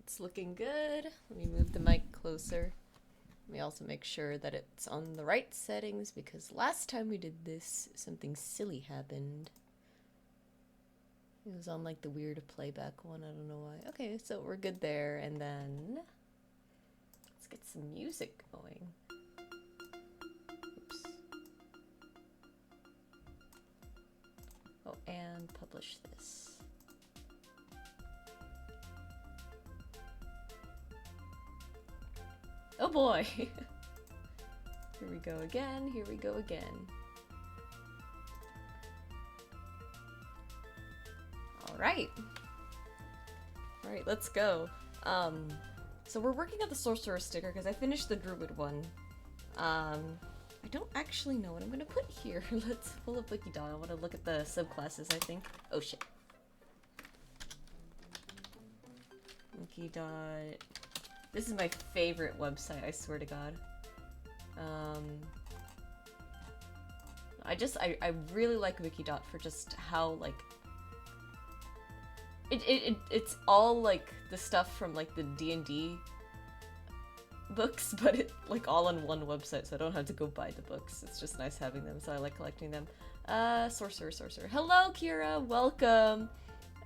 It's looking good. Let me move the mic closer. Let me also make sure that it's on the right settings because last time we did this, something silly happened. It was on like the weird playback one, I don't know why. Okay, so we're good there, and then let's get some music going. Oops. Oh, and publish this. Oh boy! Here we go again, here we go again. Alright. Alright, let's go. So we're working on the sorcerer sticker because I finished the druid one. I don't actually know what I'm gonna put here. Let's pull up Wikidot. I want to look at the subclasses, I think. Oh shit. Wikidot. This is my favorite website, I swear to God. I really like Wikidot for just how, like, it's all, like, the stuff from, like, the D&D books, but it, like, all on one website, so I don't have to go buy the books. It's just nice having them, so I like collecting them. Sorcerer. Hello, Kira! Welcome!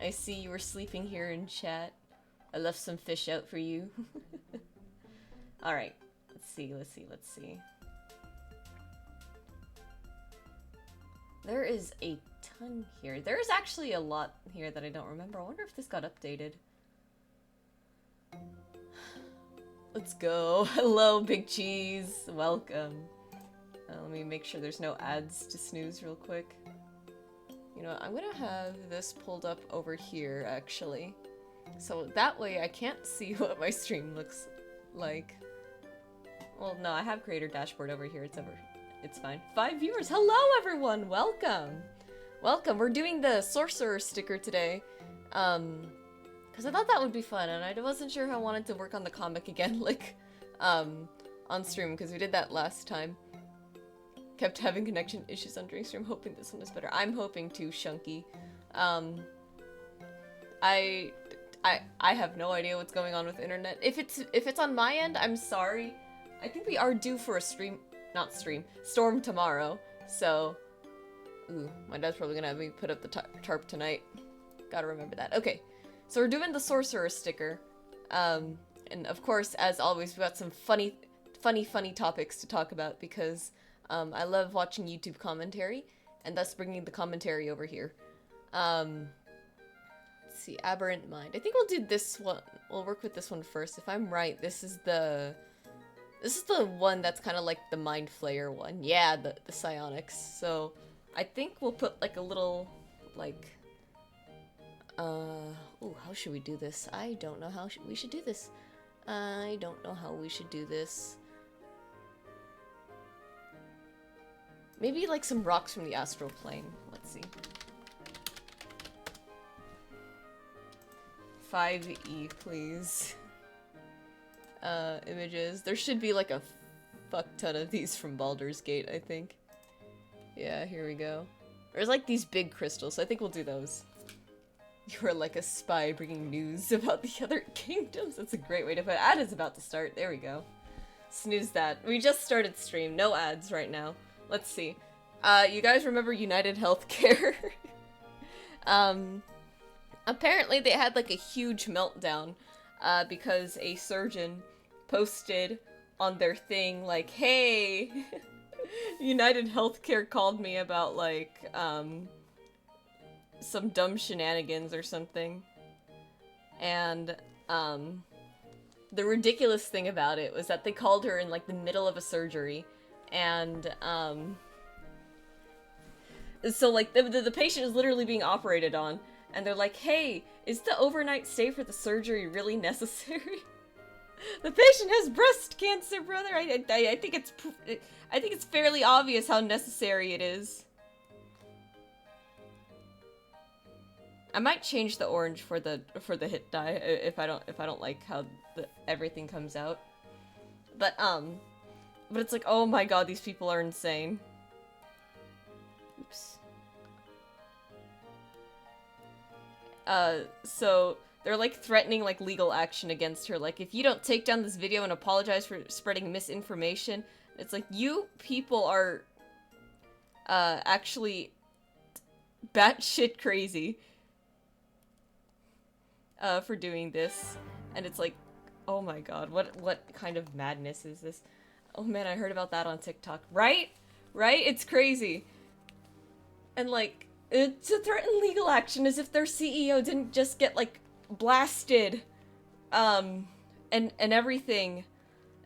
I see you were sleeping here in chat. I left some fish out for you. Alright. Let's see. There is a ton here. There is actually a lot here that I don't remember. I wonder if this got updated. Let's go. Hello, Big Cheese. Welcome. Let me make sure there's no ads to snooze real quick. You know, I'm gonna have this pulled up over here, actually. So that way I can't see what my stream looks like. Well, no, I have creator dashboard over here. It's fine. 5 viewers. Hello, everyone. Welcome. Welcome. We're doing the sorcerer sticker today. Because I thought that would be fun, and I wasn't sure how I wanted to work on the comic again, like, on stream, because we did that last time. Kept having connection issues on during stream, hoping this one is better. I'm hoping too, Shunky. I have no idea what's going on with internet. If it's on my end, I'm sorry. I think we are due for a storm tomorrow. So, ooh, my dad's probably gonna have me put up the tarp tonight. Gotta remember that. Okay, so we're doing the sorcerer sticker. And of course, as always, we've got some funny topics to talk about because I love watching YouTube commentary, and thus bringing the commentary over here. Let's see, Aberrant Mind. I think we'll do this one. We'll work with this one first. If I'm right, this is the one that's kind of like the Mind Flayer one. Yeah, the psionics. So I think we'll put like a little, like, ooh, how should we do this? I don't know how we should do this. I don't know how we should do this. Maybe like some rocks from the astral plane. Let's see. 5E, please. Images. There should be like a fuck ton of these from Baldur's Gate, I think. Yeah, here we go. There's like these big crystals, so I think we'll do those. You are like a spy bringing news about the other kingdoms. That's a great way to put it. Ad is about to start. There we go. Snooze that. We just started stream. No ads right now. Let's see. You guys remember United Healthcare? Apparently they had like a huge meltdown because a surgeon posted on their thing like, hey, United Healthcare called me about like some dumb shenanigans or something. And the ridiculous thing about it was that they called her in like the middle of a surgery, and so like the patient is literally being operated on, and they're like, hey, is the overnight stay for the surgery really necessary? The patient has breast cancer, brother. I think it's fairly obvious how necessary it is. I might change the orange for the hit die if I don't like how everything comes out. But it's like, oh my god, these people are insane. Oops. So they're like threatening like legal action against her. Like, if you don't take down this video and apologize for spreading misinformation, it's like, you people are actually batshit crazy for doing this. And it's like, oh my god, what kind of madness is this? Oh man, I heard about that on TikTok. Right? Right? It's crazy. And like, to threaten legal action as if their CEO didn't just get like blasted and everything.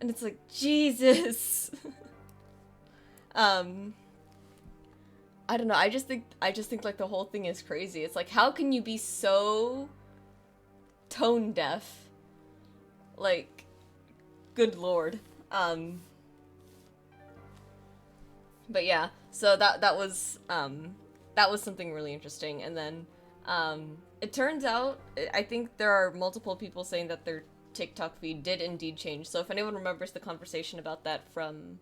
And it's like, Jesus. I don't know, I just think like the whole thing is crazy. It's like, how can you be so tone deaf? Like, good lord. But yeah, so that was something really interesting. And then it turns out, I think there are multiple people saying that their TikTok feed did indeed change. So if anyone remembers the conversation about that from,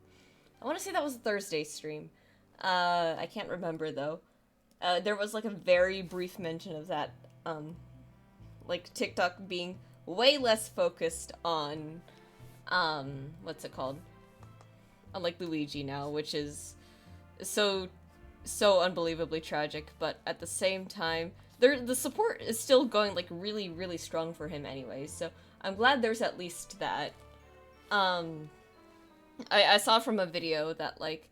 I want to say that was a Thursday stream. I can't remember though. There was like a very brief mention of that, like TikTok being way less focused on, what's it called? On like Luigi now, which is so unbelievably tragic, but at the same time, the support is still going like really, really strong for him anyways, so I'm glad there's at least that. I saw from a video that like,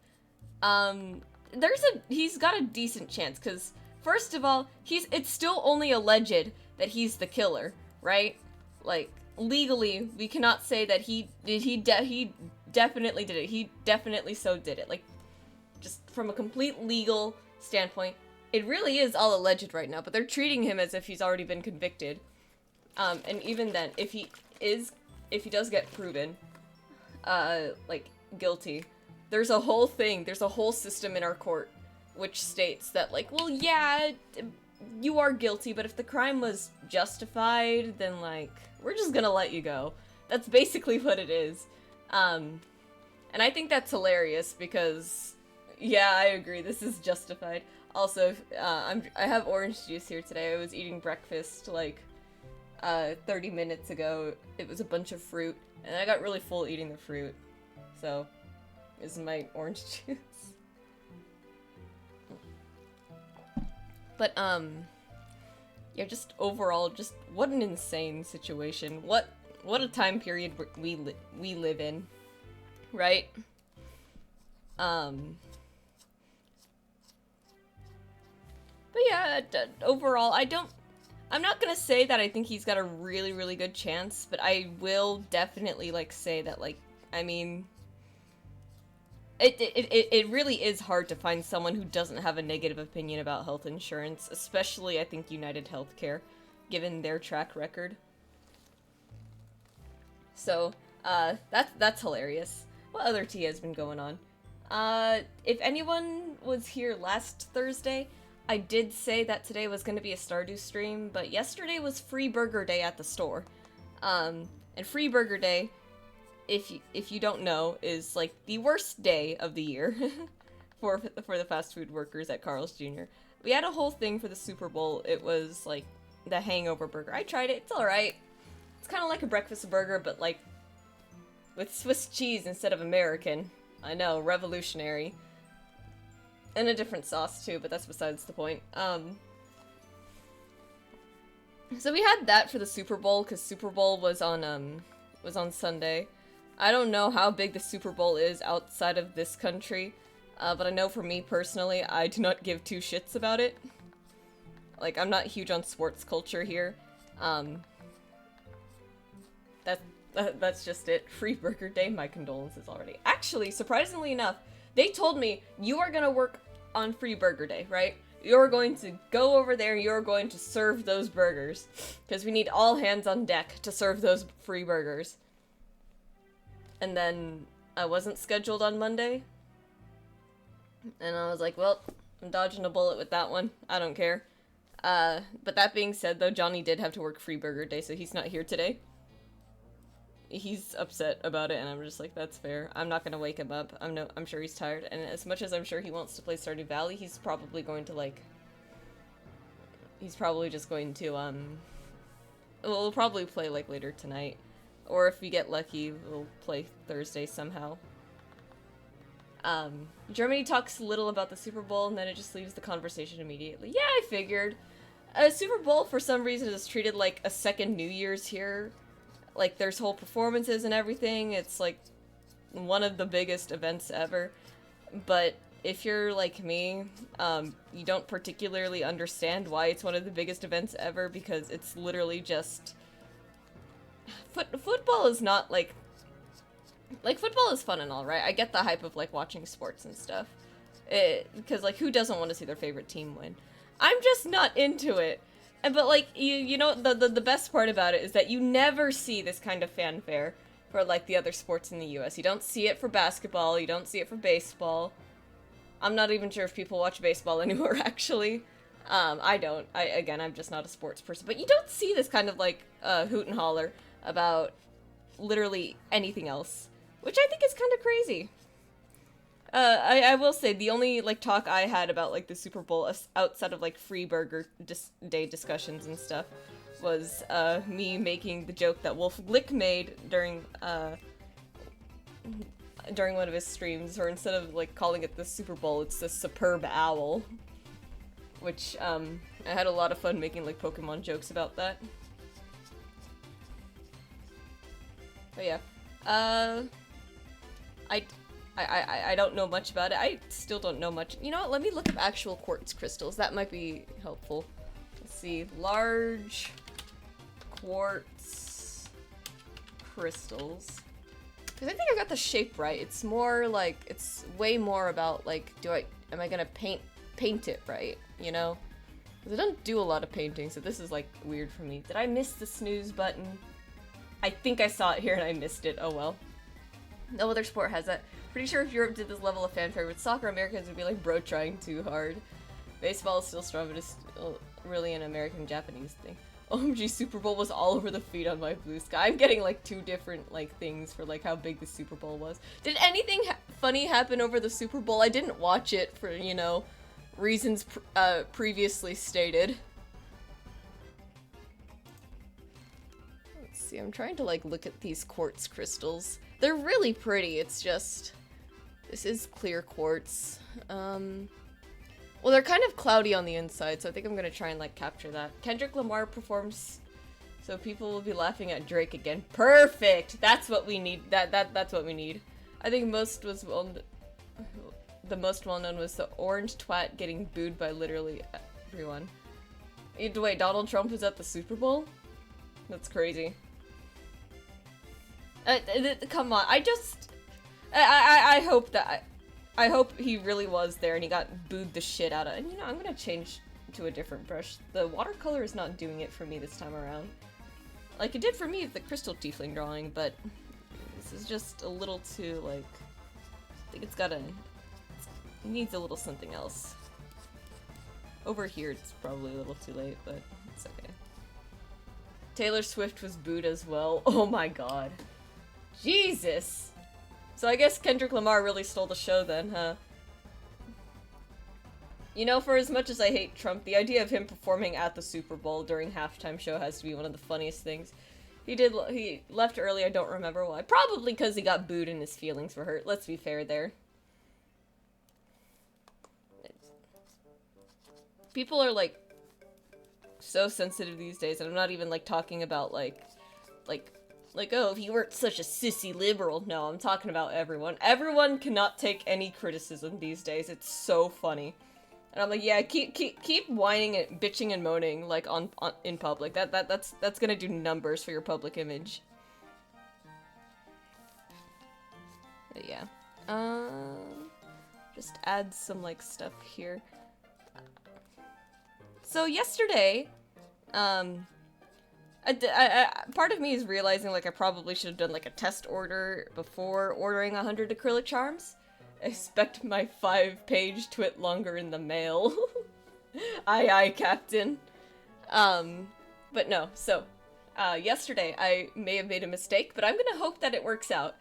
he's got a decent chance, because first of all, it's still only alleged that he's the killer, right? Like, legally, we cannot say that he definitely did it. He definitely so did it. Like, just from a complete legal standpoint, it really is all alleged right now, but they're treating him as if he's already been convicted. And even then, if he does get proven, like, guilty, there's a whole system in our court which states that, like, well, yeah, you are guilty, but if the crime was justified, then, like, we're just gonna let you go. That's basically what it is. And I think that's hilarious because, yeah, I agree, this is justified. Also, I have orange juice here today. I was eating breakfast, like, 30 minutes ago. It was a bunch of fruit, and I got really full eating the fruit. So, this is my orange juice. But, yeah, just overall, just what an insane situation. What a time period we live in, right? But yeah, overall, I'm not gonna say that I think he's got a really, really good chance, but I will definitely, like, say that, like, I mean, it really is hard to find someone who doesn't have a negative opinion about health insurance, especially, I think, United Healthcare, given their track record. So, that's hilarious. What other tea has been going on? If anyone was here last Thursday, I did say that today was going to be a Stardew stream, but yesterday was Free Burger Day at the store. And Free Burger Day, if you don't know, is like the worst day of the year for the fast food workers at Carl's Jr. We had a whole thing for the Super Bowl. It was like the hangover burger. I tried it. It's alright. It's kind of like a breakfast burger, but like with Swiss cheese instead of American. I know, revolutionary. And a different sauce too, but that's besides the point. So we had that for the Super Bowl, because Super Bowl was on Sunday. I don't know how big the Super Bowl is outside of this country, but I know for me personally, I do not give two shits about it. Like, I'm not huge on sports culture here. That's just it. Free Burger Day, my condolences already. Actually, surprisingly enough, they told me, you are gonna work on Free Burger Day, right? You're going to go over there, you're going to serve those burgers. Because we need all hands on deck to serve those free burgers. And then I wasn't scheduled on Monday. And I was like, well, I'm dodging a bullet with that one. I don't care. But that being said, though, Johnny did have to work Free Burger Day, so he's not here today. He's upset about it, and I'm just like, that's fair. I'm not gonna wake him up. I'm sure he's tired, and as much as I'm sure he wants to play Stardew Valley, he's probably going to, like... He's probably just going to, We'll probably play like later tonight. Or if we get lucky, we'll play Thursday somehow. Germany talks little about the Super Bowl and then it just leaves the conversation immediately. Yeah, I figured. A Super Bowl, for some reason, is treated like a second New Year's here. Like, there's whole performances and everything. It's like one of the biggest events ever. But if you're like me, you don't particularly understand why it's one of the biggest events ever, because it's literally just... Football is not like... Like, football is fun and all, right? I get the hype of, like, watching sports and stuff. Because, like, who doesn't want to see their favorite team win? I'm just not into it. But, like, you know, the best part about it is that you never see this kind of fanfare for, like, the other sports in the US. You don't see it for basketball, you don't see it for baseball. I'm not even sure if people watch baseball anymore, actually. I don't. Again, I'm just not a sports person. But you don't see this kind of, like, hoot and holler about literally anything else. Which I think is kind of crazy. I will say, the only, like, talk I had about, like, the Super Bowl outside of, like, free burger day discussions and stuff was, me making the joke that Wolf Glick made during one of his streams, or instead of, like, calling it the Super Bowl, it's the Superb Owl. Which, I had a lot of fun making, like, Pokemon jokes about that. But yeah. I don't know much about it. I still don't know much. You know what? Let me look up actual quartz crystals. That might be helpful. Let's see. Large quartz crystals. Because I think I got the shape right. It's more like, it's way more about, like, am I gonna paint it right? You know? Because I don't do a lot of painting, so this is, like, weird for me. Did I miss the snooze button? I think I saw it here and I missed it. Oh well. No other sport has that. Pretty sure if Europe did this level of fanfare with soccer, Americans would be like, bro, trying too hard. Baseball is still strong, but it's still really an American-Japanese thing. OMG, Super Bowl was all over the feed on my blue sky. I'm getting, like, two different, like, things for, like, how big the Super Bowl was. Did anything funny happen over the Super Bowl? I didn't watch it for, you know, reasons previously stated. Let's see, I'm trying to, like, look at these quartz crystals. They're really pretty, it's just... This is clear quartz. Well, they're kind of cloudy on the inside, so I think I'm gonna try and, like, capture that. Kendrick Lamar performs, so people will be laughing at Drake again. Perfect! That's what we need. That's what we need. I think the most well-known was the orange twat getting booed by literally everyone. Wait, Donald Trump was at the Super Bowl? That's crazy. Come on, I hope that, I hope he really was there and he got booed the shit out of, and you know, I'm gonna change to a different brush. The watercolor is not doing it for me this time around. Like, it did for me with the crystal tiefling drawing, but this is just a little too, like, I think it needs a little something else. Over here, it's probably a little too late, but it's okay. Taylor Swift was booed as well. Oh my god. Jesus! So I guess Kendrick Lamar really stole the show then, huh? You know, for as much as I hate Trump, the idea of him performing at the Super Bowl during halftime show has to be one of the funniest things. He left early, I don't remember why. Probably because he got booed and his feelings were hurt. Let's be fair there. People are, like, so sensitive these days, and I'm not even, like, talking about, like, oh, if you weren't such a sissy liberal. No, I'm talking about everyone. Everyone cannot take any criticism these days. It's so funny. And I'm like, yeah, keep whining and bitching and moaning, like, in public. That's gonna do numbers for your public image. But yeah. Just add some, like, stuff here. So yesterday, part of me is realizing, like, I probably should have done, like, a test order before ordering 100 acrylic charms. I expect my 5-page twit longer in the mail. Aye, Captain. But no, so, yesterday I may have made a mistake, but I'm gonna hope that it works out.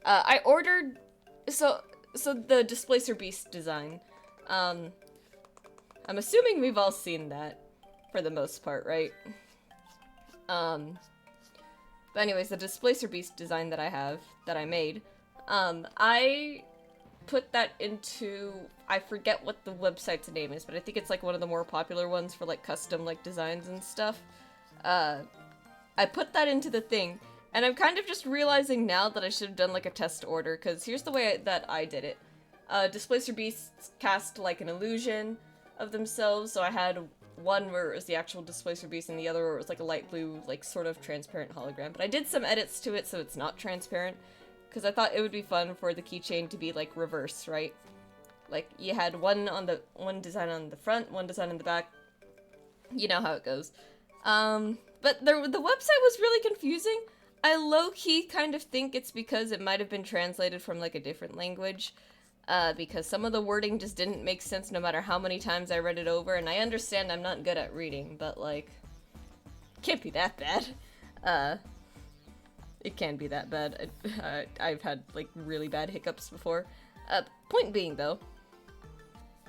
I ordered, so the Displacer Beast design, I'm assuming we've all seen that, for the most part, right? But anyways, the Displacer Beast design that I made, I put that into, I forget what the website's name is, but I think it's like one of the more popular ones for like custom like designs and stuff. I put that into the thing, and I'm kind of just realizing now that I should have done like a test order, because here's the way that I did it. Displacer Beasts cast like an illusion of themselves, so I had one where it was the actual Displacer Beast and the other where it was like a light blue, like sort of transparent hologram. But I did some edits to it so it's not transparent, because I thought it would be fun for the keychain to be like reverse, right? Like you had one design on the front, one design on the back. You know how it goes. But the website was really confusing. I low-key kind of think it's because it might have been translated from like a different language. Because some of the wording just didn't make sense no matter how many times I read it over, and I understand I'm not good at reading, but, like, it can't be that bad. It can be that bad. I've had, like, really bad hiccups before. Point being, though,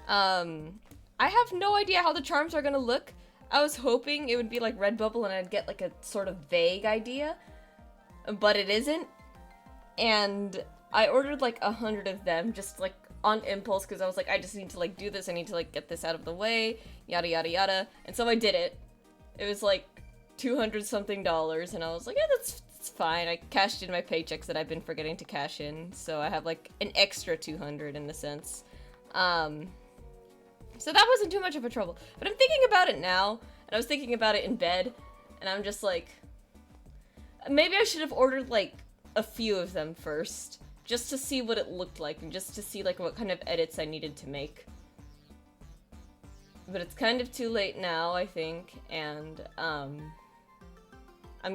I have no idea how the charms are gonna look. I was hoping it would be like Redbubble and I'd get, like, a sort of vague idea, but it isn't, and I ordered like 100 of them, just like on impulse, because I was like, I just need to like do this, I need to like get this out of the way, yada yada yada, and so I did it. It was like $200 something, and I was like, yeah, that's fine. I cashed in my paychecks that I've been forgetting to cash in, so I have like an extra 200 in a sense. So that wasn't too much of a trouble, but I'm thinking about it now, and I was thinking about it in bed, and I'm just like, maybe I should have ordered like a few of them first, just to see what it looked like, and just to see like what kind of edits I needed to make. But it's kind of too late now, I think, and I'm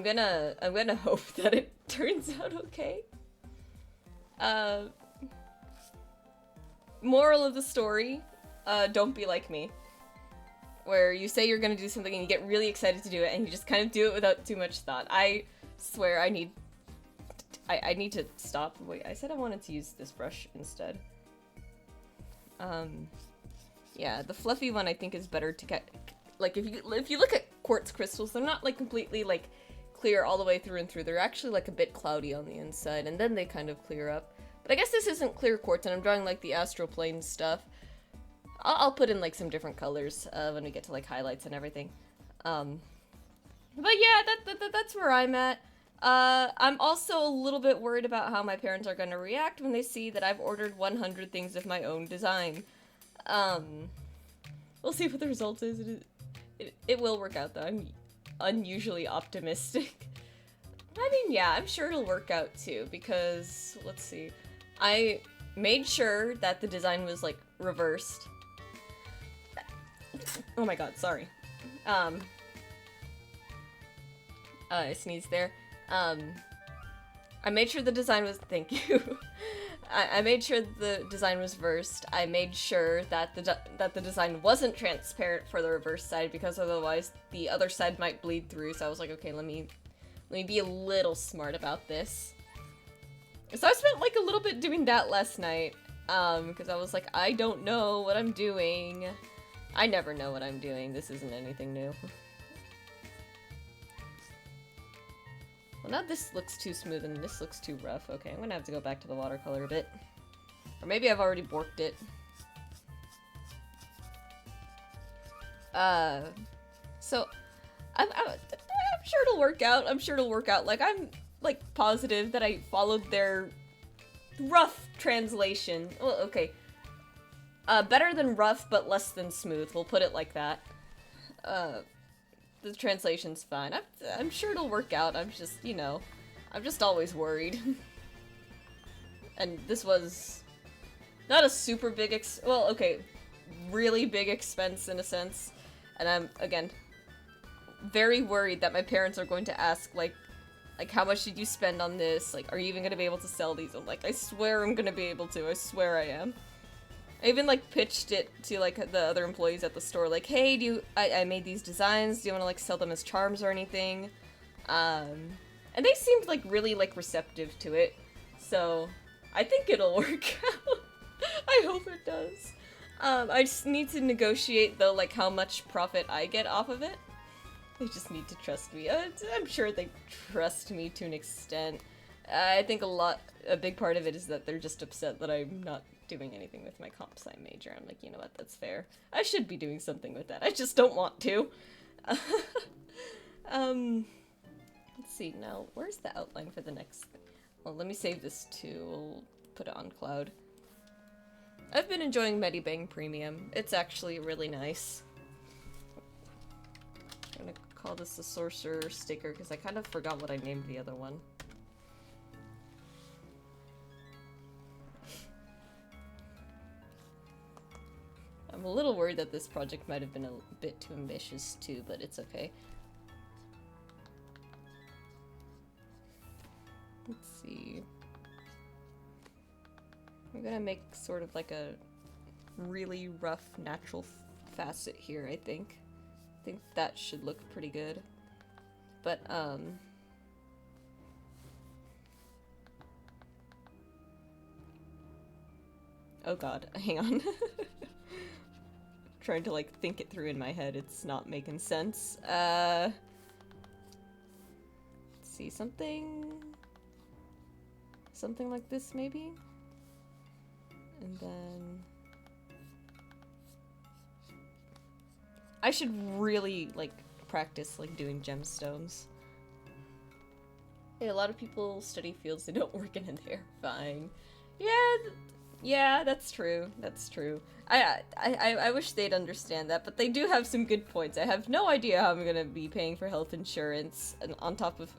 gonna hope that it turns out okay. Moral of the story, don't be like me. Where you say you're gonna do something and you get really excited to do it, and you just kind of do it without too much thought. I swear I need to stop. Wait, I said I wanted to use this brush instead. Yeah, the fluffy one I think is better to get, like, if you look at quartz crystals, they're not, like, completely, like, clear all the way through and through. They're actually, like, a bit cloudy on the inside, and then they kind of clear up. But I guess this isn't clear quartz, and I'm drawing, like, the astral plane stuff. I'll put in, like, some different colors, when we get to, like, highlights and everything. But yeah, that's where I'm at. I'm also a little bit worried about how my parents are going to react when they see that I've ordered 100 things of my own design. We'll see what the result is. It will work out, though. I'm unusually optimistic. I mean, yeah, I'm sure it'll work out, too, because, let's see. I made sure that the design was, like, reversed. Oh my god, sorry. I sneezed there. I made sure the design was, thank you. I made sure the design was versed. I made sure that the design wasn't transparent for the reverse side, because otherwise the other side might bleed through. So I was like, okay, let me be a little smart about this. So I spent like a little bit doing that last night, because I was like, I don't know what I'm doing. I never know what I'm doing. This isn't anything new. Well, now this looks too smooth and this looks too rough. Okay, I'm gonna have to go back to the watercolor a bit. Or maybe I've already borked it. So, I'm sure it'll work out. I'm sure it'll work out. Like, I'm, like, positive that I followed their rough translation. Well, okay. Better than rough, but less than smooth. We'll put it like that. The translation's fine. I'm sure it'll work out. I'm just, you know, I'm just always worried. And this was not a super big well, okay, really big expense in a sense. And I'm, again, very worried that my parents are going to ask, like, how much did you spend on this? Like, are you even gonna be able to sell these? I'm like, I swear I'm gonna be able to. I swear I am. I even, like, pitched it to, like, the other employees at the store, like, hey, I made these designs, do you want to, like, sell them as charms or anything? And they seemed, like, really, like, receptive to it, so I think it'll work out. I hope it does. I just need to negotiate, though, like, how much profit I get off of it. They just need to trust me. I'm sure they trust me to an extent. I think a big part of it is that they're just upset that I'm not doing anything with my comp sci major. I'm like, you know what, that's fair. I should be doing something with that. I just don't want to. Let's see, now, where's the outline for the next thing? Well, let me save this too. We'll put it on cloud. I've been enjoying Medibang Premium. It's actually really nice. I'm gonna call this a sorcerer sticker because I kind of forgot what I named the other one. I'm a little worried that this project might have been a bit too ambitious too, but it's okay. Let's see. I'm gonna make sort of like a really rough natural facet here, I think. I think that should look pretty good. But, oh god, hang on. Trying to, like, think it through in my head. It's not making sense. Let's see, something like this, maybe? And then... I should really, like, practice, like, doing gemstones. Hey, a lot of people study fields they don't work in, and they're fine. Yeah, that's true. That's true. I wish they'd understand that, but they do have some good points. I have no idea how I'm gonna be paying for health insurance and on top of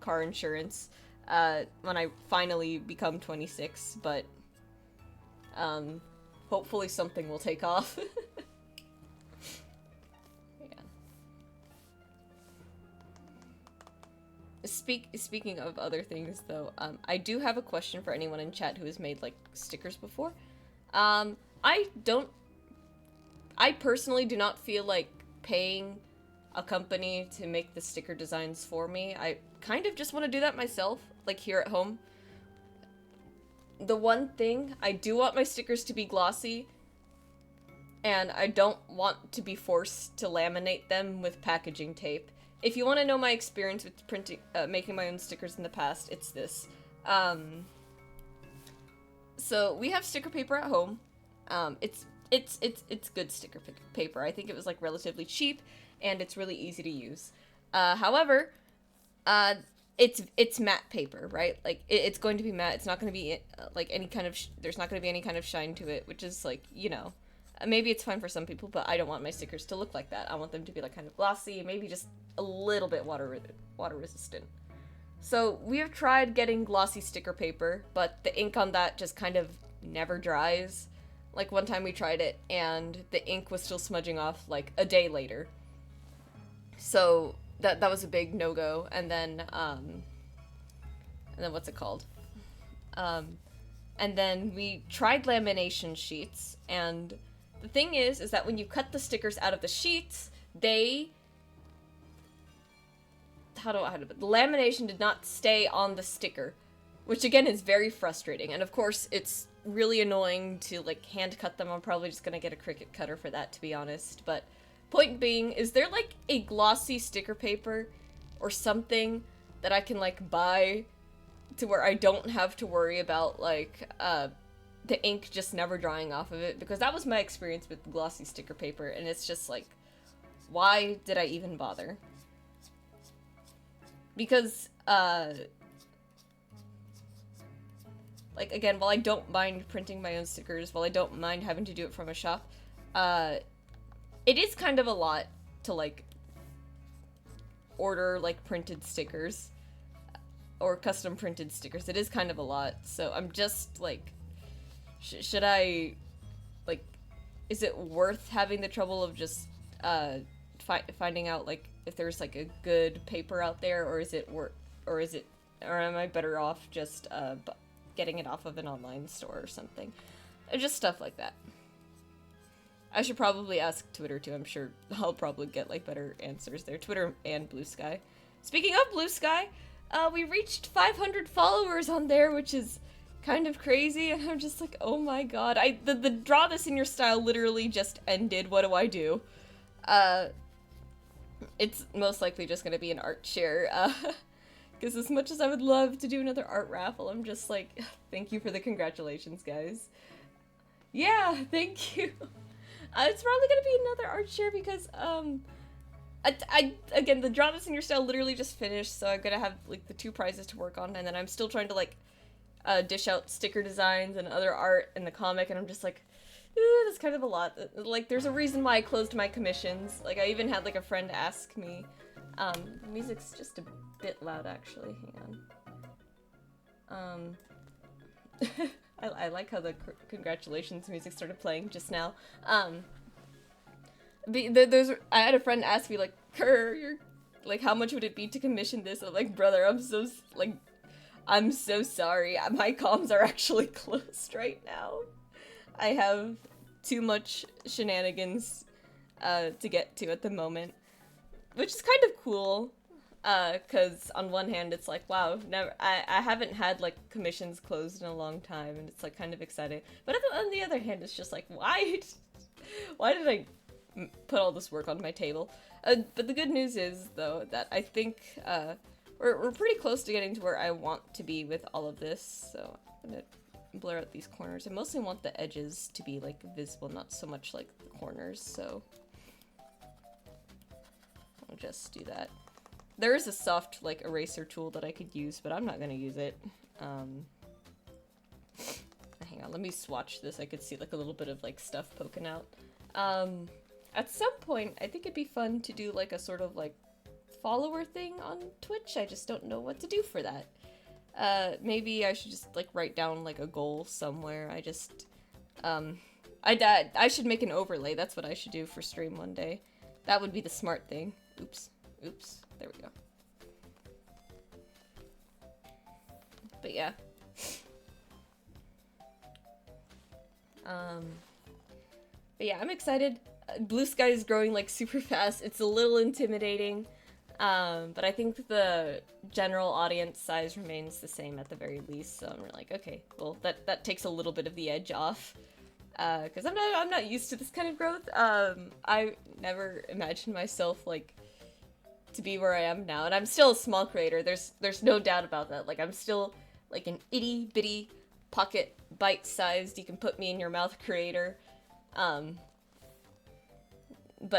car insurance when I finally become 26, but hopefully something will take off. Speaking of other things, though, I do have a question for anyone in chat who has made, like, stickers before. I personally do not feel like paying a company to make the sticker designs for me. I kind of just want to do that myself, like, here at home. The one thing, I do want my stickers to be glossy, and I don't want to be forced to laminate them with packaging tape. If you want to know my experience with printing, making my own stickers in the past, it's this. So we have sticker paper at home. It's good sticker paper. I think it was like relatively cheap, and it's really easy to use. However, it's matte paper, right? Like it's going to be matte. It's not going to be like any kind of there's not going to be any kind of shine to it, which is like, you know, maybe it's fine for some people, but I don't want my stickers to look like that. I want them to be like kind of glossy, maybe just a little bit water resistant. So we have tried getting glossy sticker paper, but the ink on that just kind of never dries. Like one time we tried it and the ink was still smudging off like a day later. So that was a big no-go. And then what's it called? And then we tried lamination sheets, and the thing is that when you cut the stickers out of the sheets, the lamination did not stay on the sticker, which again is very frustrating. And of course, it's really annoying to like hand cut them. I'm probably just gonna get a Cricut cutter for that, to be honest. But point being, is there like a glossy sticker paper or something that I can like buy to where I don't have to worry about like the ink just never drying off of it? Because that was my experience with glossy sticker paper, and it's just like, why did I even bother? Because like again, while I don't mind printing my own stickers, while I don't mind having to do it from a shop, it is kind of a lot to like order like printed stickers or custom printed stickers. It is kind of a lot, so I'm just like, should I, like, is it worth having the trouble of just finding out like if there's like a good paper out there, or or am I better off just getting it off of an online store or something? Just stuff like that. I should probably ask Twitter too. I'm sure I'll probably get like better answers there. Twitter and Blue Sky. Speaking of Blue Sky, we reached 500 followers on there, which is kind of crazy, and I'm just like, oh my god. The draw this in your style literally just ended. What do I do? It's most likely just gonna be an art share, because as much as I would love to do another art raffle, I'm just like, thank you for the congratulations, guys. Yeah, thank you. It's probably gonna be another art share because, again, the Draw This in Your Style literally just finished, so I'm gonna have, like, the 2 prizes to work on, and then I'm still trying to, like, dish out sticker designs and other art in the comic, and I'm just like, that's kind of a lot. Like, there's a reason why I closed my commissions. Like, I even had, like, a friend ask me. The music's just a bit loud, actually. Hang on. I like how the congratulations music started playing just now. I had a friend ask me, like, you're, like, how much would it be to commission this? I'm like, brother, I'm so sorry. My comms are actually closed right now. I have too much shenanigans to get to at the moment, which is kind of cool, because on one hand it's like, wow, I haven't had, like, commissions closed in a long time, and it's, like, kind of exciting, but on the other hand it's just like, why did I put all this work on my table? But the good news is, though, that I think we're pretty close to getting to where I want to be with all of this, so I'm gonna blur out these corners. I mostly want the edges to be, like, visible, not so much, like, the corners, so I'll just do that. There is a soft, like, eraser tool that I could use, but I'm not gonna use it. Hang on, let me swatch this. I could see, like, a little bit of, like, stuff poking out. At some point, I think it'd be fun to do, like, a sort of, like, follower thing on Twitch. I just don't know what to do for that. Maybe I should just, like, write down, like, a goal somewhere. I should make an overlay. That's what I should do for stream one day. That would be the smart thing. Oops. There we go. But yeah. But yeah, I'm excited. Blue Sky is growing, like, super fast. It's a little intimidating. But I think the general audience size remains the same at the very least, so I'm like, okay, well, that takes a little bit of the edge off, because I'm not used to this kind of growth. I never imagined myself, like, to be where I am now, and I'm still a small creator, there's no doubt about that. Like, I'm still, like, an itty-bitty, pocket, bite-sized, you can put me in your mouth creator, but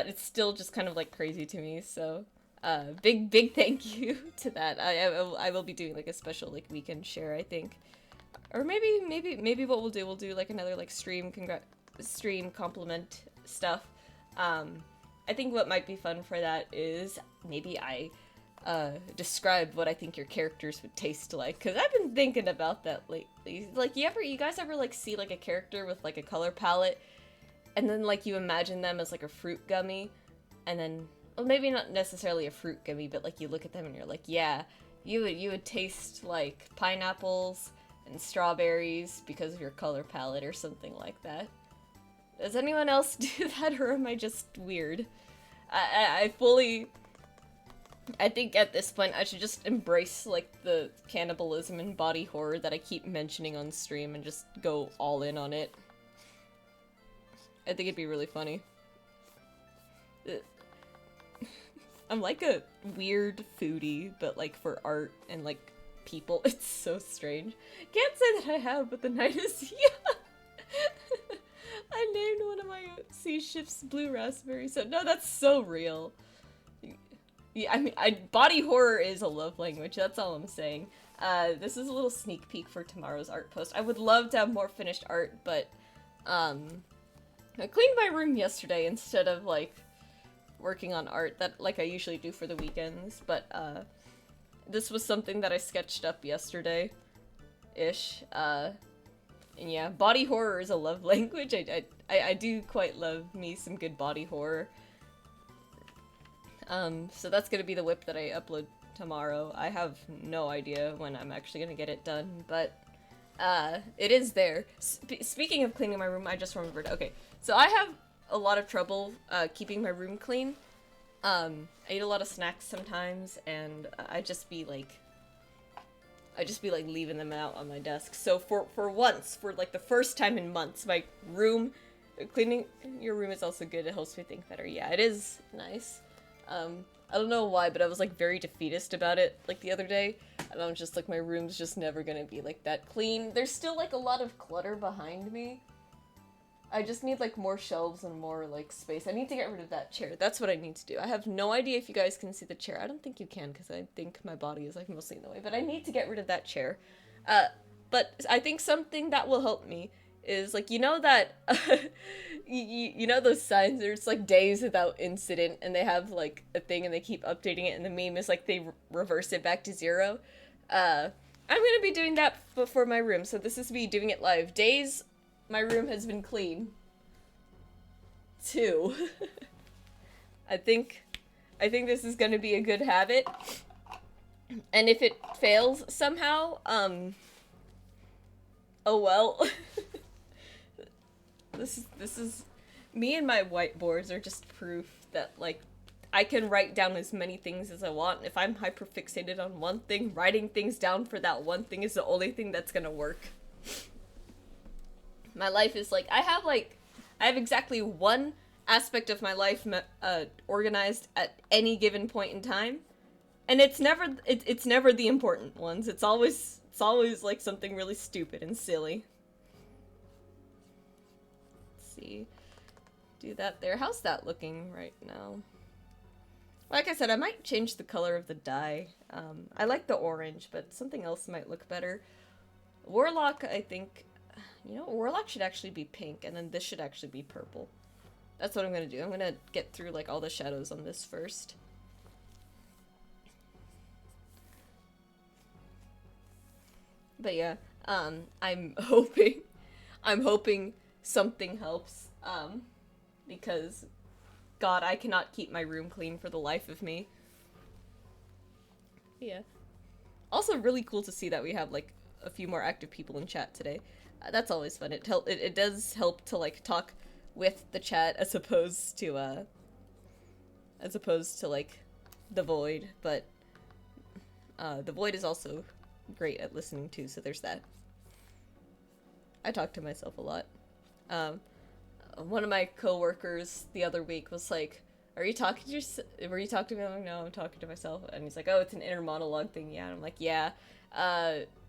it's still just kind of, like, crazy to me, so... big thank you to that. I will be doing, like, a special, like, weekend share, I think. Or maybe what we'll do, like, another, like, stream compliment stuff. I think what might be fun for that is maybe I, describe what I think your characters would taste like, because I've been thinking about that lately. Like, you guys ever, like, see, like, a character with, like, a color palette, and then, like, you imagine them as, like, a fruit gummy, and then... Well, maybe not necessarily a fruit gummy, but, like, you look at them and you're like, yeah, you would taste, like, pineapples and strawberries because of your color palette or something like that. Does anyone else do that, or am I just weird? I think at this point I should just embrace, like, the cannibalism and body horror that I keep mentioning on stream and just go all in on it. I think it'd be really funny. I'm like a weird foodie, but, like, for art and, like, people. It's so strange. Can't say that I have, but the night is young. I named one of my sea ships Blue Raspberry, so no, that's so real. Yeah, I mean, body horror is a love language, that's all I'm saying. This is a little sneak peek for tomorrow's art post. I would love to have more finished art, but, I cleaned my room yesterday instead of, like, working on art that, like, I usually do for the weekends, but, this was something that I sketched up yesterday-ish, and yeah, body horror is a love language. I do quite love me some good body horror. So that's gonna be the whip that I upload tomorrow. I have no idea when I'm actually gonna get it done, but, it is there. Speaking of cleaning my room, I just remembered, okay, so I have a lot of trouble, keeping my room clean. I eat a lot of snacks sometimes, and I just be like, leaving them out on my desk. So for once, for, like, the first time in months, my room, cleaning your room is also good. It helps me think better. Yeah, it is nice. I don't know why, but I was like very defeatist about it like the other day. And I'm just like, my room's just never gonna be like that clean. There's still like a lot of clutter behind me. I just need like more shelves and more like space. I need to get rid of that chair. That's what I need to do. I have no idea if you guys can see the chair. I don't think you can because I think my body is like mostly in the way. But I need to get rid of that chair. But I think something that will help me is like, you know that you know those signs, there's like days without incident, and they have like a thing and they keep updating it, and the meme is like they reverse it back to 0. I'm gonna be doing that for my room, so this is me doing it live. Days my room has been clean. 2. I think this is gonna be a good habit. And if it fails somehow, oh well. This is me, and my whiteboards are just proof that like I can write down as many things as I want. If I'm hyperfixated on one thing, writing things down for that one thing is the only thing that's gonna work. My life is like I have exactly one aspect of my life organized at any given point in time, and it's never the important ones. It's always like something really stupid and silly. Let's see, do that there. How's that looking right now? Like I said, I might change the color of the dye. I like the orange, but something else might look better. Warlock, I think, you know, Warlock should actually be pink, and then this should actually be purple. That's what I'm gonna do. I'm gonna get through like all the shadows on this first. But yeah, I'm hoping something helps, because God, I cannot keep my room clean for the life of me. Yeah. Also really cool to see that we have like a few more active people in chat today. That's always fun. It does help to like talk with the chat as opposed to like the void, but the void is also great at listening to, so there's that. I talk to myself a lot. One of my coworkers the other week was like, were you talking to me? I'm like, no, I'm talking to myself. And he's like, oh, it's an inner monologue thing, yeah. And I'm like, yeah.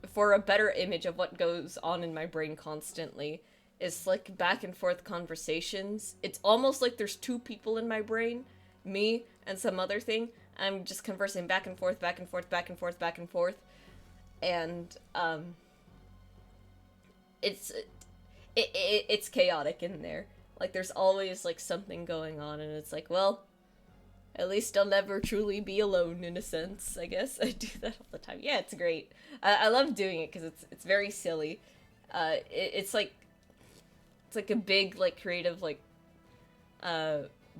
For a better image of what goes on in my brain constantly, it's like back and forth conversations. It's almost like there's 2 people in my brain, me and some other thing. I'm just conversing back and forth, back and forth, back and forth, back and forth. And, it's chaotic in there. Like, there's always, like, something going on, and it's like, well, at least I'll never truly be alone, in a sense, I guess. I do that all the time. Yeah, it's great. I love doing it, because it's very silly. It's like a big, like, creative, like,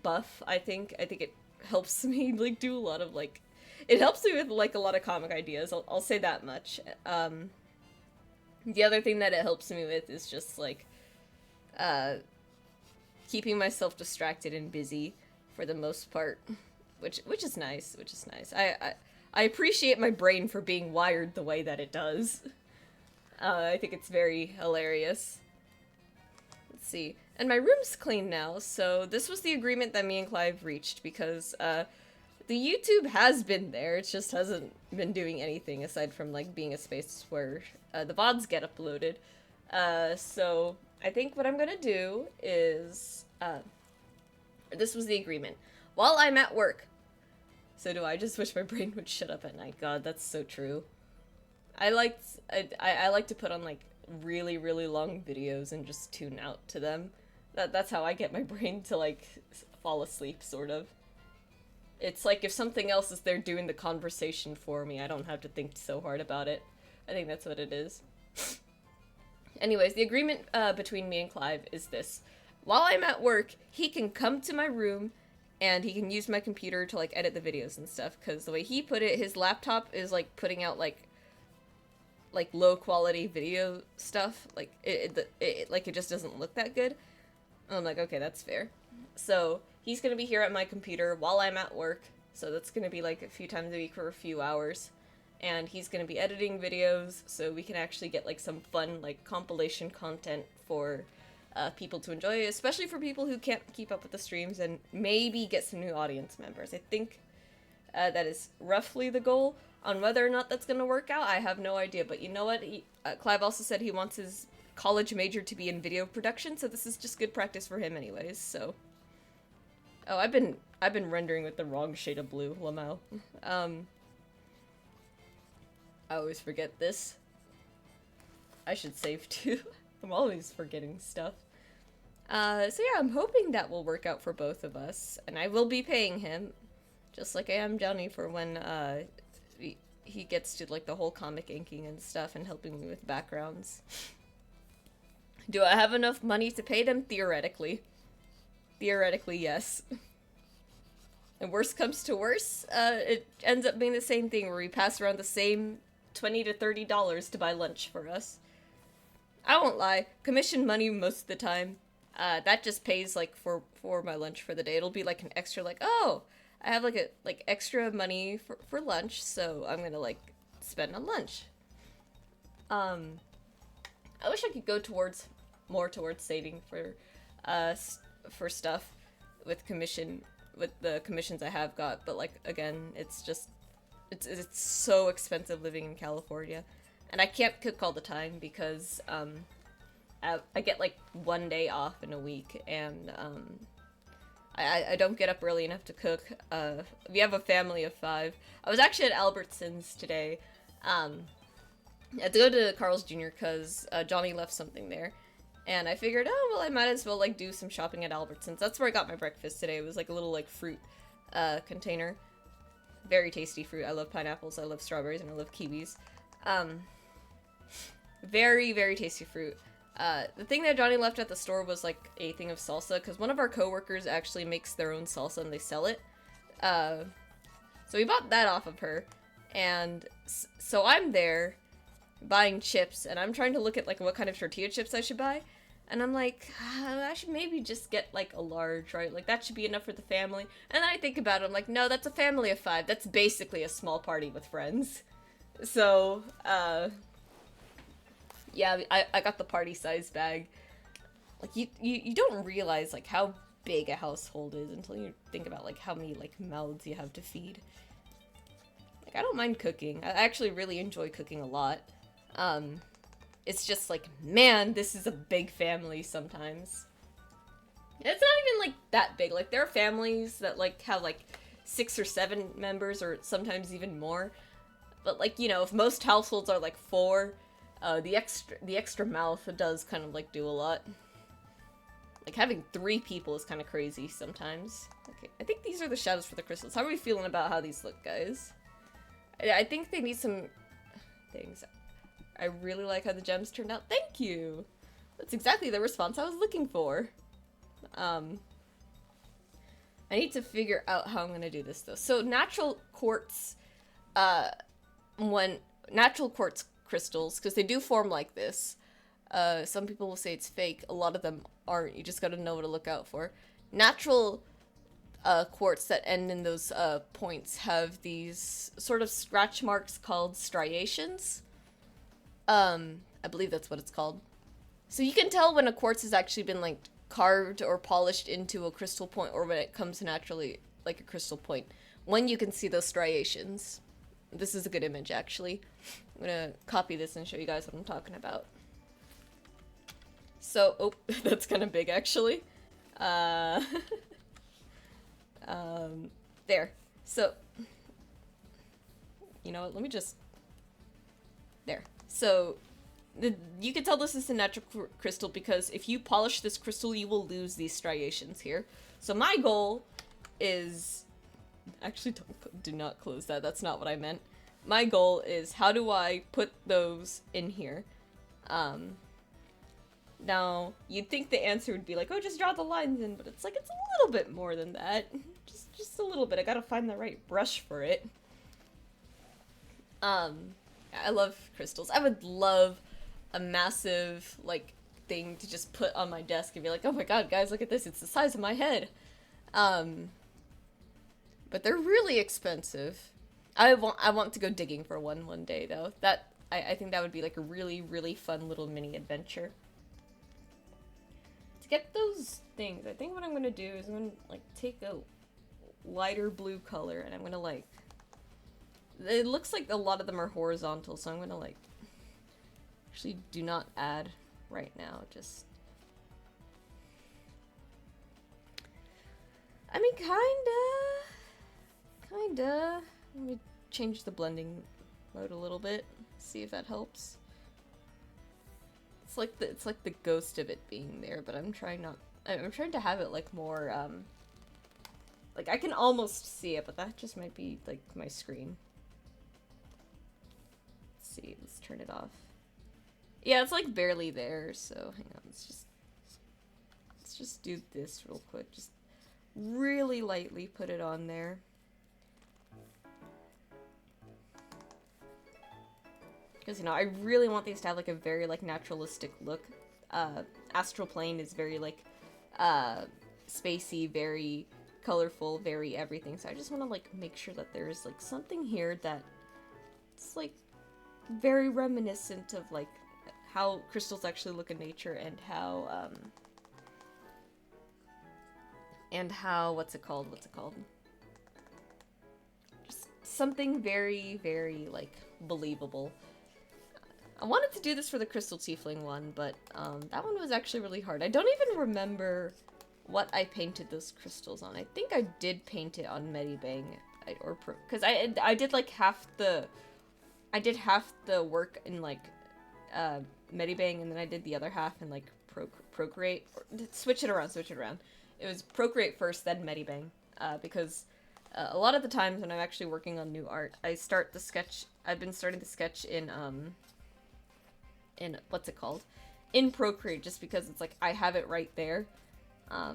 buff, I think. I think it helps me, like, do a lot of, like... It helps me with, like, a lot of comic ideas, I'll say that much. The other thing that it helps me with is just, like, keeping myself distracted and busy for the most part, which is nice, I appreciate my brain for being wired the way that it does. I think it's very hilarious. Let's see. And my room's clean now, so this was the agreement that me and Clive reached, because, the YouTube has been there, it just hasn't been doing anything aside from, like, being a space where, the VODs get uploaded. So I think what I'm gonna do is, this was the agreement. While I'm at work. So do I just wish my brain would shut up at night. God, that's so true. I like to put on, like, really, really long videos and just tune out to them. That's how I get my brain to, like, fall asleep, sort of. It's like if something else is there doing the conversation for me, I don't have to think so hard about it. I think that's what it is. Anyways, the agreement between me and Clive is this. While I'm at work, he can come to my room and he can use my computer to, like, edit the videos and stuff, because the way he put it, his laptop is, like, putting out, like low quality video stuff. Like, it just doesn't look that good. And I'm like, okay, that's fair. So he's gonna be here at my computer while I'm at work, so that's gonna be like a few times a week for a few hours, and he's gonna be editing videos so we can actually get, like, some fun, like, compilation content for people to enjoy, especially for people who can't keep up with the streams, and maybe get some new audience members. I think That is roughly the goal. On whether or not that's gonna work out, I have no idea. But you know what? Clive also said he wants his college major to be in video production, so this is just good practice for him anyways, so. Oh, I've been rendering with the wrong shade of blue, Lamau. I always forget this. I should save too. I'm always forgetting stuff. So yeah, I'm hoping that will work out for both of us, and I will be paying him, just like I am Johnny for when, he gets to, like, the whole comic inking and stuff and helping me with backgrounds. Do I have enough money to pay them? Theoretically. Theoretically, yes. And worst comes to worst, it ends up being the same thing where we pass around the same $20 to $30 to buy lunch for us. I won't lie, commission money most of the time. That just pays, like, for my lunch for the day. It'll be, like, an extra, like, oh, I have, like, extra money for lunch, so I'm gonna, like, spend on lunch. I wish I could go more towards saving for stuff with the commissions I have got, but, like, again, it's just, it's so expensive living in California. And I can't cook all the time because, I get, like, 1 day off in a week, and, I don't get up early enough to cook. We have a family of 5. I was actually at Albertsons today. I had to go to Carl's Jr. because Johnny left something there. And I figured, oh, well, I might as well, like, do some shopping at Albertsons. That's where I got my breakfast today. It was, like, a little, like, fruit container. Very tasty fruit. I love pineapples, I love strawberries, and I love kiwis. Very, very tasty fruit. The thing that Johnny left at the store was, like, a thing of salsa, because one of our coworkers actually makes their own salsa and they sell it. So we bought that off of her, and so I'm there buying chips, and I'm trying to look at, like, what kind of tortilla chips I should buy, and I'm like, I should maybe just get, like, a large, right? Like, that should be enough for the family. And then I think about it, I'm like, no, that's a family of 5. That's basically a small party with friends. So, yeah, I got the party size bag. Like, you don't realize, like, how big a household is until you think about, like, how many, like, mouths you have to feed. Like, I don't mind cooking. I actually really enjoy cooking a lot. It's just like, man, this is a big family sometimes. It's not even, like, that big. Like, there are families that, like, have, like, 6 or 7 members, or sometimes even more. But, like, you know, if most households are, like, 4... the extra mouth does kind of, like, do a lot. Like, having 3 people is kind of crazy sometimes. Okay, I think these are the shadows for the crystals. How are we feeling about how these look, guys? I think they need some things. I really like how the gems turned out. Thank you! That's exactly the response I was looking for. I need to figure out how I'm gonna do this, though. So, natural quartz, natural quartz crystals, because they do form like this. Some people will say it's fake. A lot of them aren't. You just gotta know what to look out for. Natural quartz that end in those points have these sort of scratch marks called striations. I believe that's what it's called. So you can tell when a quartz has actually been, like, carved or polished into a crystal point, or when it comes naturally like a crystal point, when you can see those striations. This is a good image, actually. I'm gonna copy this and show you guys what I'm talking about. So, oh, that's kind of big, actually. There. So, you know what, let me just... There. So, you can tell this is a natural crystal because if you polish this crystal, you will lose these striations here. So my goal is... Actually, do not close that. That's not what I meant. My goal is, how do I put those in here? Now, you'd think the answer would be like, oh, just draw the lines in, but it's like, it's a little bit more than that. Just a little bit. I gotta find the right brush for it. I love crystals. I would love a massive, like, thing to just put on my desk and be like, oh my god, guys, look at this. It's the size of my head. But they're really expensive. I want to go digging for one day, though. I think that would be, like, a really, really fun little mini adventure. To get those things, I think what I'm gonna do is I'm gonna, like, take a lighter blue color and I'm gonna, like, It looks like a lot of them are horizontal, so I'm gonna like actually do not add right now. Just I mean, kinda. Let me change the blending mode a little bit. See if that helps. It's like the ghost of it being there, but I'm trying to have it like more like I can almost see it, but that just might be like my screen. Let's see, let's turn it off. Yeah, it's like barely there, so hang on, let's just do this real quick. Just really lightly put it on there. Because, you know, I really want these to have, like, a very, like, naturalistic look. Astral Plane is very, like, spacey, very colorful, very everything. So I just want to, like, make sure that there's, like, something here that it's, like, very reminiscent of, like, how crystals actually look in nature and how, what's it called? Just something very, very, like, believable. I wanted to do this for the Crystal Tiefling one, but that one was actually really hard. I don't even remember what I painted those crystals on. I think I did paint it on Medibang, because I did like half the work in like Medibang, and then I did the other half in like Procreate. Switch it around. It was Procreate first, then Medibang, because a lot of the times when I'm actually working on new art, I've been starting to sketch in what's it called? In Procreate, just because it's like I have it right there. I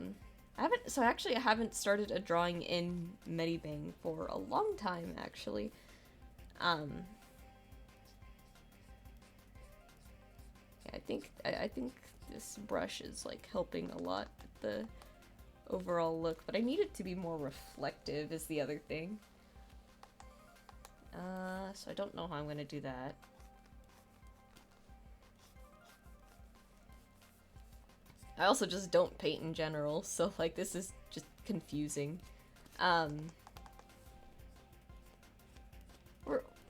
haven't started a drawing in Medibang for a long time, actually. Yeah, I think this brush is like helping a lot with the overall look, but I need it to be more reflective is the other thing. So I don't know how I'm gonna do that. I also just don't paint in general, so like this is just confusing.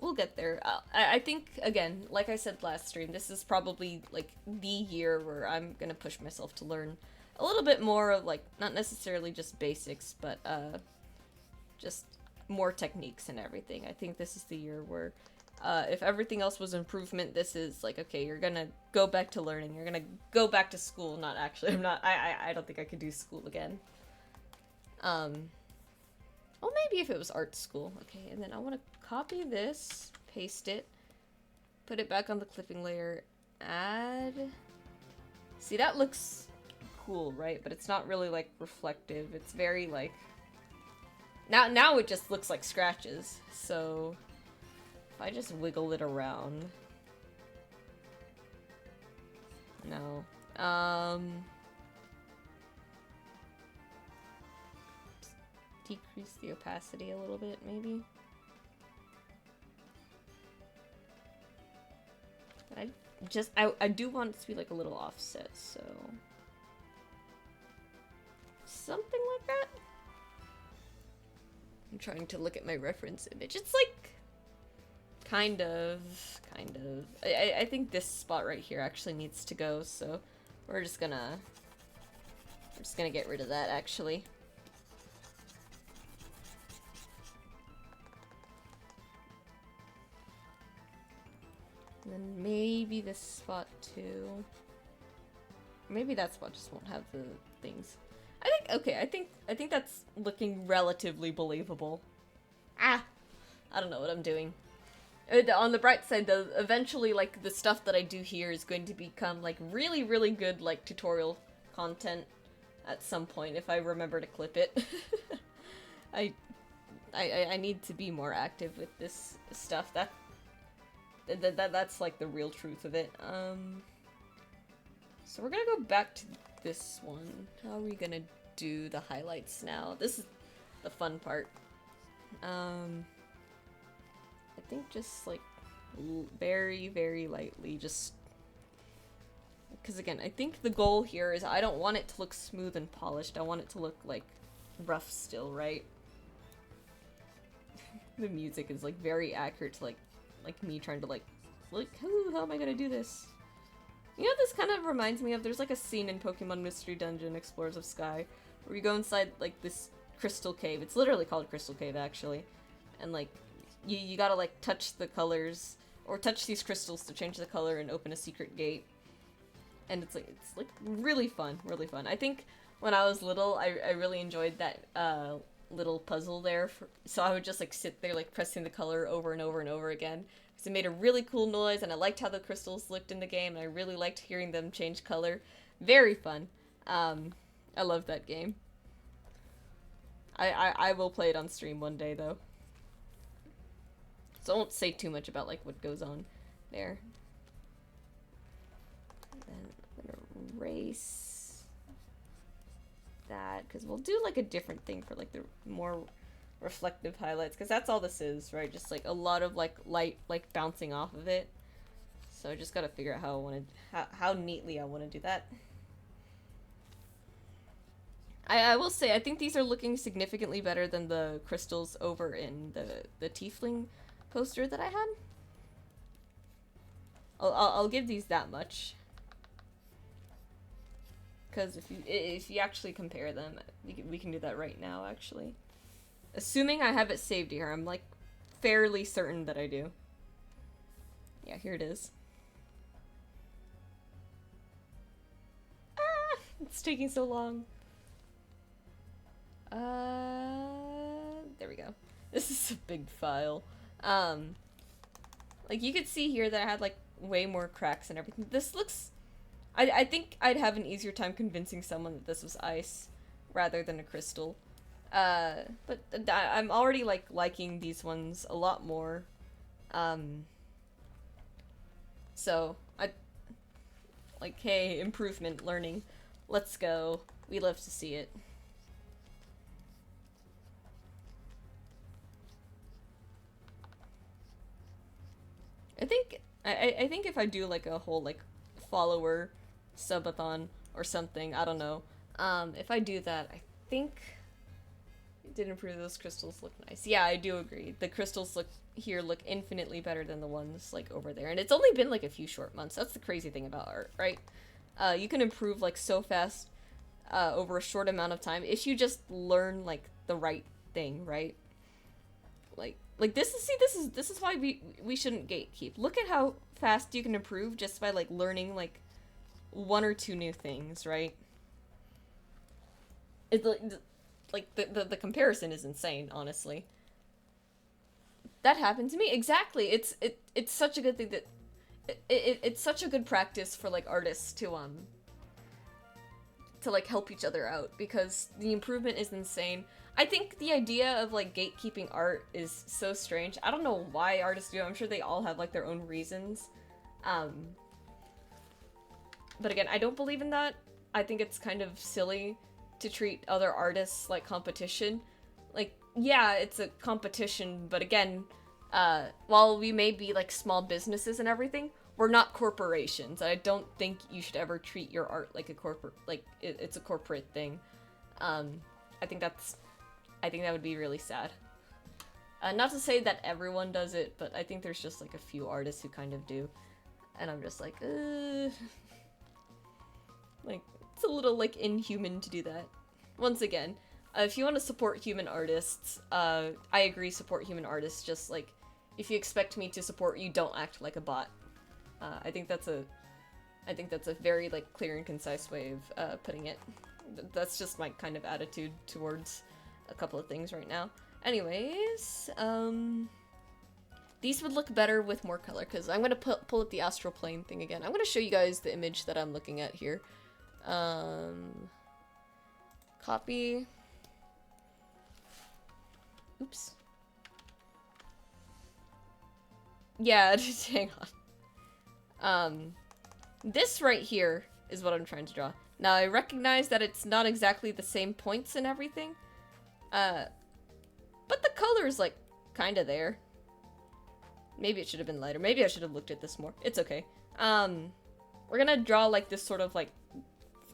We'll get there. I think, again, like I said last stream, this is probably like the year where I'm gonna push myself to learn a little bit more of like, not necessarily just basics, but just more techniques and everything. I think this is the year where if everything else was improvement, this is like, okay, you're gonna go back to learning. You're gonna go back to school. Not actually, I don't think I could do school again. Well, maybe if it was art school. Okay, and then I want to copy this, paste it, put it back on the clipping layer, add... See, that looks cool, right? But it's not really, like, reflective. It's very, like... Now it just looks like scratches, so... If I just wiggle it around... No. Decrease the opacity a little bit, maybe. But I do want it to be like a little offset, so something like that. I'm trying to look at my reference image. It's like kind of. I think this spot right here actually needs to go, so we're just gonna get rid of that actually. And then maybe this spot too. Maybe that spot just won't have the things. I think that's looking relatively believable. I don't know what I'm doing. On the bright side though, eventually like the stuff that I do here is going to become like really, really good like tutorial content at some point if I remember to clip it. I need to be more active with this stuff. That's like the real truth of it. So we're gonna go back to this one. How are we gonna do the highlights now? This is the fun part. I think just like very, very lightly, just because again, I think the goal here is I don't want it to look smooth and polished. I want it to look like rough still, right? the music is like very accurate to like me trying to like ooh, how am I gonna do this? You know, this kind of reminds me of, there's like a scene in Pokemon Mystery Dungeon Explorers of Sky where you go inside like this crystal cave. It's literally called Crystal Cave actually, and like you gotta like touch the colors or touch these crystals to change the color and open a secret gate. And it's like really fun, really fun. I think when I was little, I really enjoyed that little puzzle there. So I would just like sit there like pressing the color over and over and over again. Because it made a really cool noise, and I liked how the crystals looked in the game, and I really liked hearing them change color. Very fun. I love that game. I will play it on stream one day though. So I won't say too much about like what goes on there. Then I'm gonna erase that because we'll do like a different thing for like the more reflective highlights, because that's all this is, right? Just like a lot of like light like bouncing off of it. So I just gotta figure out how I want to how neatly I want to do that. I will say I think these are looking significantly better than the crystals over in the tiefling poster that I had. I'll give these that much. Because if you actually compare them, we can do that right now actually. Assuming I have it saved here, I'm like fairly certain that I do. Yeah, here it is. Ah, it's taking so long. There we go. This is a big file. Like you could see here that I had like way more cracks and everything. This looks, I think I'd have an easier time convincing someone that this was ice rather than a crystal. But I'm already like liking these ones a lot more. So I like, hey, improvement, learning. Let's go. We love to see it. I think if I do like a whole like follower subathon or something, I don't know. If I do that, I think it did improve. Those crystals look nice. Yeah, I do agree. The crystals look infinitely better than the ones like over there. And it's only been like a few short months. That's the crazy thing about art, right? You can improve like so fast over a short amount of time if you just learn like the right thing, right? Like this is why we shouldn't gatekeep. Look at how fast you can improve just by like learning like one or two new things, right? It's like the comparison is insane, honestly. That happened to me exactly. It's such a good thing that it's such a good practice for like artists to like help each other out, because the improvement is insane. I think the idea of like gatekeeping art is so strange. I don't know why artists do it. I'm sure they all have like their own reasons. But again, I don't believe in that. I think it's kind of silly to treat other artists like competition. Like, yeah, it's a competition, but again, while we may be like small businesses and everything, we're not corporations. I don't think you should ever treat your art like a corporate, like it's a corporate thing. I think that would be really sad. Not to say that everyone does it, but I think there's just like a few artists who kind of do. And I'm just like, like, it's a little like inhuman to do that. Once again, if you want to support human artists, I agree, support human artists. Just like, if you expect me to support you, don't act like a bot. I think that's a very like clear and concise way of putting it. That's just my kind of attitude towards a couple of things right now. Anyways, these would look better with more color, because I'm gonna pull up the astral plane thing again. I'm gonna show you guys the image that I'm looking at here. Copy. Oops. Yeah, just hang on. This right here is what I'm trying to draw. Now, I recognize that it's not exactly the same points and everything, but the color is, like, kind of there. Maybe it should have been lighter. Maybe I should have looked at this more. It's okay. We're gonna draw, like, this sort of, like,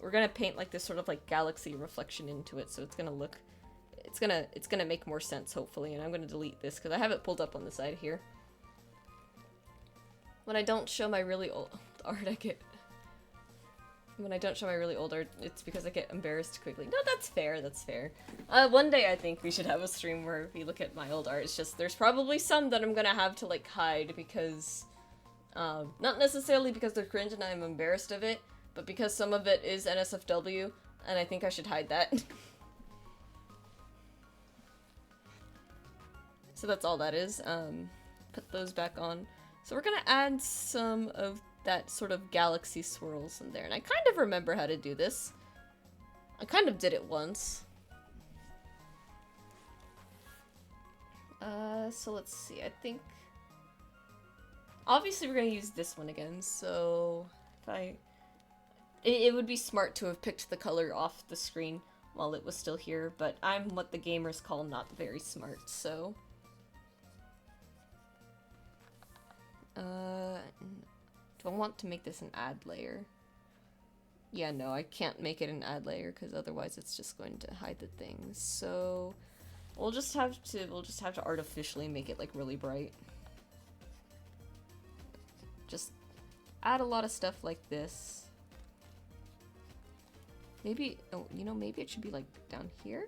we're gonna paint, like, this sort of, like, galaxy reflection into it, so it's gonna look it's gonna make more sense, hopefully, and I'm gonna delete this, because I have it pulled up on the side here. When I don't show my really old art, When I don't show my really old art, it's because I get embarrassed quickly. No, that's fair, that's fair. One day I think we should have a stream where we look at my old art. It's just, there's probably some that I'm gonna have to, like, hide because... not necessarily because they're cringe and I'm embarrassed of it, but because some of it is NSFW, and I think I should hide that. So that's all that is. Put those back on. So we're gonna add some of that sort of galaxy swirls in there, and I kind of remember how to do this. I kind of did it once. So let's see, I think... Obviously we're gonna use this one again, so... It would be smart to have picked the color off the screen while it was still here, but I'm what the gamers call not very smart, so... Do I want to make this an add layer? Yeah, no, I can't make it an add layer because otherwise it's just going to hide the things. So we'll just have to artificially make it like really bright. Just add a lot of stuff like this. Maybe, oh, you know, maybe it should be like down here.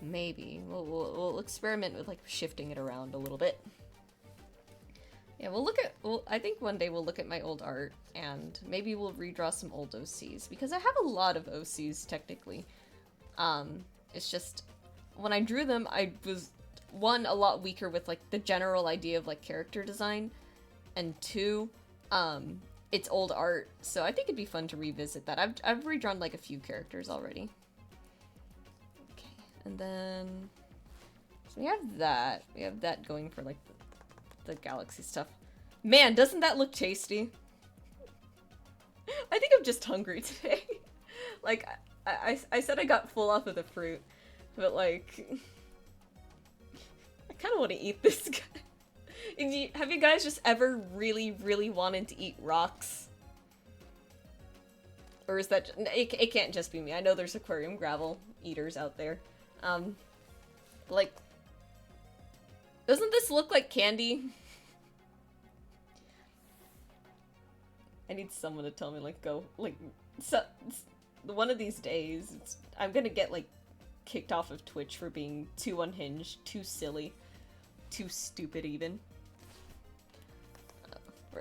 Maybe we'll experiment with like shifting it around a little bit. Yeah, I think one day we'll look at my old art, and maybe we'll redraw some old OCs, because I have a lot of OCs, technically. It's just, when I drew them, I was, one, a lot weaker with, like, the general idea of, like, character design, and two, it's old art, so I think it'd be fun to revisit that. I've redrawn, like, a few characters already. Okay, and then, so we have that going for, like, the galaxy stuff. Man, doesn't that look tasty? I think I'm just hungry today. Like, I said I got full off of the fruit, but like, I kind of want to eat this guy. Have you guys just ever really, really wanted to eat rocks? Or is that, it can't just be me. I know there's aquarium gravel eaters out there. Like, doesn't this look like candy? I need someone to tell me, like, go, like, so, one of these days, I'm gonna get, like, kicked off of Twitch for being too unhinged, too silly, too stupid even.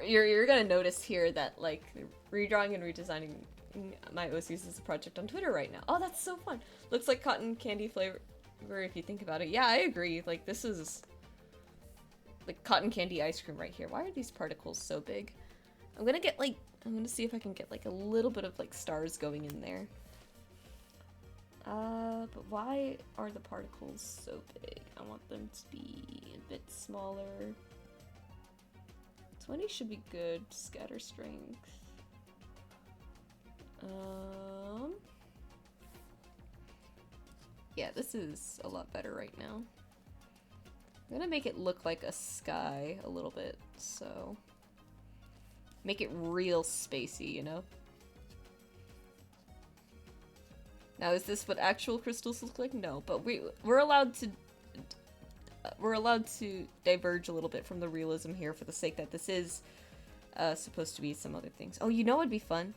You're gonna notice here that, like, redrawing and redesigning my OCs is a project on Twitter right now. Oh, that's so fun! Looks like cotton candy flavor if you think about it. Yeah, I agree. Like, this is like cotton candy ice cream right here. Why are these particles so big? I'm gonna see if I can get like a little bit of like stars going in there. But why are the particles so big? I want them to be a bit smaller. 20 should be good. Scatter strength. Yeah, this is a lot better right now. I'm gonna make it look like a sky a little bit, so make it real spacey, you know? Now, is this what actual crystals look like? No, but we're allowed to diverge a little bit from the realism here for the sake that this is supposed to be some other things. Oh, you know what'd be fun?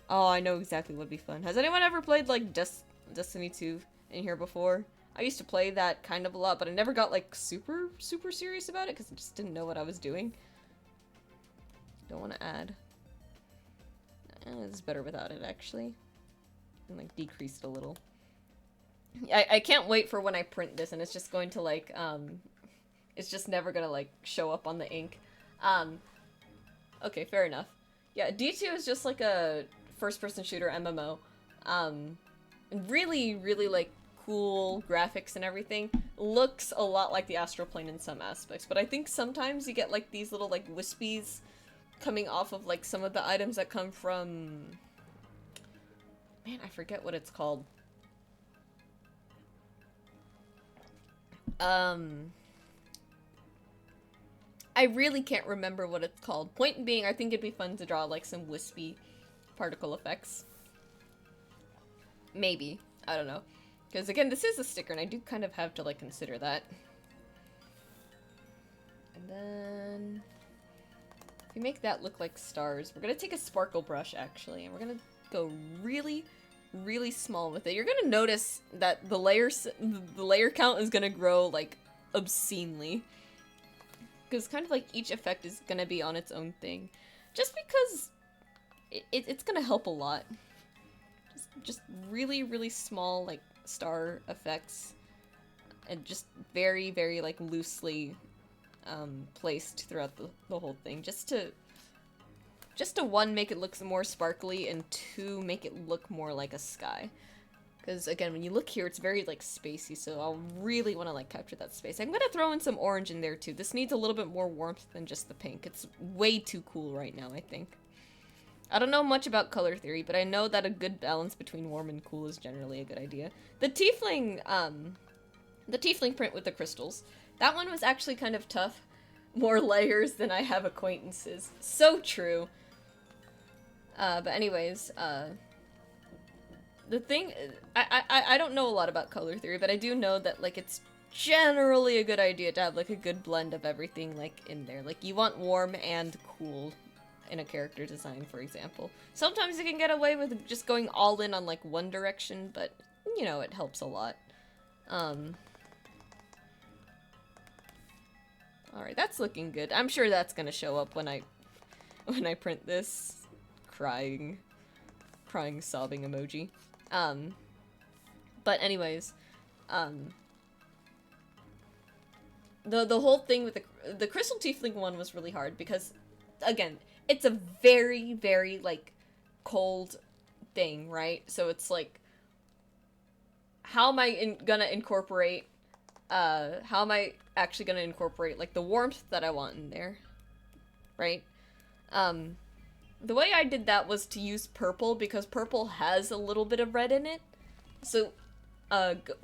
Oh, I know exactly what'd be fun. Has anyone ever played like Destiny 2 in here before? I used to play that kind of a lot, but I never got like super serious about it because I just didn't know what I was doing. Don't want to add. It's better without it, actually. And like decrease it a little. I can't wait for when I print this and it's just going to like it's just never gonna like show up on the ink. Okay, fair enough. Yeah, D2 is just like a first-person shooter MMO. Really like cool graphics and everything. Looks a lot like the Astral Plane in some aspects, but I think sometimes you get like these little like wispies coming off of like some of the items that come from, man, I forget what it's called. I really can't remember what it's called. Point being, I think it'd be fun to draw like some wispy particle effects. Maybe. I don't know. Because again, this is a sticker, and I do kind of have to, like, consider that. And then... if we make that look like stars, we're gonna take a sparkle brush, actually, and we're gonna go really, really small with it. You're gonna notice that the layer count is gonna grow, like, obscenely. Because kind of like each effect is gonna be on its own thing. Just because it's gonna help a lot. Just really, really small, like, star effects. And just very, very, like, loosely placed throughout the whole thing. Just to, one, make it look more sparkly, and two, make it look more like a sky. Because, again, when you look here, it's very, like, spacey, so I'll really want to, like, capture that space. I'm gonna throw in some orange in there, too. This needs a little bit more warmth than just the pink. It's way too cool right now, I think. I don't know much about color theory, but I know that a good balance between warm and cool is generally a good idea. The tiefling print with the crystals, that one was actually kind of tough. More layers than I have acquaintances. So true. But anyways, the thing, I don't know a lot about color theory, but I do know that, like, it's generally a good idea to have, like, a good blend of everything, like, in there. Like, you want warm and cool in a character design, for example. Sometimes you can get away with just going all in on, like, one direction, but, you know, it helps a lot. Alright, that's looking good. I'm sure that's gonna show up when I print this. Crying, sobbing emoji. But anyways, the whole thing with the Crystal Tiefling one was really hard because, again, it's a very, very, like, cold thing, right? So it's like, how am I gonna incorporate, how am I actually gonna incorporate, like, the warmth that I want in there, right? The way I did that was to use purple, because purple has a little bit of red in it. So,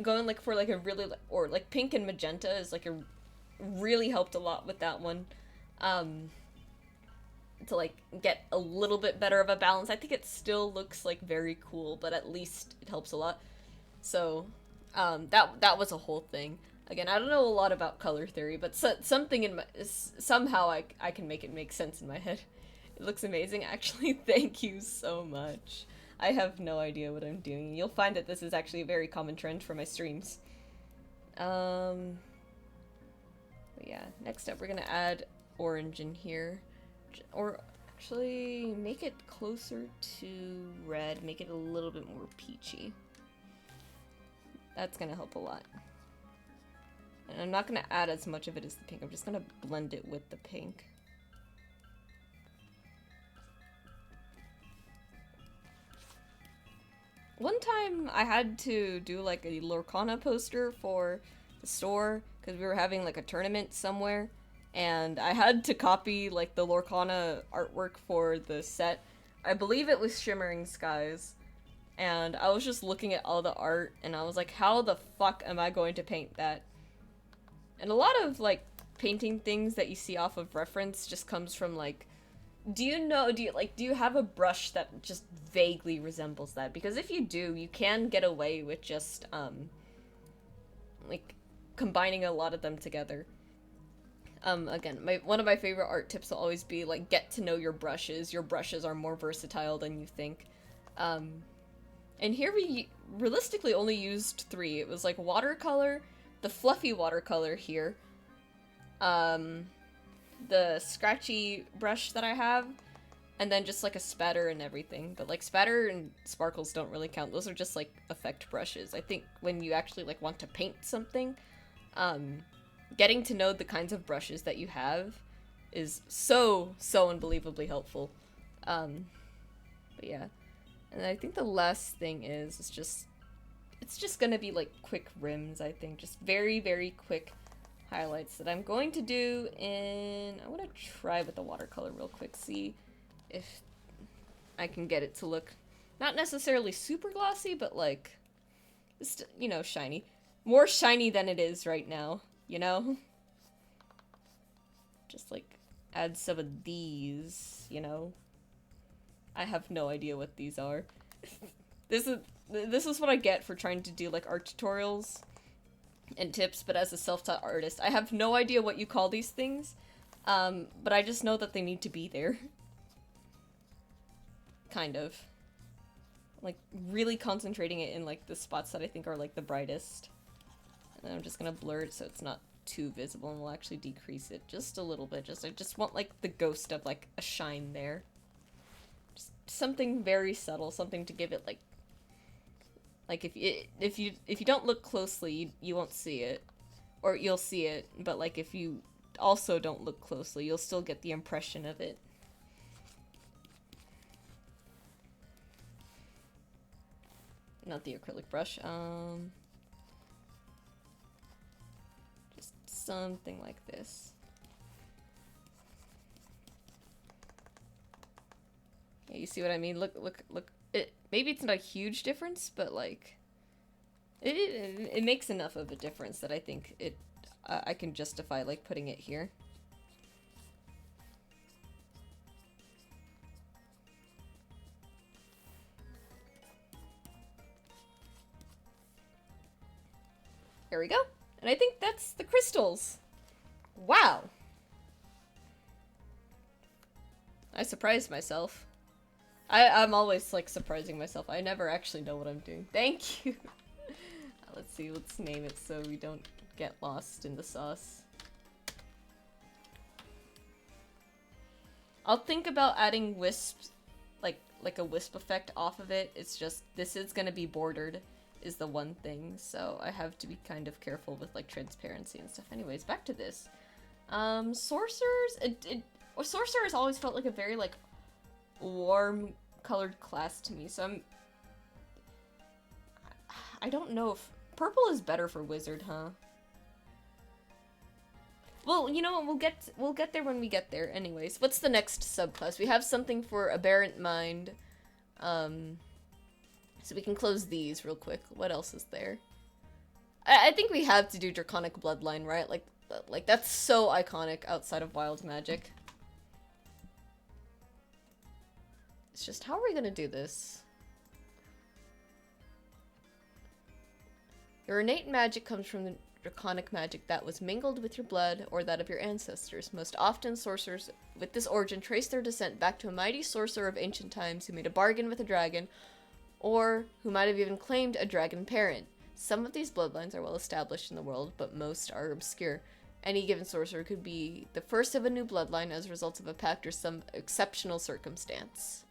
going, like, for, like, a really, or, like, pink and magenta is, like, really helped a lot with that one. To, like, get a little bit better of a balance. I think it still looks, like, very cool, but at least it helps a lot. So, that was a whole thing. Again, I don't know a lot about color theory, but something in my, somehow I can make it make sense in my head. It looks amazing, actually. Thank you so much. I have no idea what I'm doing. You'll find that this is actually a very common trend for my streams. But yeah, next up we're gonna add orange in here. Or actually, make it closer to red, make it a little bit more peachy. That's gonna help a lot. And I'm not gonna add as much of it as the pink, I'm just gonna blend it with the pink. One time I had to do, like, a Lorcana poster for the store because we were having, like, a tournament somewhere, and I had to copy, like, the Lorcana artwork for the set. I believe it was Shimmering Skies, and I was just looking at all the art, and I was like, how the fuck am I going to paint that? And a lot of, like, painting things that you see off of reference just comes from, like, do you have a brush that just vaguely resembles that? Because if you do, you can get away with just, like, combining a lot of them together. Again, one of my favorite art tips will always be, like, get to know your brushes. Your brushes are more versatile than you think. And here we realistically only used 3. It was, like, watercolor, the fluffy watercolor here, the scratchy brush that I have, and then just, like, a spatter and everything. But, like, spatter and sparkles don't really count. Those are just, like, effect brushes. I think when you actually, like, want to paint something, getting to know the kinds of brushes that you have is so unbelievably helpful. But yeah. And I think the last thing is, it's just gonna be, like, quick rims, I think. Just very, very quick highlights that I'm going to do in... I want to try with the watercolor real quick, see if I can get it to look not necessarily super glossy, but, like, just, you know, shiny. More shiny than it is right now, you know? Just, like, add some of these, you know? I have no idea what these are. This is what I get for trying to do like art tutorials and tips, but as a self-taught artist, I have no idea what you call these things, but I just know that they need to be there. Kind of. Like, really concentrating it in, like, the spots that I think are, like, the brightest. And then I'm just gonna blur it so it's not too visible, and we'll actually decrease it just a little bit. I just want, like, the ghost of, like, a shine there. Just something very subtle, something to give it, like, if you don't look closely, you won't see it. Or you'll see it, but, like, if you also don't look closely, you'll still get the impression of it. Not the acrylic brush, just something like this. Yeah, you see what I mean? Look. Maybe it's not a huge difference, but like, it makes enough of a difference that I think I can justify like putting it here. There we go. And I think that's the crystals. Wow. I surprised myself. I'm always, like, surprising myself. I never actually know what I'm doing. Thank you. Let's see, let's name it so we don't get lost in the sauce. I'll think about adding wisps, like a wisp effect off of it. It's just, this is gonna be bordered, is the one thing, so I have to be kind of careful with, like, transparency and stuff. Anyways, back to this. Sorcerers, sorcerers always felt like a very, like, warm colored class to me, so I don't know if purple is better for wizard, huh? Well, you know what, we'll get there when we get there. Anyways, what's the next subclass? We have something for Aberrant Mind, so we can close these real quick. What else is there? I think we have to do Draconic Bloodline, right? Like that's so iconic outside of wild magic. It's just, how are we gonna do this? Your innate magic comes from the draconic magic that was mingled with your blood or that of your ancestors. Most often, sorcerers with this origin trace their descent back to a mighty sorcerer of ancient times who made a bargain with a dragon, or who might have even claimed a dragon parent. Some of these bloodlines are well established in the world, but most are obscure. Any given sorcerer could be the first of a new bloodline as a result of a pact or some exceptional circumstance.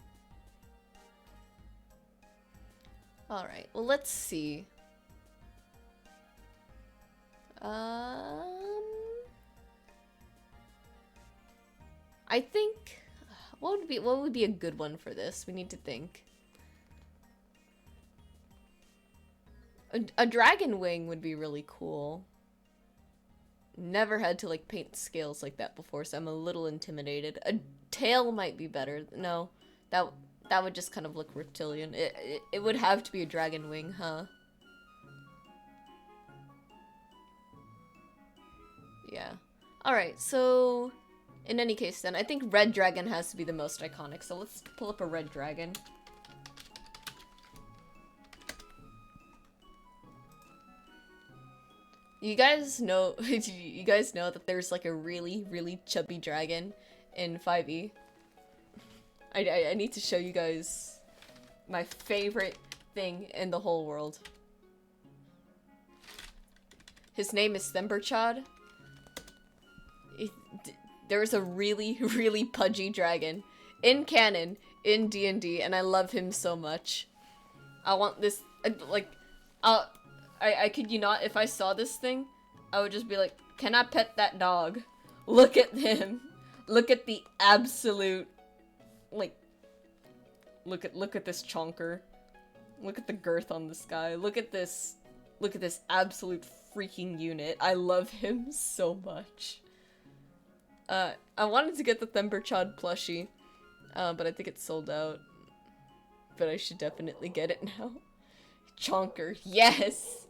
Alright, well, let's see. I think, what would be a good one for this? We need to think. A dragon wing would be really cool. Never had to, like, paint scales like that before, so I'm a little intimidated. A tail might be better. No, that would just kind of look reptilian. It would have to be a dragon wing, huh? Yeah. Alright, so in any case then, I think red dragon has to be the most iconic, so let's pull up a red dragon. You guys know that there's like a really, really chubby dragon in 5e. I need to show you guys my favorite thing in the whole world. His name is Themberchad. There's a really, really pudgy dragon in canon in D&D, and I love him so much. I want this, like, I kid you not, if I saw this thing, I would just be like, can I pet that dog? Look at him. Look at the absolute, like, look at this chonker. Look at the girth on this guy. Look at this absolute freaking unit. I love him so much. I wanted to get the Themberchad plushie, but I think it's sold out. But I should definitely get it now. Chonker, yes!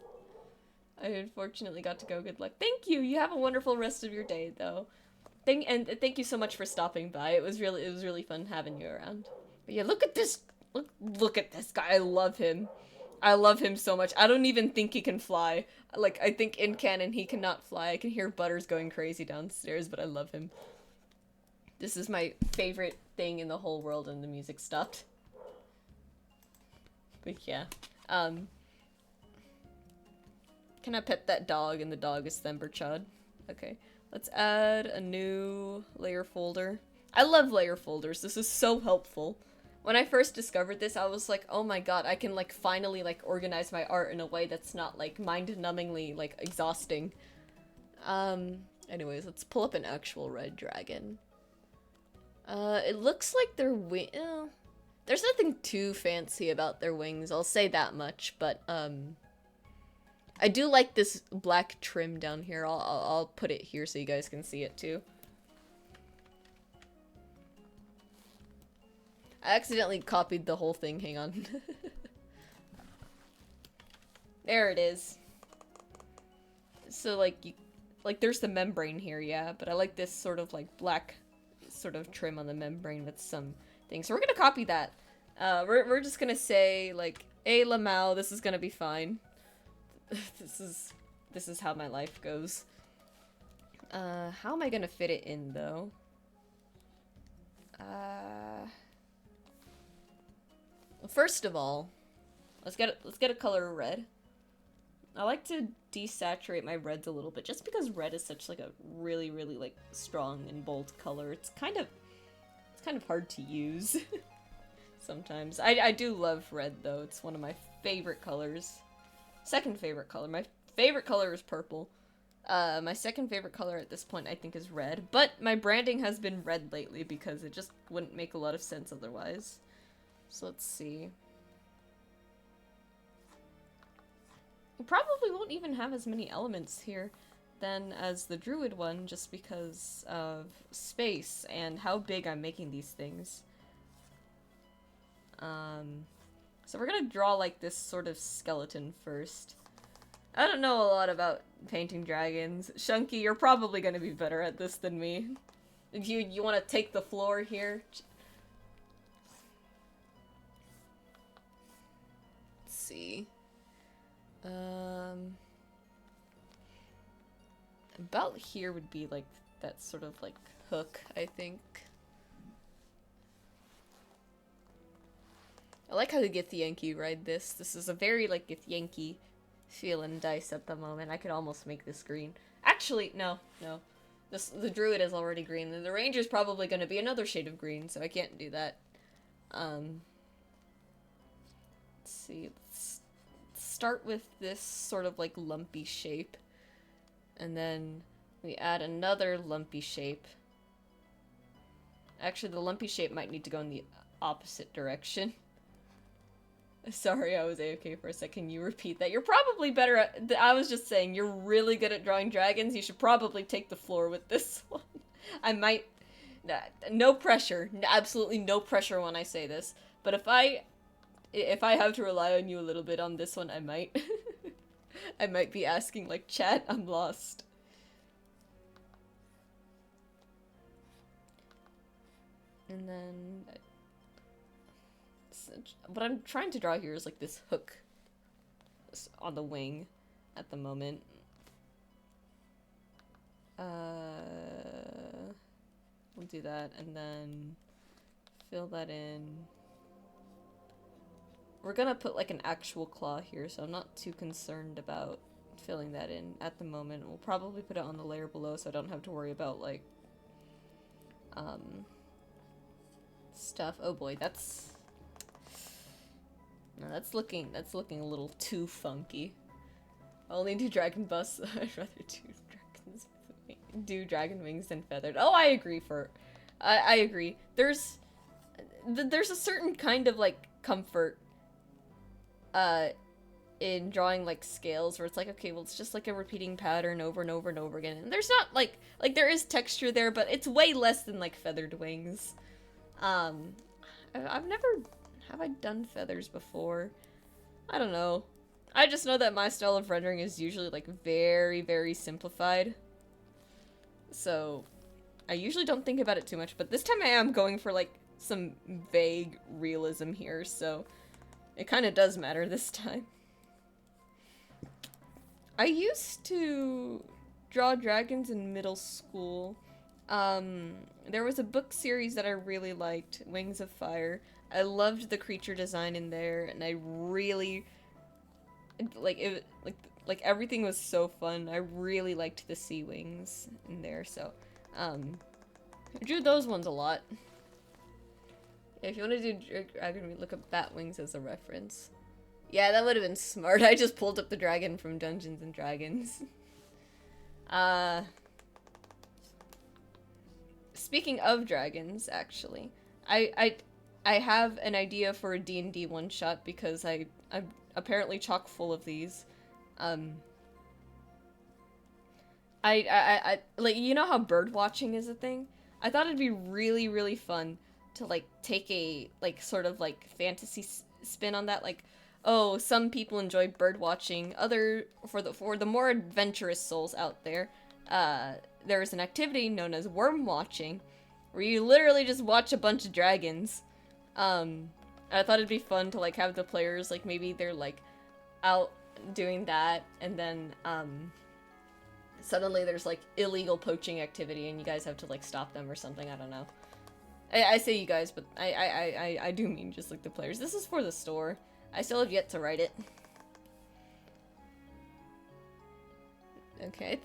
I unfortunately got to go. Good luck. Thank you! You have a wonderful rest of your day, though. Thank you so much for stopping by. It was really fun having you around. But yeah, look at this Look at this guy. I love him. I love him so much. I don't even think he can fly. Like, I think in canon he cannot fly. I can hear Butters going crazy downstairs, but I love him. This is my favorite thing in the whole world, and the music stopped. But yeah. Can I pet that dog? And the dog is Themberchad. Okay. Let's add a new layer folder. I love layer folders. This is so helpful. When I first discovered this, I was like, oh my god, I can, like, finally, like, organize my art in a way that's not, like, mind-numbingly, like, exhausting. Anyways, let's pull up an actual red dragon. It looks like their there's nothing too fancy about their wings, I'll say that much, but, I do like this black trim down here. I'll put it here so you guys can see it, too. I accidentally copied the whole thing, hang on. There it is. So, like, there's the membrane here, yeah, but I like this sort of, like, black sort of trim on the membrane with some things. So we're gonna copy that. We're just gonna say, like, hey, Lamau, this is gonna be fine. This is how my life goes. How am I gonna fit it in, though? First of all, let's get a color of red. I like to desaturate my reds a little bit, just because red is such like a really like strong and bold color. It's kind of hard to use sometimes. I do love red though. It's one of my favorite colors. Second favorite color. My favorite color is purple. My second favorite color at this point I think is red, but my branding has been red lately because it just wouldn't make a lot of sense otherwise. So let's see. We probably won't even have as many elements here then as the druid one, just because of space and how big I'm making these things. So we're gonna draw like this sort of skeleton first. I don't know a lot about painting dragons. Shunky, you're probably gonna be better at this than me. If you want to take the floor here. See. About here would be like that sort of like hook, I think. I like how the Githyanki ride this. This is a very like Githyanki feeling dice at the moment. I could almost make this green. Actually, no. The druid is already green, and the ranger's probably going to be another shade of green, so I can't do that. Let's see. Let's start with this sort of like lumpy shape, and then we add another lumpy shape. Actually, the lumpy shape might need to go in the opposite direction. Sorry, I was AFK for a second. Can you repeat that? You're probably better at... I was just saying, you're really good at drawing dragons. You should probably take the floor with this one. I might... No pressure. Absolutely no pressure when I say this. But if I have to rely on you a little bit on this one, I might. I might be asking, like, chat, I'm lost. And then... what I'm trying to draw here is like this hook on the wing at the moment. We'll do that and then fill that in. We're gonna put like an actual claw here, so I'm not too concerned about filling that in at the moment. We'll probably put it on the layer below so I don't have to worry about like stuff. Oh boy, that's... No, that's looking a little too funky. I'll only do dragon bust. I'd rather do dragon wings than feathered. Oh, I agree I agree. There's a certain kind of like comfort in drawing like scales where it's like, okay, well it's just like a repeating pattern over and over and over again. And there's not like there is texture there, but it's way less than like feathered wings. I've never... Have I done feathers before? I don't know. I just know that my style of rendering is usually like very simplified. So I usually don't think about it too much, but this time I am going for like some vague realism here, so it kind of does matter this time. I used to draw dragons in middle school. There was a book series that I really liked, Wings of Fire. I loved the creature design in there, and I really like it. Like everything was so fun. I really liked the sea wings in there, so I drew those ones a lot. Yeah, if you want to do dragon, look up bat wings as a reference. Yeah, that would have been smart. I just pulled up the dragon from Dungeons and Dragons. Speaking of dragons, actually, I have an idea for a D&D one-shot because I'm apparently chock full of these. I like, you know how bird watching is a thing? I thought it'd be really, really fun to, like, take a, like, sort of, like, fantasy spin on that, like, oh, some people enjoy bird watching, for the more adventurous souls out there, there is an activity known as worm watching, where you literally just watch a bunch of dragons. I thought it'd be fun to, like, have the players, like, maybe they're, like, out doing that, and then, suddenly there's, like, illegal poaching activity, and you guys have to, like, stop them or something, I don't know. I say you guys, but I do mean just, like, the players. This is for the store. I still have yet to write it. Okay, I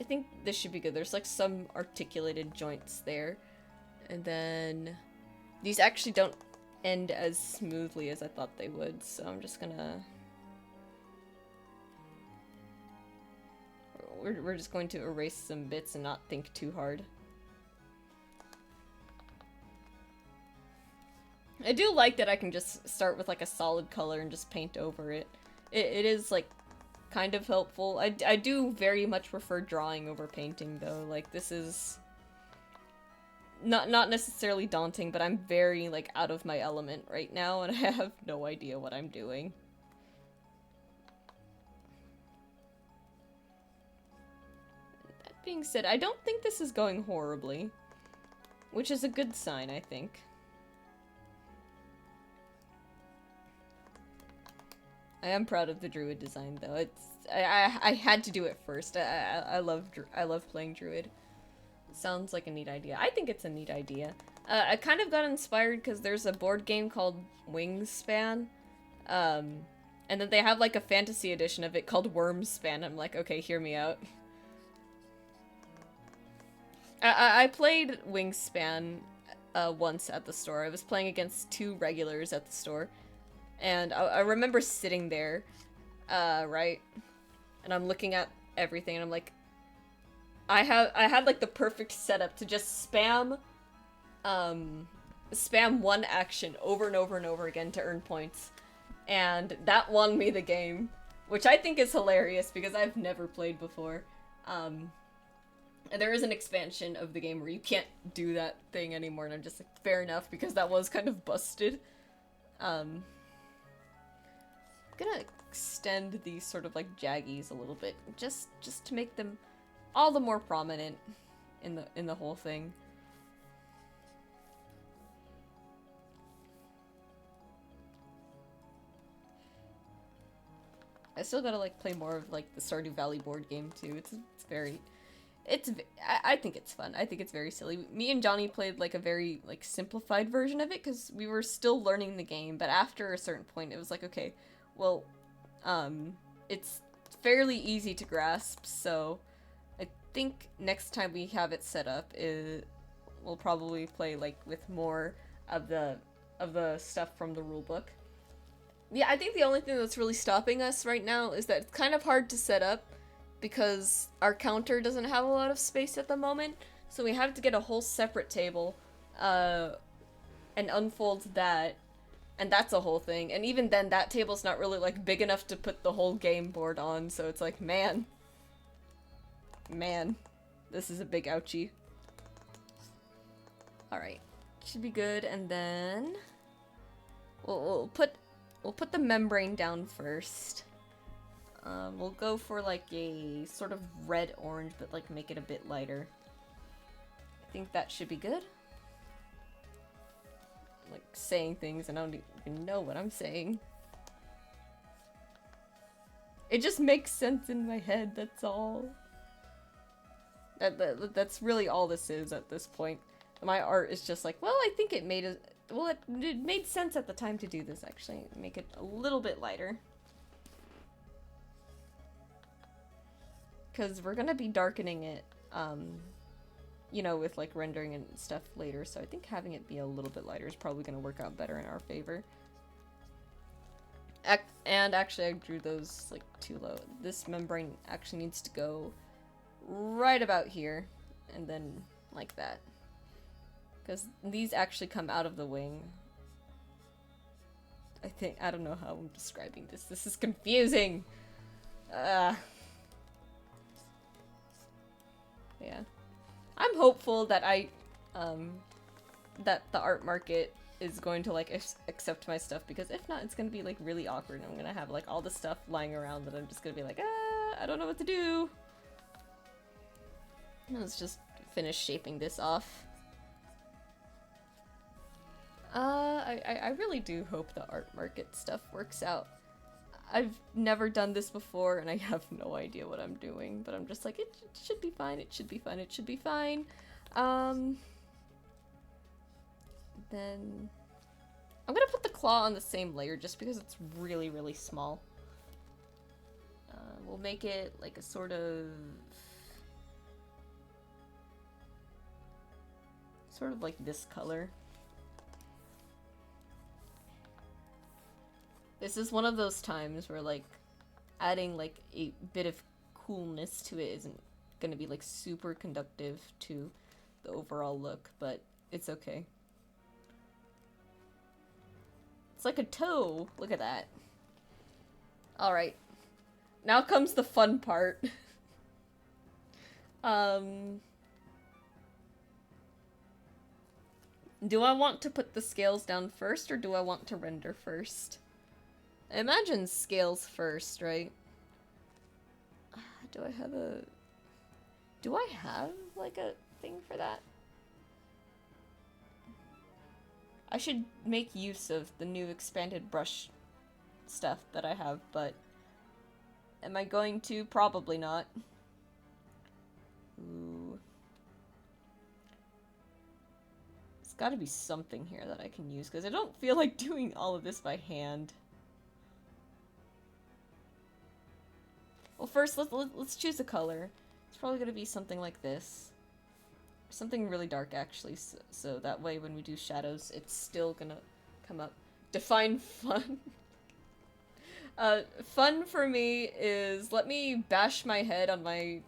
think this should be good. There's, like, some articulated joints there. And then these actually don't end as smoothly as I thought they would, so I'm just gonna... We're just going to erase some bits and not think too hard. I do like that I can just start with, like, a solid color and just paint over it. It is, like, kind of helpful. I do very much prefer drawing over painting, though. Like, this is not necessarily daunting, but I'm very, like, out of my element right now, and I have no idea what I'm doing. That being said, I don't think this is going horribly, which is a good sign, I think. I am proud of the druid design, though. I had to do it first. I love playing druid. Sounds like a neat idea. I think it's a neat idea. I kind of got inspired because there's a board game called Wingspan, and then they have, like, a fantasy edition of it called Wormspan. I'm like, okay, hear me out. I played Wingspan once at the store. I was playing against 2 regulars at the store. And I remember sitting there, right? And I'm looking at everything, and I'm like, I had like the perfect setup to just spam one action over and over and over again to earn points. And that won me the game, which I think is hilarious because I've never played before. And there is an expansion of the game where you can't do that thing anymore, and I'm just like, fair enough, because that was kind of busted. Gonna extend these sort of, like, jaggies a little bit, just to make them all the more prominent in the whole thing. I still gotta, like, play more of, like, the Stardew Valley board game too. I think it's fun. I think it's very silly. Me and Johnny played, like, a very, like, simplified version of it because we were still learning the game, but after a certain point it was like, okay, well, it's fairly easy to grasp, so I think next time we have it set up, we'll probably play, like, with more of the stuff from the rulebook. Yeah, I think the only thing that's really stopping us right now is that it's kind of hard to set up because our counter doesn't have a lot of space at the moment, so we have to get a whole separate table, and unfold that. And that's a whole thing. And even then, that table's not really, like, big enough to put the whole game board on. So it's like, man, this is a big ouchie. Alright. Should be good. And then we'll put the membrane down first. We'll go for, like, a sort of red-orange, but, like, make it a bit lighter. I think that should be good. like saying things and I don't even know what I'm saying. It just makes sense in my head, that's all. That's really all this is at this point. My art is just like, well, I think it made it made sense at the time to do this, actually. Make it a little bit lighter. Because we're gonna be darkening it, you know, with like rendering and stuff later, so I think having it be a little bit lighter is probably gonna work out better in our favor. And actually I drew those like too low. This membrane actually needs to go right about here, and then like that. Because these actually come out of the wing. I don't know how I'm describing this. This is confusing! Yeah. I'm hopeful that that the art market is going to like accept my stuff, because if not, it's gonna be like really awkward and I'm gonna have like all this stuff lying around that I'm just gonna be like, I don't know what to do. Let's just finish shaping this off. I really do hope the art market stuff works out. I've never done this before and I have no idea what I'm doing, but I'm just like, it should be fine, it should be fine, it should be fine. Then I'm gonna put the claw on the same layer just because it's really, really small. We'll make it like a sort of like this color. This is one of those times where like adding like a bit of coolness to it isn't gonna be like super conductive to the overall look, but it's okay. It's like a toe. Look at that. Alright. Now comes the fun part. Do I want to put the scales down first, or do I want to render first? I imagine scales first, right? Do I have like a thing for that? I should make use of the new expanded brush stuff that I have, but am I going to? Probably not. Ooh. There's gotta be something here that I can use, because I don't feel like doing all of this by hand. Well, first, let's choose a color. It's probably gonna be something like this. Something really dark, actually, so that way when we do shadows, it's still gonna come up. Define fun. Fun for me is let me bash my head on my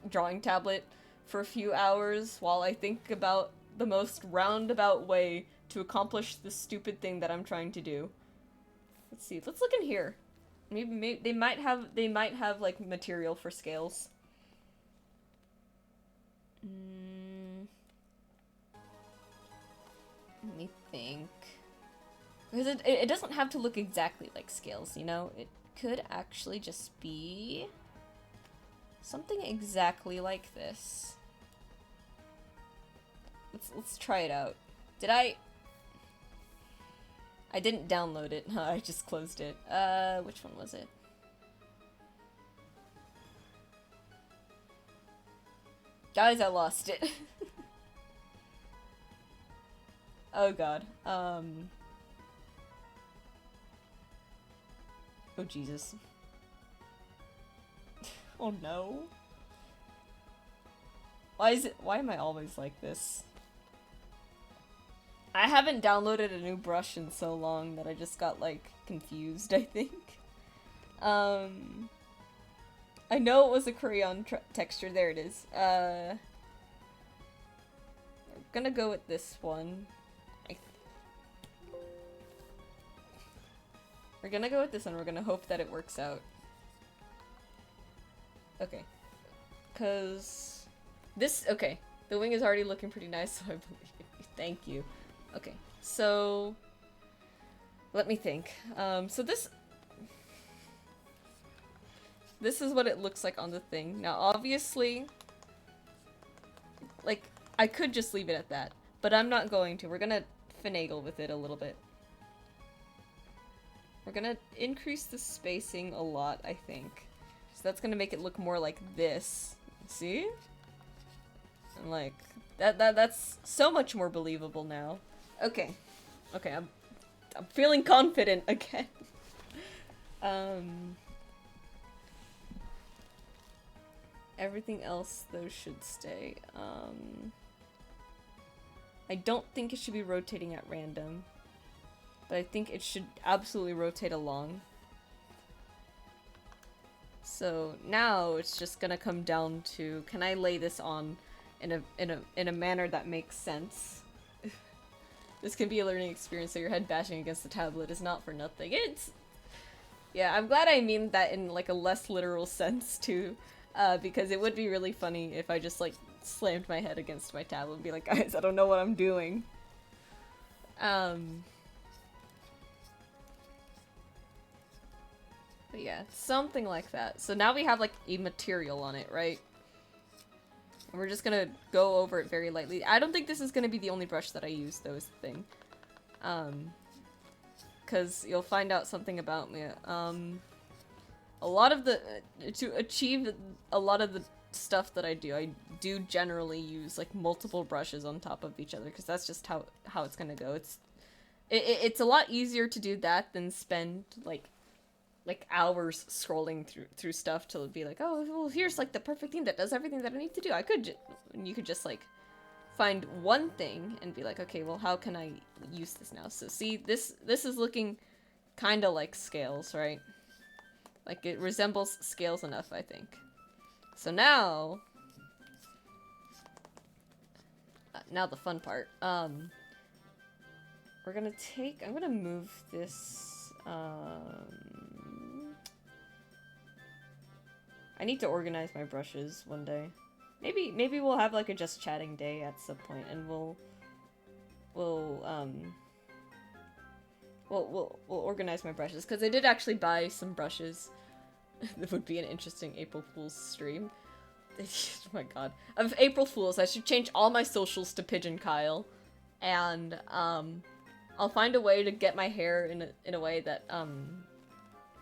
drawing tablet for a few hours while I think about the most roundabout way to accomplish the stupid thing that I'm trying to do. Let's see. Let's look in here. Maybe they might have like material for scales. Let me think. Because it doesn't have to look exactly like scales, you know? It could actually just be something exactly like this. Let's try it out. I didn't download it. I just closed it. Which one was it? Guys, I lost it. Oh god. Oh Jesus. Oh no. Why am I always like this? I haven't downloaded a new brush in so long that I just got, like, confused, I think. I know it was a crayon texture. There it is. We're gonna go with this one. We're gonna go with this one. We're gonna hope that it works out. Okay. Cause this, okay. The wing is already looking pretty nice, so I believe you. Thank you. Okay, so let me think. So this is what it looks like on the thing. Now, obviously, like, I could just leave it at that, but I'm not going to. We're gonna finagle with it a little bit. We're gonna increase the spacing a lot, I think. So that's gonna make it look more like this. See? And like, that's so much more believable now. Okay. Okay, I'm feeling confident again. Everything else, though, should stay. I don't think it should be rotating at random. But I think it should absolutely rotate along. So now it's just gonna come down to, can I lay this on in a manner that makes sense? This can be a learning experience, so your head bashing against the tablet is not for nothing. Yeah, I'm glad I mean that in like a less literal sense too, because it would be really funny if I just like slammed my head against my tablet and be like, guys, I don't know what I'm doing. But yeah, something like that. So now we have like a material on it, right? And we're just gonna go over it very lightly. I don't think this is gonna be the only brush that I use, though, is the thing. Because you'll find out something about me. A lot of the, to achieve a lot of the stuff that I do generally use like multiple brushes on top of each other, because that's just how it's gonna go. It's a lot easier to do that than spend like hours scrolling through stuff to be like, oh, well, here's like the perfect thing that does everything that I need to do. You could just like find one thing and be like, okay, well, how can I use this now? So see, this is looking kind of like scales, right? Like it resembles scales enough, I think. So now the fun part. I'm gonna move this. I need to organize my brushes one day. Maybe we'll have like a just chatting day at some point, and we'll organize my brushes, because I did actually buy some brushes. That would be an interesting April Fool's stream. Oh my god. Of April Fools, I should change all my socials to Pigeon Kyle, and I'll find a way to get my hair in a way that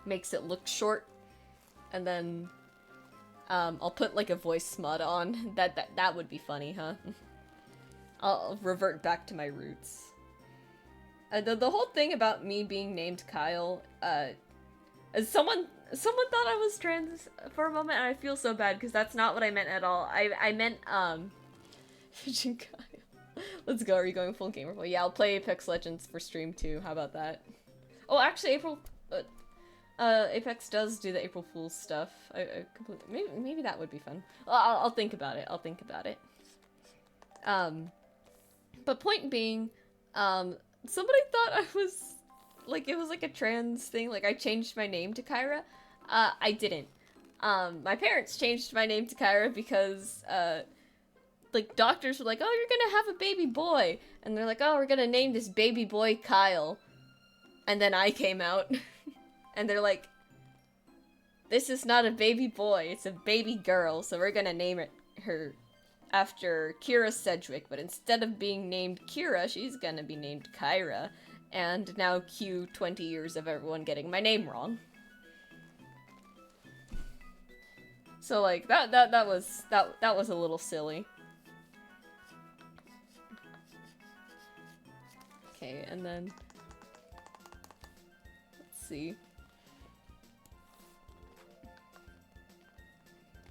makes it look short, and then I'll put like a voice smut on. That would be funny, huh? I'll revert back to my roots. The whole thing about me being named Kyle, someone thought I was trans for a moment, and I feel so bad, because that's not what I meant at all. I meant, Pigeon Kyle. Let's go, are you going full gamer boy? Yeah, I'll play Apex Legends for stream too, how about that? Oh, actually, Apex does do the April Fool's stuff. I completely, maybe that would be fun. Well, I'll think about it. But point being, somebody thought I was, like, it was like a trans thing. Like, I changed my name to Kyra. I didn't. My parents changed my name to Kyra because, like, doctors were like, oh, you're gonna have a baby boy. And they're like, oh, we're gonna name this baby boy Kyle. And then I came out. And they're like, this is not a baby boy, it's a baby girl, so we're gonna name her after Kira Sedgwick, but instead of being named Kira, she's gonna be named Kyra. And now cue 20 years of everyone getting my name wrong. So like, that was a little silly. Okay, and then let's see.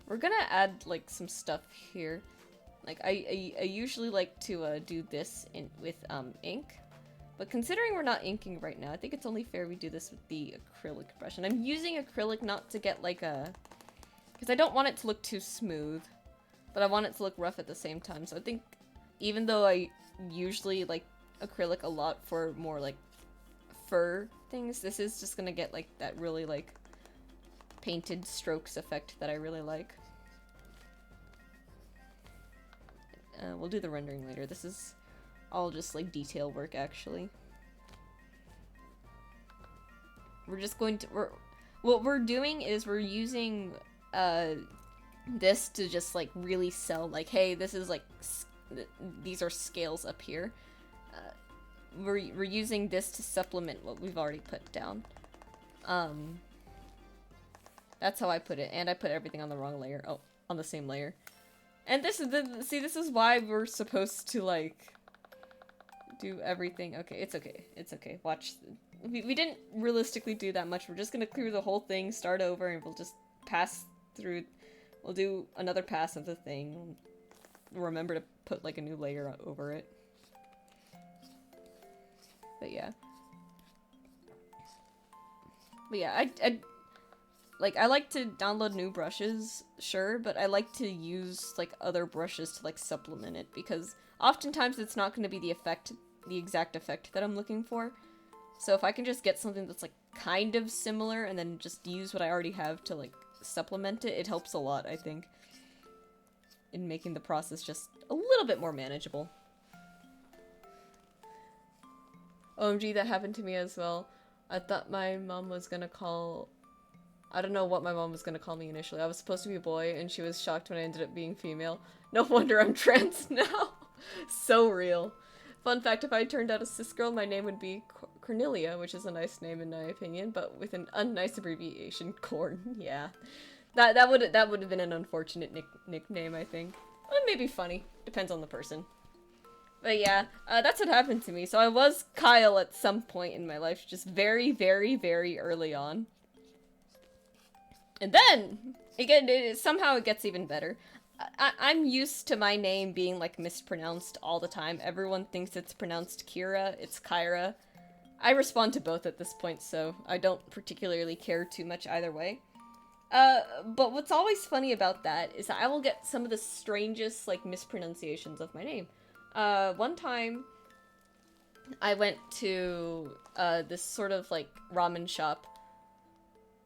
We're gonna add, like, some stuff here. Like, I usually like to, do this with ink. But considering we're not inking right now, I think it's only fair we do this with the acrylic brush. And I'm using acrylic not to get, like, because I don't want it to look too smooth. But I want it to look rough at the same time. So I think, even though I usually like acrylic a lot for more, like, fur things, this is just gonna get, like, that really, like, painted strokes effect that I really like. We'll do the rendering later. This is all just like detail work, actually. We're just going to, what we're doing is we're using this to just like really sell, like, hey, this is like, these are scales up here. we're using this to supplement what we've already put down. That's how I put it, and I put everything on the wrong layer. Oh, on the same layer. And this is this is why we're supposed to, like, do everything. Okay, it's okay. It's okay. Watch. We didn't realistically do that much. We're just gonna clear the whole thing, start over, and we'll just pass through. We'll do another pass of the thing. Remember to put, like, a new layer over it. But yeah. But yeah, I like to download new brushes, sure, but I like to use, like, other brushes to, like, supplement it, because oftentimes it's not going to be the exact effect that I'm looking for. So if I can just get something that's, like, kind of similar, and then just use what I already have to, like, supplement it, it helps a lot, I think, in making the process just a little bit more manageable. OMG, that happened to me as well. I thought my mom was gonna call... I don't know what my mom was gonna call me initially. I was supposed to be a boy, and she was shocked when I ended up being female. No wonder I'm trans now. So real. Fun fact, if I turned out a cis girl, my name would be Cornelia, which is a nice name in my opinion, but with an unnice abbreviation, Corn. Yeah. That would have been an unfortunate nickname, I think. Well, maybe funny. Depends on the person. But yeah, that's what happened to me. So I was Kyle at some point in my life, just very, very, very early on. And then, again, somehow it gets even better. I'm used to my name being, like, mispronounced all the time. Everyone thinks it's pronounced Kira, it's Kyra. I respond to both at this point, so I don't particularly care too much either way. But what's always funny about that is that I will get some of the strangest, like, mispronunciations of my name. One time, I went to, this sort of, like, ramen shop.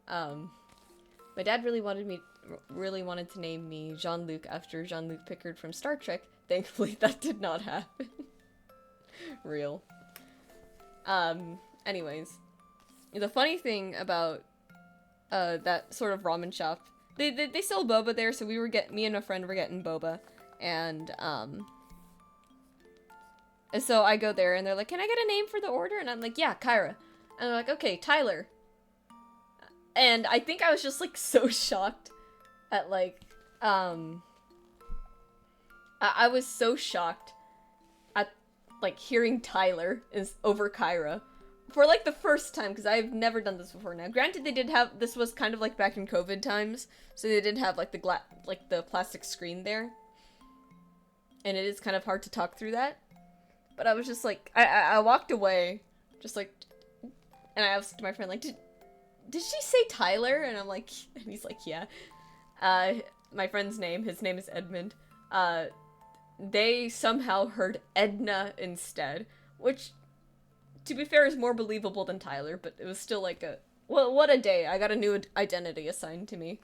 My dad really wanted to name me Jean-Luc after Jean-Luc Picard from Star Trek. Thankfully, that did not happen. Real. Anyways. The funny thing about, that sort of ramen shop, they sell boba there, so me and a friend were getting boba, and so I go there, and they're like, can I get a name for the order? And I'm like, yeah, Kyra. And they're like, okay, Tyler. And I think I was just, like, so shocked at, like, I was so shocked at, like, hearing Tyler is over Kyra for, like, the first time, because I've never done this before now. Granted, they did have, this was kind of, like, back in COVID times, so they did have, like, the plastic screen there. And it is kind of hard to talk through that. But I was just, like, I walked away, just, like, and I asked my friend, like, did she say Tyler? And I'm like, and he's like, yeah. My friend's name, his name is Edmund. They somehow heard Edna instead, which, to be fair, is more believable than Tyler, but it was still like well, what a day. I got a new identity assigned to me.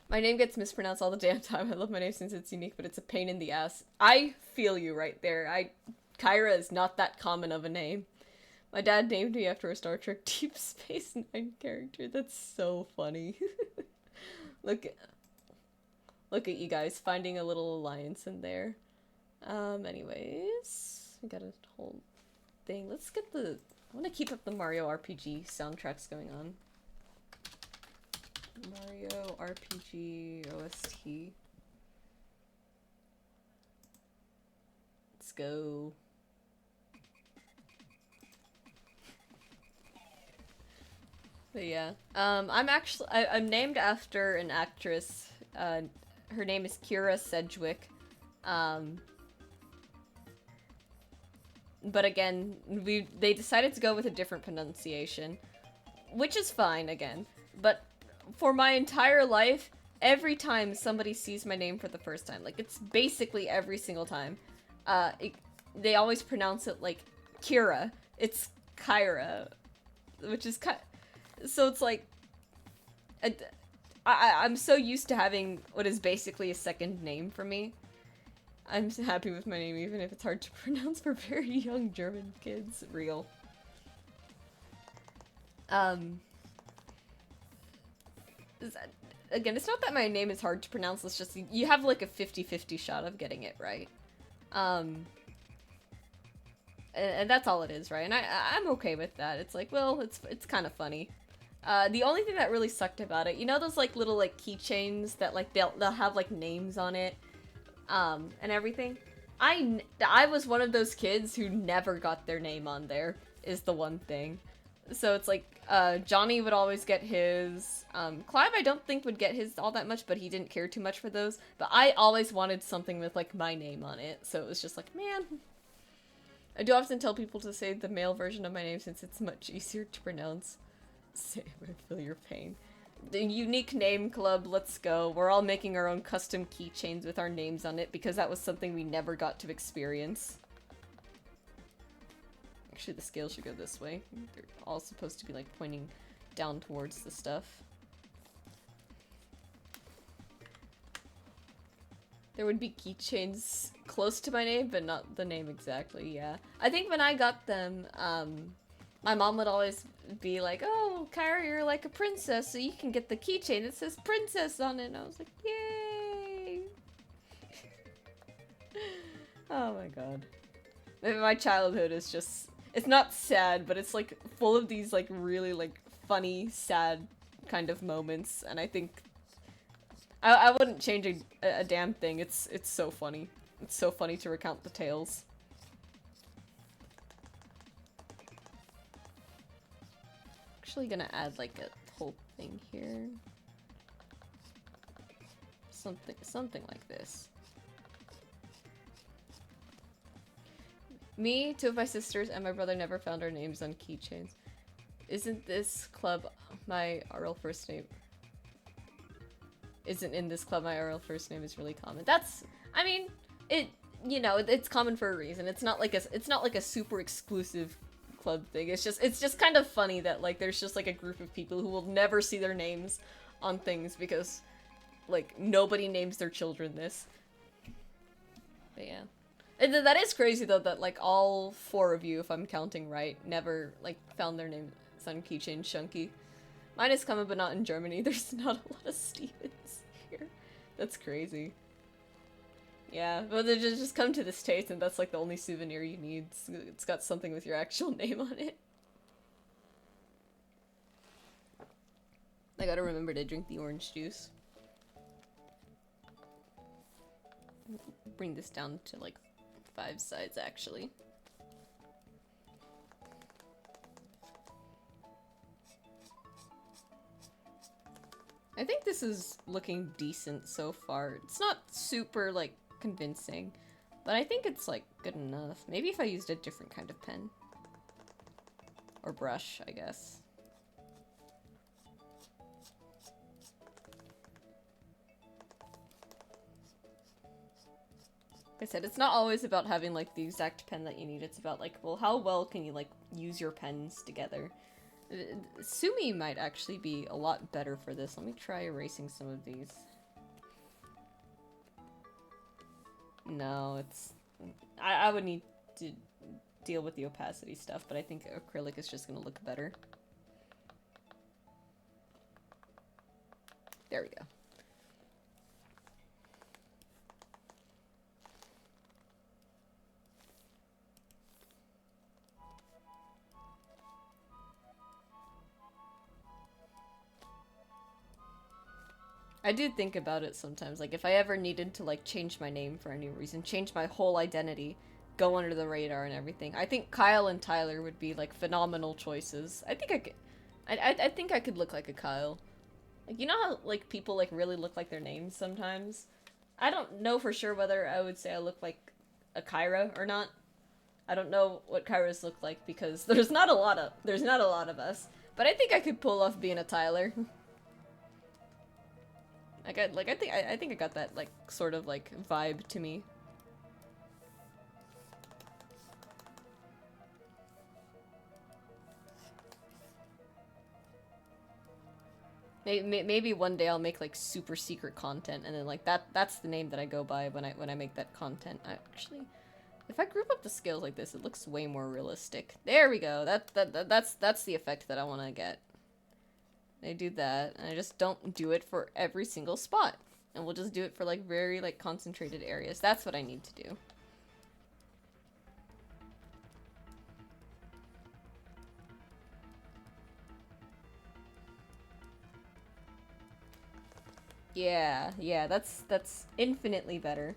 My name gets mispronounced all the damn time. I love my name since it's unique, but it's a pain in the ass. I feel you right there. Kyra is not that common of a name. My dad named me after a Star Trek Deep Space Nine character. That's so funny. Look at you guys finding a little alliance in there. Anyways, we got a whole thing. Let's get I want to keep up the Mario RPG soundtracks going on. Mario RPG OST. Let's go. But yeah, I'm named after an actress. Her name is Kira Sedgwick. But again, they decided to go with a different pronunciation, which is fine again. But for my entire life, every time somebody sees my name for the first time, like, it's basically every single time, they always pronounce it like Kira. It's Kyra, which is so it's like, I'm so used to having what is basically a second name for me. I'm so happy with my name, even if it's hard to pronounce for very young German kids. Real. Again, it's not that my name is hard to pronounce, it's just, you have like a 50-50 shot of getting it right. and that's all it is, right? And I'm okay with that. It's like, well, it's kind of funny. The only thing that really sucked about it, you know those like little like keychains that like they'll have like names on it, and everything. I was one of those kids who never got their name on there, is the one thing. So it's like, Johnny would always get his, Clive I don't think would get his all that much, but he didn't care too much for those. But I always wanted something with like my name on it, so it was just like, man. I do often tell people to say the male version of my name since it's much easier to pronounce. Say I feel your pain. The unique name club, let's go. We're all making our own custom keychains with our names on it because that was something we never got to experience. Actually, the scale should go this way. They're all supposed to be like pointing down towards the stuff. There would be keychains close to my name, but not the name exactly, yeah. I think when I got them, my mom would always be like, oh, Kyra, you're like a princess, so you can get the keychain that says princess on it. And I was like, yay! Oh my god. Maybe my childhood is just, it's not sad, but it's like full of these like really like funny, sad kind of moments, and I think I wouldn't change a damn thing. It's so funny. It's so funny to recount the tales. Actually gonna add like a whole thing here. Something like this. Me, two of my sisters, and my brother never found our names on keychains. Isn't this club my RL first name? Isn't in this club my RL first name is really common. That's, I mean, it, you know, it's common for a reason. It's not like a super exclusive club thing. It's just kind of funny that like there's just like a group of people who will never see their names on things because like nobody names their children this. But yeah. And that is crazy though that like all four of you, if I'm counting right, never like found their names on keychain chunky. Mine is common but not in Germany. There's not a lot of Stevens here. That's crazy. Yeah, but they just come to the States and that's like the only souvenir you need. It's got something with your actual name on it. I gotta remember to drink the orange juice. Bring this down to like 5 sides actually. I think this is looking decent so far. It's not super, like, convincing, but I think it's, like, good enough. Maybe if I used a different kind of pen. Or brush, I guess. Like I said, it's not always about having, like, the exact pen that you need. It's about, like, well, how well can you, like, use your pens together? Sumi might actually be a lot better for this. Let me try erasing some of these. No, it's... I would need to deal with the opacity stuff, but I think acrylic is just gonna look better. There we go. I do think about it sometimes, like if I ever needed to like change my name for any reason, change my whole identity, go under the radar and everything. I think Kyle and Tyler would be like phenomenal choices. I think I could, I think I could look like a Kyle. Like, you know how like people like really look like their names sometimes? I don't know for sure whether I would say I look like a Kyra or not. I don't know what Kyras look like because there's not a lot of us. But I think I could pull off being a Tyler. I think I got that like sort of like vibe to me. Maybe one day I'll make like super secret content and then like that's the name that I go by when I make that content. Actually, if I group up the scales like this, it looks way more realistic. There we go. That's the effect that I want to get. I do that, and I just don't do it for every single spot. And we'll just do it for, like, very, like, concentrated areas. That's what I need to do. Yeah, that's infinitely better.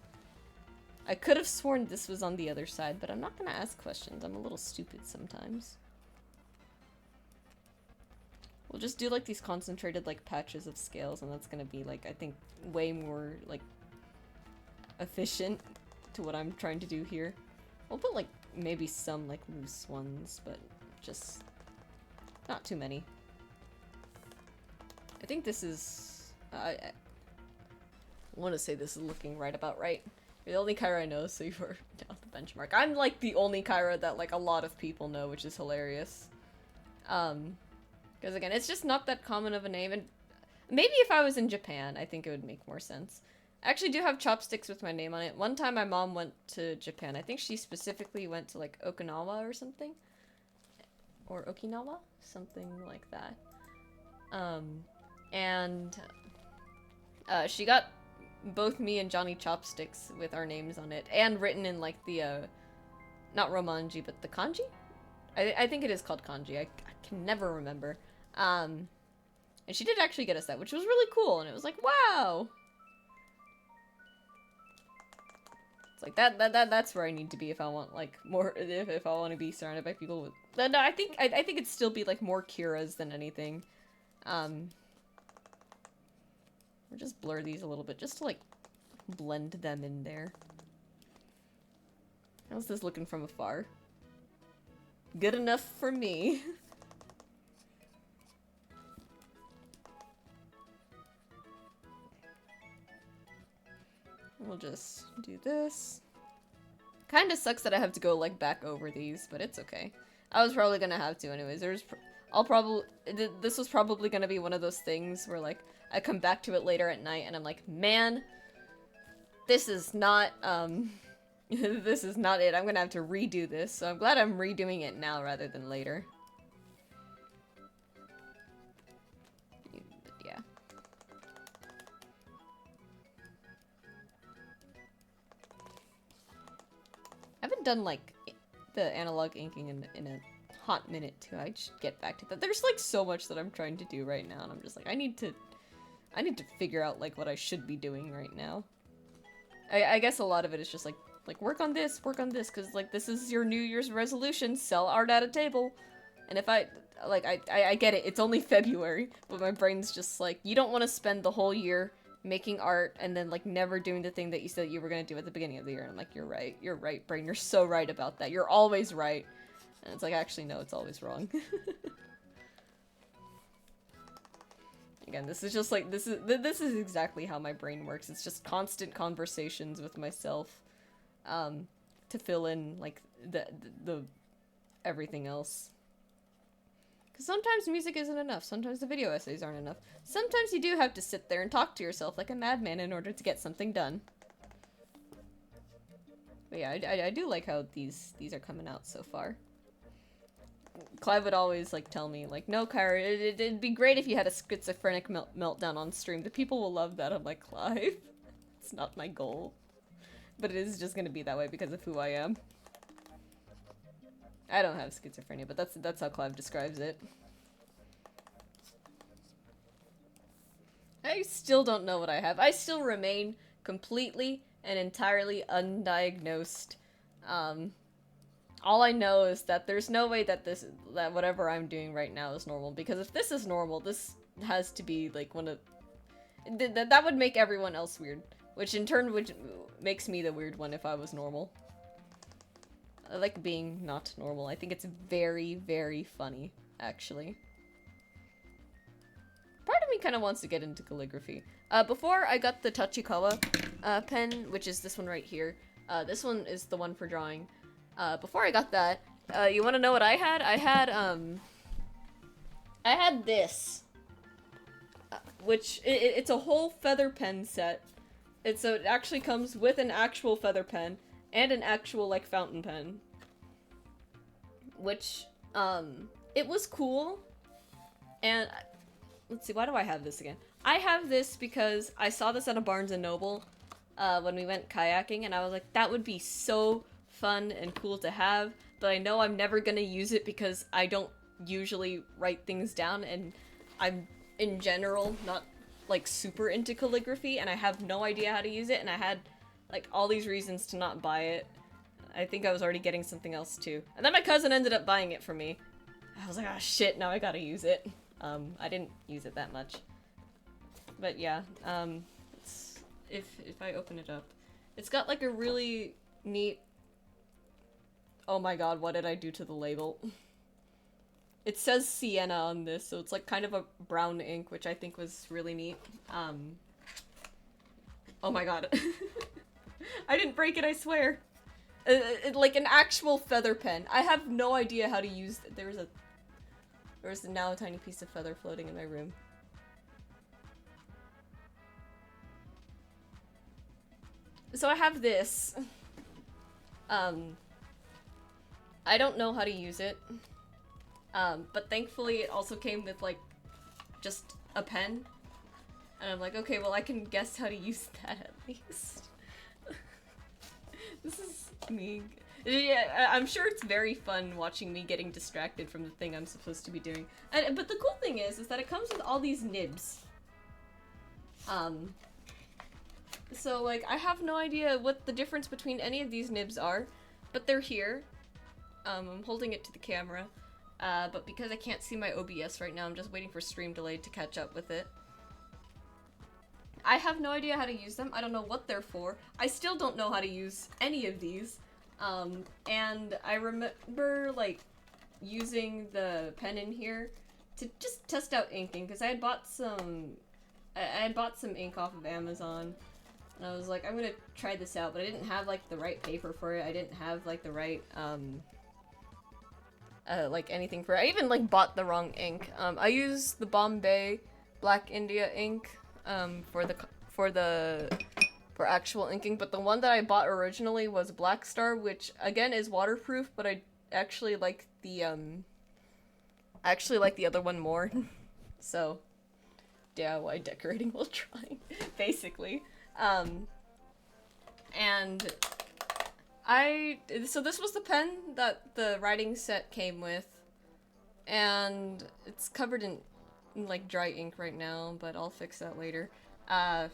I could have sworn this was on the other side, but I'm not gonna ask questions. I'm a little stupid sometimes. We'll just do like these concentrated like patches of scales, and that's gonna be like, I think, way more like efficient to what I'm trying to do here. We'll put like maybe some like loose ones, but just not too many. I think this is, I want to say this is looking right about right. You're the only Kyra I know, so you're down the benchmark. I'm like the only Kyra that like a lot of people know, which is hilarious. Because again, it's just not that common of a name, and maybe if I was in Japan, I think it would make more sense. I actually do have chopsticks with my name on it. One time my mom went to Japan. I think she specifically went to like Okinawa or something. Or Okinawa? Something like that. She got both me and Johnny chopsticks with our names on it, and written in like the, not Romanji, but the kanji? I think it is called kanji. I can never remember. And she did actually get us that, which was really cool, and it was like, wow! It's like, that's where I need to be if I want, like, more, if I want to be surrounded by people with, no, I think it'd still be, like, more Kiras than anything. We'll just blur these a little bit, just to, like, blend them in there. How's this looking from afar? Good enough for me. We'll just do this. Kinda sucks that I have to go, like, back over these, but it's okay. I was probably gonna have to anyways. This was probably gonna be one of those things where, like, I come back to it later at night and I'm like, man, this is not, this is not it. I'm gonna have to redo this, so I'm glad I'm redoing it now rather than later. But yeah. I haven't done, like, the analog inking in a hot minute, too. I should get back to that. There's, like, so much that I'm trying to do right now, and I'm just like, I need to figure out, like, what I should be doing right now. I guess a lot of it is just, like, work on this, because, like, this is your New Year's resolution, sell art at a table. And if I get it, it's only February, but my brain's just like, you don't want to spend the whole year making art and then, like, never doing the thing that you said you were going to do at the beginning of the year. And I'm like, you're right, brain, you're so right about that. You're always right. And it's like, actually, no, it's always wrong. Again, this is just like, this is exactly how my brain works. It's just constant conversations with myself, to fill in, like, the everything else. Because sometimes music isn't enough. Sometimes the video essays aren't enough. Sometimes you do have to sit there and talk to yourself like a madman in order to get something done. But yeah, I do like how these are coming out so far. Clive would always, like, tell me, like, no, Kyra, it'd be great if you had a schizophrenic meltdown on stream. The people will love that. I'm like, Clive, it's not my goal. But it is just gonna be that way because of who I am. I don't have schizophrenia, but that's how Clive describes it. I still don't know what I have. I still remain completely and entirely undiagnosed. All I know is that there's no way that that whatever I'm doing right now is normal, because if this is normal, this has to be, like, one of... that would make everyone else weird, which in turn makes me the weird one if I was normal. I like being not normal. I think it's very, very funny, actually. Part of me kind of wants to get into calligraphy. Before I got the Tachikawa pen, which is this one right here. This one is the one for drawing. Before I got that, you want to know what I had? I had this. Which, it's a whole feather pen set. So it actually comes with an actual feather pen and an actual, like, fountain pen. Which, it was cool. And, let's see, why do I have this again? I have this because I saw this at a Barnes & Noble, when we went kayaking, and I was like, that would be so fun and cool to have, but I know I'm never gonna use it because I don't usually write things down, and I'm, in general, not like super into calligraphy and I have no idea how to use it, and I had like all these reasons to not buy it. I think I was already getting something else too. And then my cousin ended up buying it for me. I was like, ah, shit, now I gotta use it. I didn't use it that much. But yeah, if I open it up, it's got like a really neat... Oh my god, what did I do to the label? It says sienna on this, so it's like kind of a brown ink, which I think was really neat. Oh my god. I didn't break it, I swear. Like an actual feather pen. I have no idea how to use it. There's now a tiny piece of feather floating in my room. So I have this. I don't know how to use it. But thankfully it also came with like just a pen. And I'm like, okay, well I can guess how to use that at least. This is me. Yeah, I'm sure it's very fun watching me getting distracted from the thing I'm supposed to be doing. But the cool thing is that it comes with all these nibs. So like, I have no idea what the difference between any of these nibs are, but they're here. I'm holding it to the camera, but because I can't see my OBS right now, I'm just waiting for stream delay to catch up with it. I have no idea how to use them. I don't know what they're for. I still don't know how to use any of these. And I remember, like, using the pen in here to just test out inking, because I had bought some ink off of Amazon, and I was like, I'm gonna try this out, but I didn't have, like, the right paper for it. I didn't have, like, the right, like, anything for it. I even, like, bought the wrong ink. I used the Bombay Black India ink, for actual inking, but the one that I bought originally was Black Star, which again is waterproof, but I actually like the other one more. So DIY decorating while trying, basically. And so this was the pen that the writing set came with, and it's covered in like dry ink right now, but I'll fix that later. How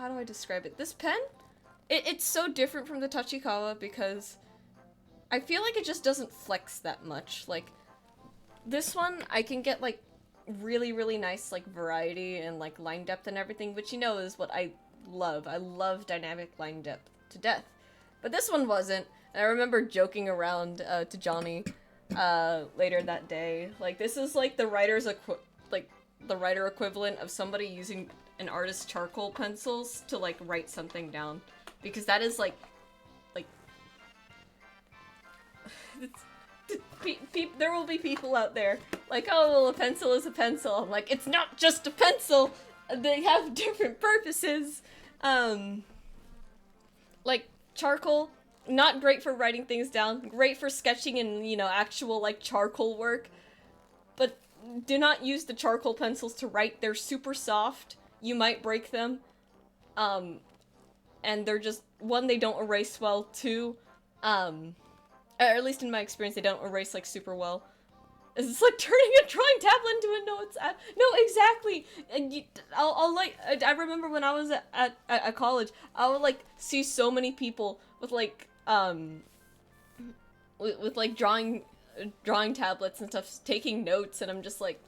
do I describe it? This pen, it's so different from the Tachikawa because I feel like it just doesn't flex that much. Like, this one, I can get like really, really nice like variety and like line depth and everything, which you know is what I love. I love dynamic line depth to death. But this one wasn't, and I remember joking around to Johnny later that day. Like, this is like the writer equivalent of somebody using an artist's charcoal pencils to like write something down, because that is like there will be people out there like, oh well, a pencil is a pencil. I'm like, it's not just a pencil, they have different purposes. Like, charcoal, not great for writing things down, great for sketching and, you know, actual like charcoal work, but do not use the charcoal pencils to write. They're super soft. You might break them. And they're just, one, they don't erase well, two, or at least in my experience, they don't erase like super well. It's like turning a drawing tablet into a notes app. No, exactly. And I'll like, I remember when I was at college, I would like see so many people with like, with like drawing tablets and stuff, taking notes, and I'm just like,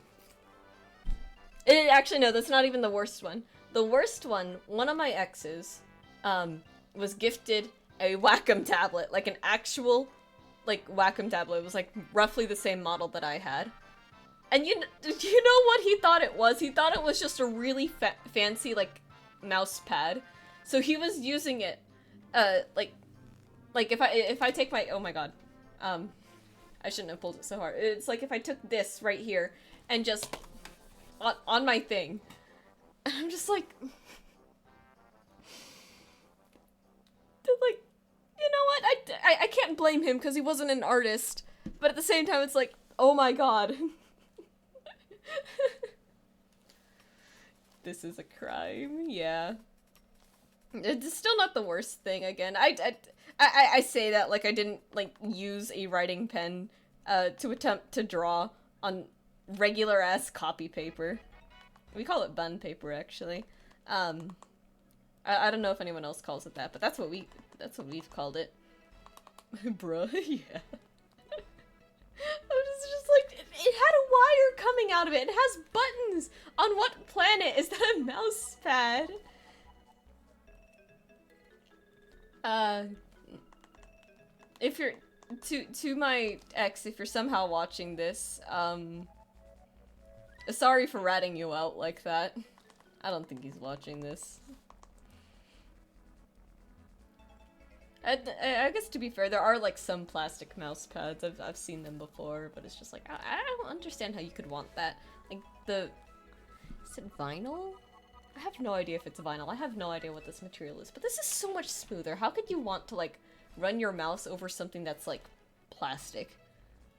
actually no, that's not even the worst one. The worst one of my exes, was gifted a Wacom tablet, like an actual, like, Wacom tablet. It was like roughly the same model that I had. And you know what he thought it was? He thought it was just a really fancy, like, mouse pad. So he was using it, like if I take my, oh my god, I shouldn't have pulled it so hard. It's like if I took this right here and just on my thing, and I'm just like, you know what? I can't blame him because he wasn't an artist, but at the same time, it's like, oh my god, this is a crime. Yeah, it's still not the worst thing. Again, I say that like I didn't like use a writing pen to attempt to draw on regular ass copy paper. We call it bun paper, actually. I don't know if anyone else calls it that, but that's what we've called it. Bruh, yeah. I was just like, it had a wire coming out of it. It has buttons. On what planet is that a mouse pad? If you're to my ex, if you're somehow watching this, sorry for ratting you out like that. I don't think he's watching this. I guess to be fair, there are like some plastic mouse pads. I've seen them before, but it's just like I don't understand how you could want that. Like is it vinyl? I have no idea if it's vinyl. I have no idea what this material is, but this is so much smoother. How could you want to like run your mouse over something that's like plastic?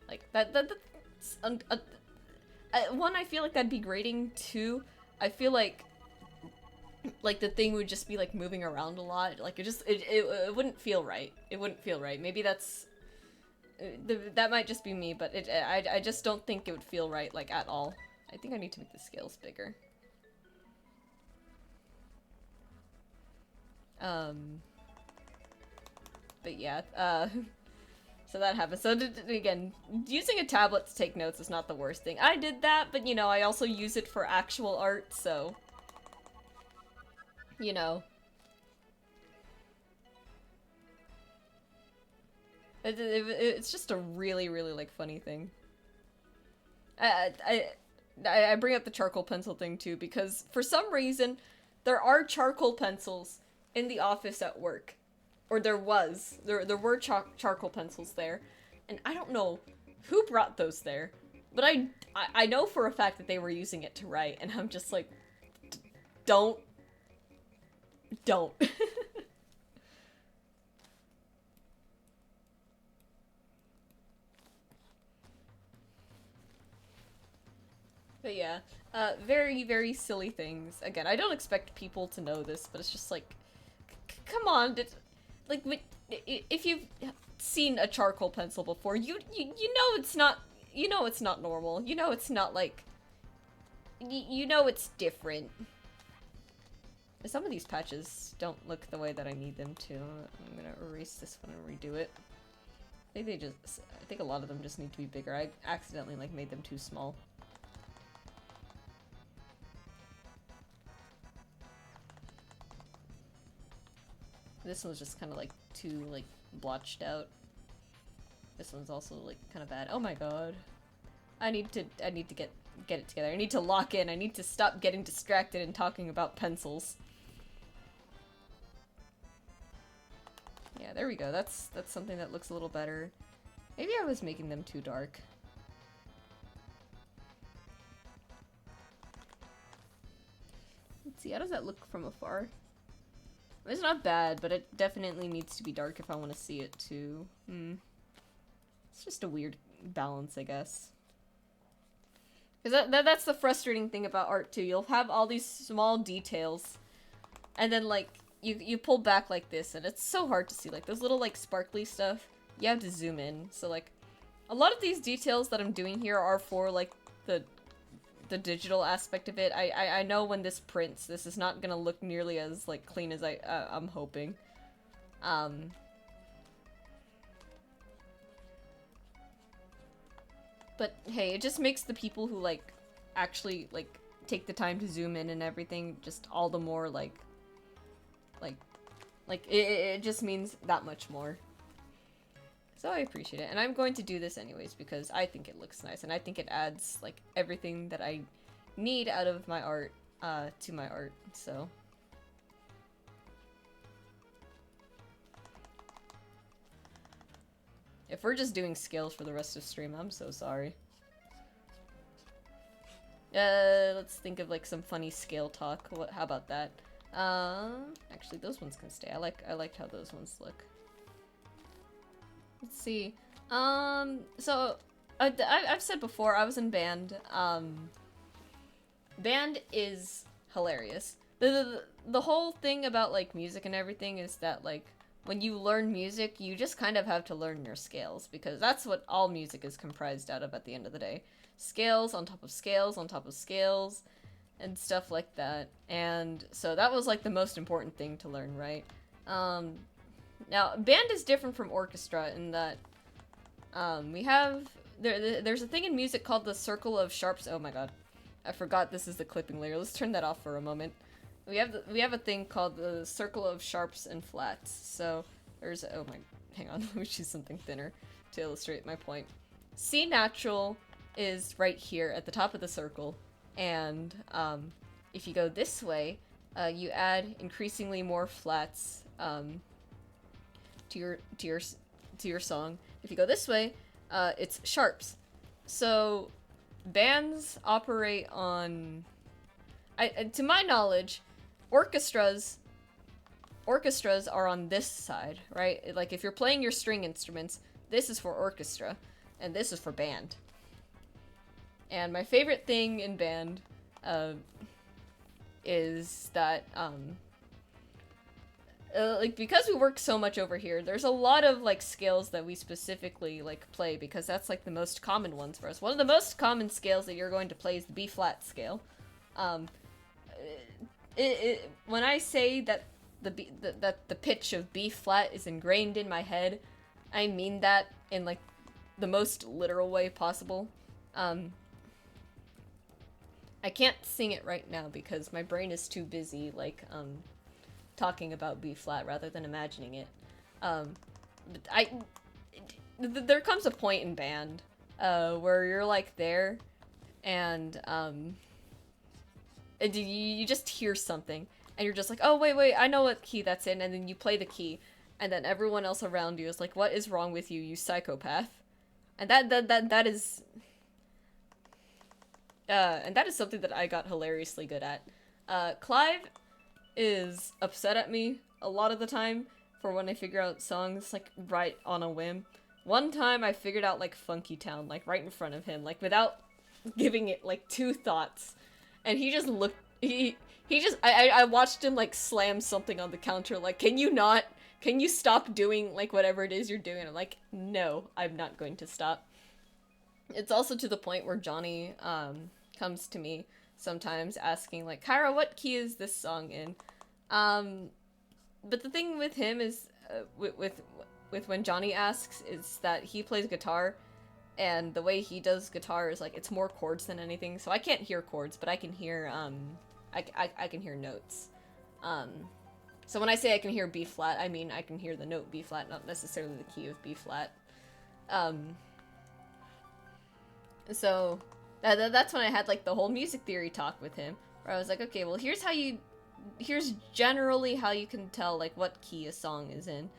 Like that's one, I feel like that'd be grating. Two, I feel like the thing would just be like moving around a lot. Like it wouldn't feel right. It wouldn't feel right. Maybe that's that might just be me, but I just don't think it would feel right like at all. I think I need to make the scales bigger. But yeah, so that happened. So again, using a tablet to take notes is not the worst thing. I did that, but you know, I also use it for actual art, so you know. It's just a really, really, like, funny thing. I bring up the charcoal pencil thing, too, because for some reason, there are charcoal pencils in the office at work. Or there was. There were charcoal pencils there. And I don't know who brought those there. But I know for a fact that they were using it to write, and I'm just like, don't. But yeah, very, very silly things. Again, I don't expect people to know this, but it's just like, come on, like, if you've seen a charcoal pencil before, you know it's not, it's not normal. You know it's not like, you know it's different. Some of these patches don't look the way that I need them to. I'm gonna erase this one and redo it. I think a lot of them just need to be bigger. I accidentally, like, made them too small. This one's just kind of like too like blotched out. This one's also like kind of bad. Oh my god. I need to get it together. I need to lock in. I need to stop getting distracted and talking about pencils. Yeah, there we go. That's something that looks a little better. Maybe I was making them too dark. Let's see, how does that look from afar? It's not bad, but it definitely needs to be dark if I want to see it too. It's just a weird balance, I guess. Because that's the frustrating thing about art too. You'll have all these small details, and then like you pull back like this, and it's so hard to see. Like those little like sparkly stuff, you have to zoom in. So like a lot of these details that I'm doing here are for like the digital aspect of it. I know when this prints, this is not gonna look nearly as like clean as I'm hoping. But hey, it just makes the people who like actually like take the time to zoom in and everything just all the more like it just means that much more. So I appreciate it, and I'm going to do this anyways because I think it looks nice, and I think it adds like everything that I need out of my art to my art. So if we're just doing scales for the rest of stream, I'm so sorry. Let's think of like some funny scale talk. How about that? Actually, those ones can stay. I liked how those ones look. Let's see. So I've said before, I was in band. Band is hilarious. The whole thing about like music and everything is that like when you learn music, you just kind of have to learn your scales, because that's what all music is comprised out of at the end of the day. Scales on top of scales on top of scales, and stuff like that. And so that was like the most important thing to learn, right? Now, band is different from orchestra in that there's a thing in music called the circle of sharps. Oh my god, I forgot this is the clipping layer. Let's turn that off for a moment. We have a thing called the circle of sharps and flats. So there's, oh my, hang on, let me choose something thinner to illustrate my point. C natural is right here at the top of the circle, and if you go this way, you add increasingly more flats to your song. If you go this way, it's sharps. So bands operate on, to my knowledge, orchestras are on this side, right? Like if you're playing your string instruments, this is for orchestra, and this is for band. And my favorite thing in band is that like, because we work so much over here, there's a lot of like scales that we specifically like play, because that's like the most common ones for us. One of the most common scales that you're going to play is the B flat scale. When I say that the pitch of B flat is ingrained in my head, I mean that in like the most literal way possible. I can't sing it right now because my brain is too busy like talking about B flat rather than imagining it. But there comes a point in band where you're like there, and you just hear something, and you're just like, oh wait, I know what key that's in, and then you play the key, and then everyone else around you is like, what is wrong with you, you psychopath? And that is something that I got hilariously good at. Clive is upset at me a lot of the time for when I figure out songs like right on a whim. One time I figured out like Funky Town like right in front of him, like without giving it like two thoughts, and he just looked. I watched him like slam something on the counter, like, can you stop doing like whatever it is you're doing? I'm like, no, I'm not going to stop. It's also to the point where Johnny comes to me sometimes asking like, Kyra, what key is this song in? But the thing with him is with when Johnny asks is that he plays guitar, and the way he does guitar is like it's more chords than anything. So I can't hear chords, but I can hear I can hear notes. So when I say I can hear B flat, I mean I can hear the note B flat, not necessarily the key of B flat. So that's when I had like the whole music theory talk with him, where I was like, okay, well here's generally how you can tell like what key a song is in.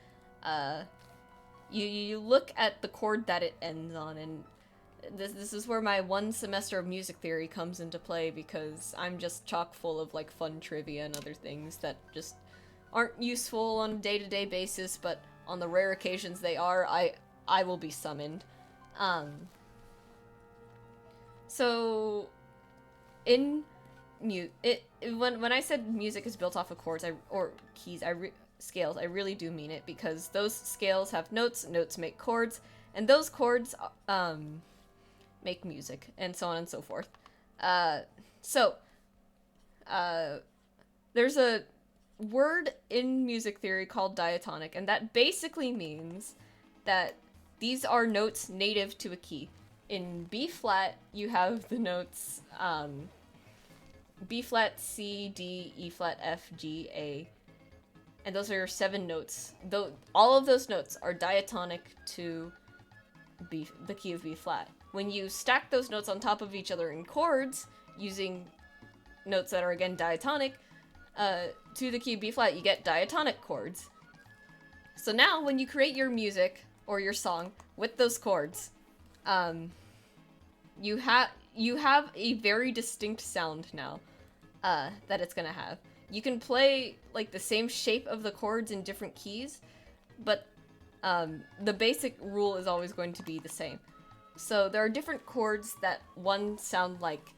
You look at the chord that it ends on, and this is where my one semester of music theory comes into play, because I'm just chock full of like fun trivia and other things that just aren't useful on a day-to-day basis, but on the rare occasions they are, I will be summoned. So in when I said music is built off of chords or keys, scales, I really do mean it, because those scales have notes make chords, and those chords make music, and so on and so forth. There's a word in music theory called diatonic, and that basically means that these are notes native to a key. In B flat, you have the notes B flat, C, D, E flat, F, G, A, and those are your 7 notes. Though all of those notes are diatonic to the key of B flat. When you stack those notes on top of each other in chords, using notes that are again diatonic to the key of B flat, you get diatonic chords. So now, when you create your music or your song with those chords, you have a very distinct sound now that it's gonna have. You can play like the same shape of the chords in different keys, but the basic rule is always going to be the same. So there are different chords that one sound like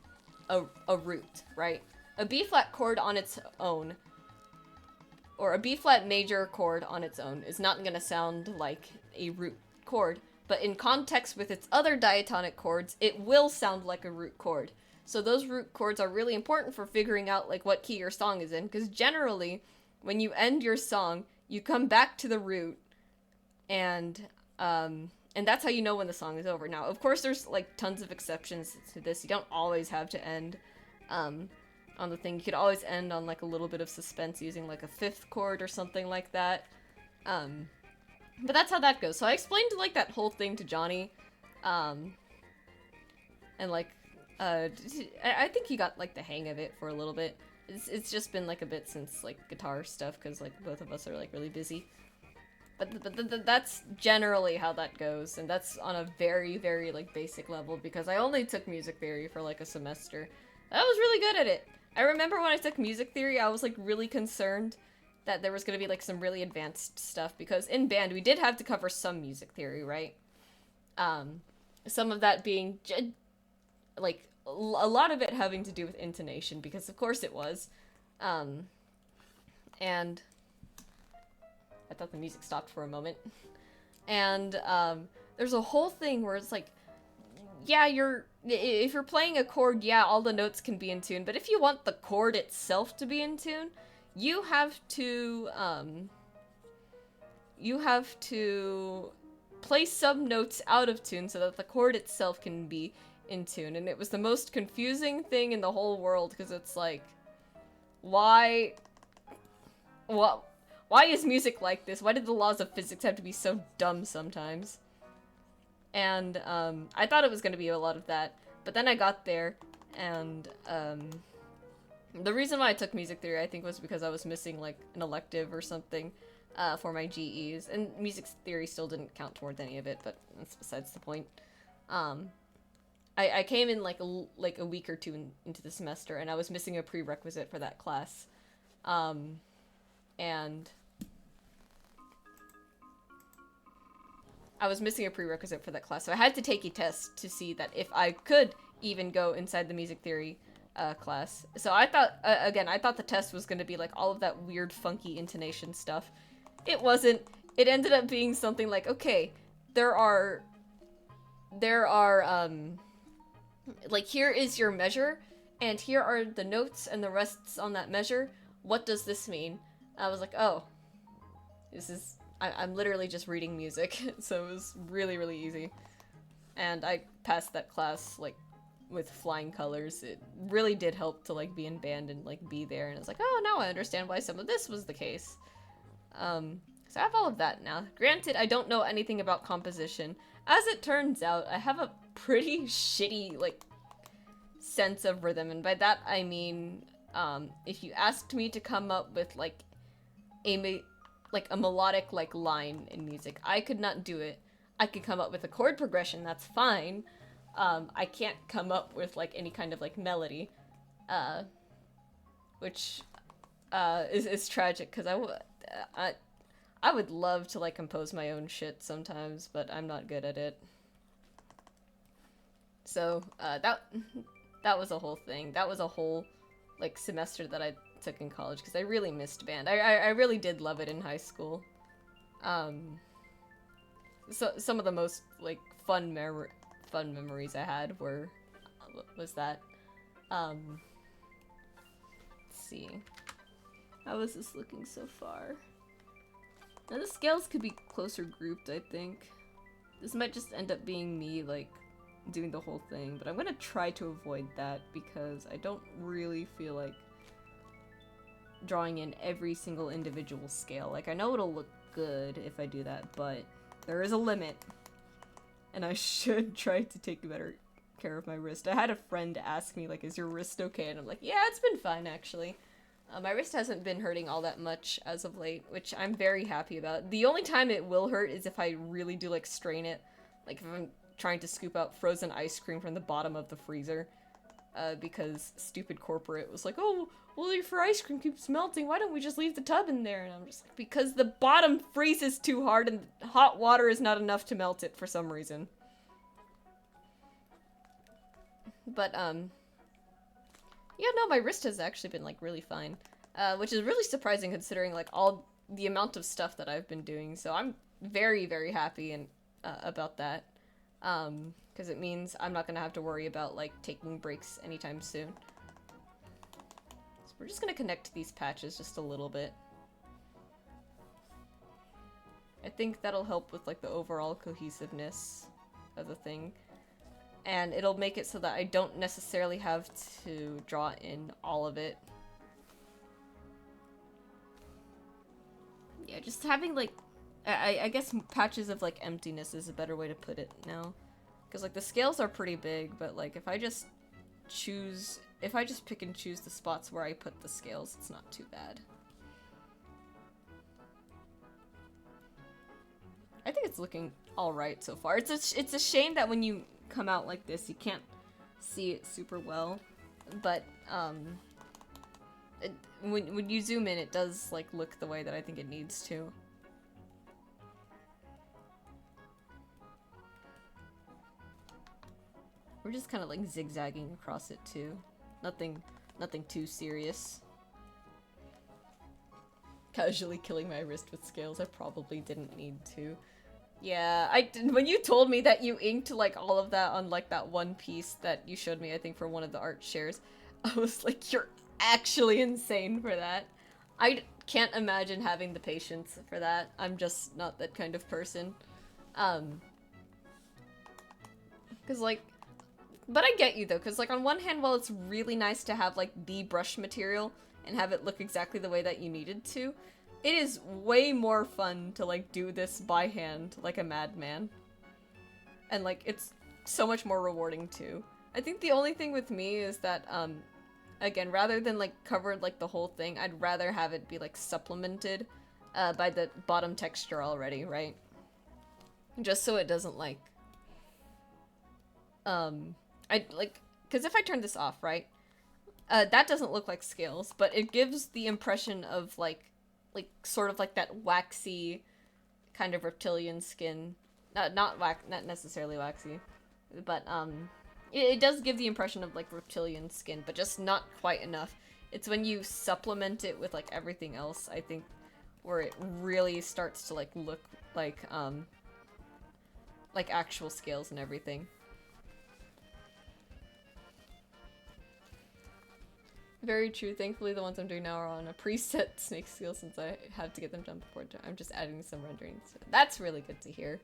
a root, right? A B flat chord on its own or a B flat major chord on its own is not going to sound like a root chord, but in context with its other diatonic chords, it will sound like a root chord. So those root chords are really important for figuring out like what key your song is in, because generally, when you end your song, you come back to the root, and that's how you know when the song is over. Now, of course, there's like tons of exceptions to this. You don't always have to end on the thing. You could always end on like a little bit of suspense using like a fifth chord or something like that. But that's how that goes. So I explained like that whole thing to Johnny, and like I think he got like the hang of it for a little bit. It's just been like a bit since like guitar stuff, because like both of us are like really busy. But that's generally how that goes, and that's on a very, very like basic level, because I only took music theory for like a semester. I was really good at it. I remember when I took music theory, I was like really concerned that there was going to be like some really advanced stuff, because in band we did have to cover some music theory, right? Some of that being like a lot of it having to do with intonation, because of course it was. And I thought the music stopped for a moment. And there's a whole thing where it's like, yeah, if you're playing a chord, yeah, all the notes can be in tune, but if you want the chord itself to be in tune, you have to play some notes out of tune so that the chord itself can be in tune. And it was the most confusing thing in the whole world, because it's like, why is music like this? Why did the laws of physics have to be so dumb sometimes? And I thought it was going to be a lot of that, but then I got there, and the reason why I took music theory, I think, was because I was missing like an elective or something for my GEs, and music theory still didn't count towards any of it, but that's besides the point. I came in like a week or two into the semester, and I was missing a prerequisite for that class, and I was missing a prerequisite for that class, so I had to take a test to see that if I could even go inside the music theory class. So I thought, again, I thought the test was going to be like all of that weird, funky intonation stuff. It wasn't. It ended up being something like, okay, there are, like, here is your measure, and here are the notes and the rests on that measure. What does this mean? I was like, oh, this is, I'm literally just reading music, so it was really, really easy. And I passed that class, like, with flying colors. It really did help to, like, be in band and, like, be there, and it's like, oh, now I understand why some of this was the case. So I have all of that now. Granted, I don't know anything about composition. As it turns out, I have a pretty shitty, like, sense of rhythm, and by that I mean, if you asked me to come up with, like, a melodic, like, line in music, I could not do it. I could come up with a chord progression, that's fine. I can't come up with, like, any kind of, like, melody, which, is tragic, because I would love to, like, compose my own shit sometimes, but I'm not good at it. So, that was a whole thing. That was a whole, like, semester that I took in college, because I really missed band. I really did love it in high school. So some of the most, like, fun memories I had was that. Let's see. How is this looking so far? Now the scales could be closer grouped, I think. This might just end up being me, like, doing the whole thing, but I'm gonna try to avoid that, because I don't really feel like drawing in every single individual scale. Like, I know it'll look good if I do that, but there is a limit. And I should try to take better care of my wrist. I had a friend ask me, like, is your wrist okay? And I'm like, yeah, it's been fine, actually. My wrist hasn't been hurting all that much as of late, which I'm very happy about. The only time it will hurt is if I really do, like, strain it. Like, if I'm trying to scoop out frozen ice cream from the bottom of the freezer. Because stupid corporate was like, oh, well, if your ice cream keeps melting, why don't we just leave the tub in there? And I'm just like, because the bottom freezes too hard and hot water is not enough to melt it for some reason. But, yeah, no, my wrist has actually been, like, really fine. which is really surprising considering like all the amount of stuff that I've been doing. So I'm very, very happy and about that, because it means I'm not gonna have to worry about like taking breaks anytime soon. So we're just gonna connect these patches just a little bit. I think that'll help with like the overall cohesiveness of the thing. And it'll make it so that I don't necessarily have to draw in all of it. Yeah, just having like, I guess patches of like emptiness is a better way to put it now. Because like the scales are pretty big, but like if I just pick and choose the spots where I put the scales, it's not too bad. I think it's looking alright so far. It's a shame that when you come out like this, you can't see it super well, but when you zoom in, it does like look the way that I think it needs to. We're just kind of like zigzagging across it too. Nothing too serious. Casually killing my wrist with scales. I probably didn't need to. Yeah, when you told me that you inked like all of that on like that one piece that you showed me, I think for one of the art shares, I was like, you're actually insane for that. I can't imagine having the patience for that. I'm just not that kind of person. Cause like, but I get you though, cause like on one hand, while it's really nice to have like the brush material and have it look exactly the way that you needed to, it is way more fun to like do this by hand like a madman. And like it's so much more rewarding too. I think the only thing with me is that again, rather than like cover like the whole thing, I'd rather have it be like supplemented by the bottom texture already, right? Just so it doesn't like because if I turn this off, right? That doesn't look like scales, but it gives the impression of like sort of like that waxy kind of reptilian skin. Not necessarily waxy, but it does give the impression of like reptilian skin, but just not quite enough. It's when you supplement it with like everything else, I think, where it really starts to like look like actual scales and everything. Very true. Thankfully, the ones I'm doing now are on a preset snake scale since I have to get them done before I'm just adding some renderings. So that's really good to hear.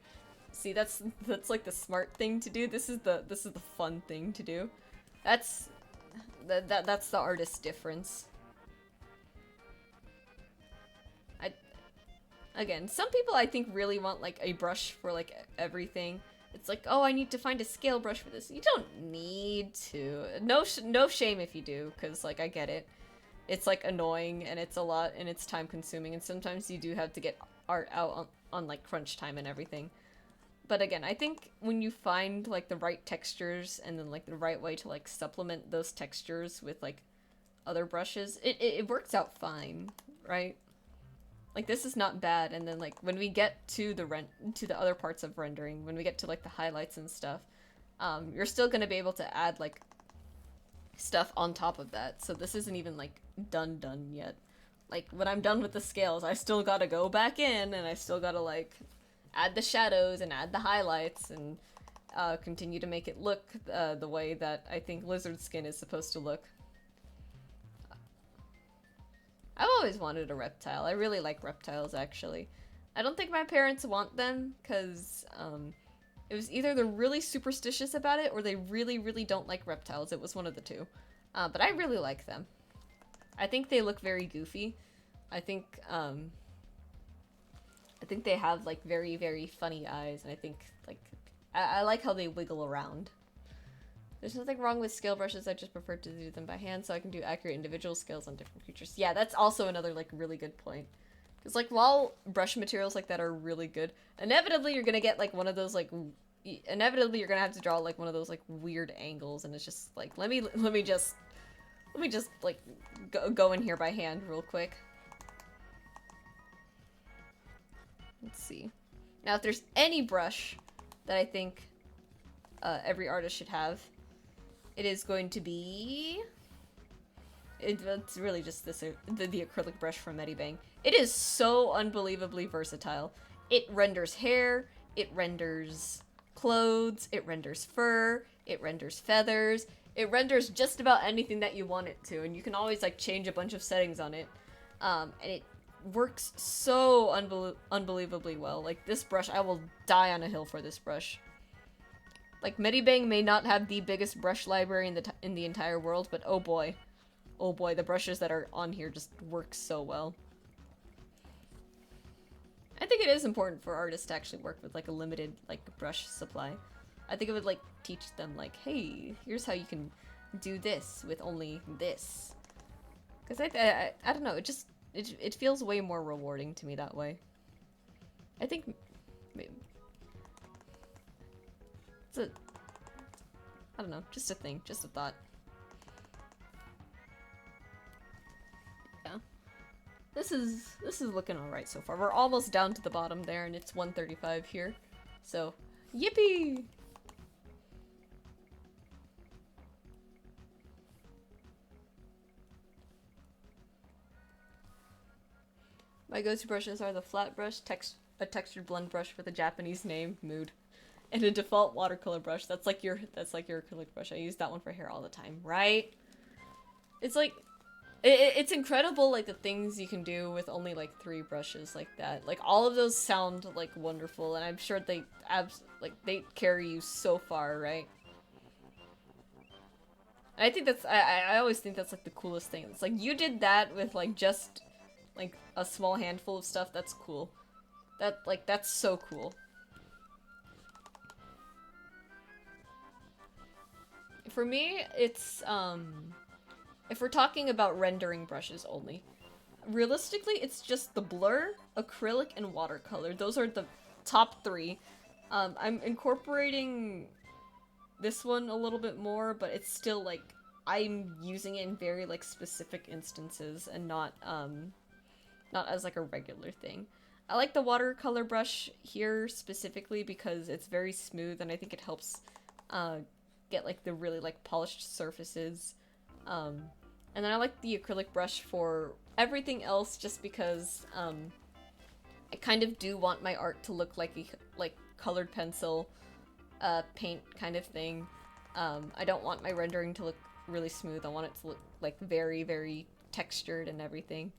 See, that's like the smart thing to do. This is the fun thing to do. That's the artist's difference. Again, some people I think really want like a brush for like everything. It's like, oh, I need to find a scale brush for this. You don't need to. No shame if you do, because, like, I get it. It's, like, annoying, and it's a lot, and it's time-consuming, and sometimes you do have to get art out on, like, crunch time and everything. But again, I think when you find, like, the right textures, and then, like, the right way to, like, supplement those textures with, like, other brushes, it works out fine, right? Like, this is not bad, and then, like, when we get to the other parts of rendering, when we get to, like, the highlights and stuff, you're still gonna be able to add, like, stuff on top of that. So this isn't even, like, done yet. Like, when I'm done with the scales, I still gotta go back in, and I still gotta, like, add the shadows and add the highlights, and continue to make it look the way that I think lizard skin is supposed to look. I've always wanted a reptile. I really like reptiles, actually. I don't think my parents want them, because it was either they're really superstitious about it, or they really, really don't like reptiles. It was one of the two. But I really like them. I think they look very goofy. I think they have, like, very, very funny eyes, and I think, like, I like how they wiggle around. There's nothing wrong with scale brushes, I just prefer to do them by hand so I can do accurate individual scales on different creatures. Yeah, that's also another, like, really good point. Because, like, while brush materials like that are really good, inevitably you're gonna get, like, one of those, like, inevitably you're gonna have to draw, like, one of those, like, weird angles, and it's just, like, let me just, like, go in here by hand real quick. Let's see. Now, if there's any brush that I think every artist should have, it is going to be it's really just this the acrylic brush from Medibang. It is so unbelievably versatile. It renders hair, it renders clothes, it renders fur, it renders feathers, it renders just about anything that you want it to, and you can always like change a bunch of settings on it. And it works so unbelievably well. Like this brush, I will die on a hill for this brush. Like Medibang may not have the biggest brush library in the entire world, but oh boy, the brushes that are on here just work so well. I think it is important for artists to actually work with like a limited like brush supply. I think it would like teach them like, hey, here's how you can do this with only this. Because I don't know, it feels way more rewarding to me that way. I think maybe it's a, I don't know, just a thing, just a thought. Yeah. This is looking alright so far. We're almost down to the bottom there, and it's 135 here. So, yippee! My go-to brushes are the flat brush, a textured blend brush with a Japanese name, mood, and a default watercolor brush. That's like your acrylic brush. I use that one for hair all the time, right? It's like it's incredible, like, the things you can do with only, like, 3 brushes like that. Like, all of those sound, like, wonderful, and I'm sure they they carry you so far, right? And I think that's, I always think that's, like, the coolest thing. It's like, you did that with, like, just, like, a small handful of stuff. That's cool. That's so cool. For me, it's, if we're talking about rendering brushes only, realistically, it's just the blur, acrylic, and watercolor. Those are the top 3. I'm incorporating this one a little bit more, but it's still, like, I'm using it in very, like, specific instances and not as, like, a regular thing. I like the watercolor brush here specifically because it's very smooth, and I think it helps, get, like, the really, like, polished surfaces. And then I like the acrylic brush for everything else just because, I kind of do want my art to look like a, like, colored pencil, paint kind of thing. I don't want my rendering to look really smooth. I want it to look, like, very, very textured and everything.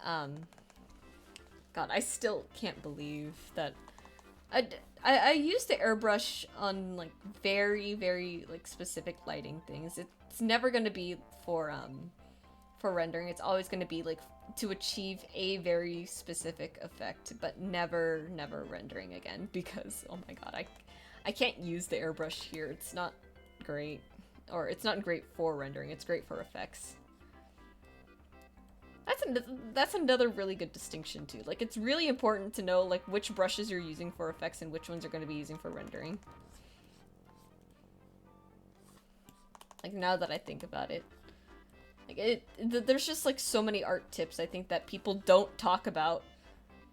God, I still can't believe that I use the airbrush on, like, very, very, like, specific lighting things. It's never gonna be for rendering. It's always gonna be, like, to achieve a very specific effect, but never rendering again, because, oh my god, I can't use the airbrush here. It's not great. Or, it's not great for rendering, it's great for effects. That's another really good distinction too. Like, it's really important to know, like, which brushes you're using for effects and which ones you're going to be using for rendering. Like, now that I think about it. Like, there's just, like, so many art tips I think that people don't talk about.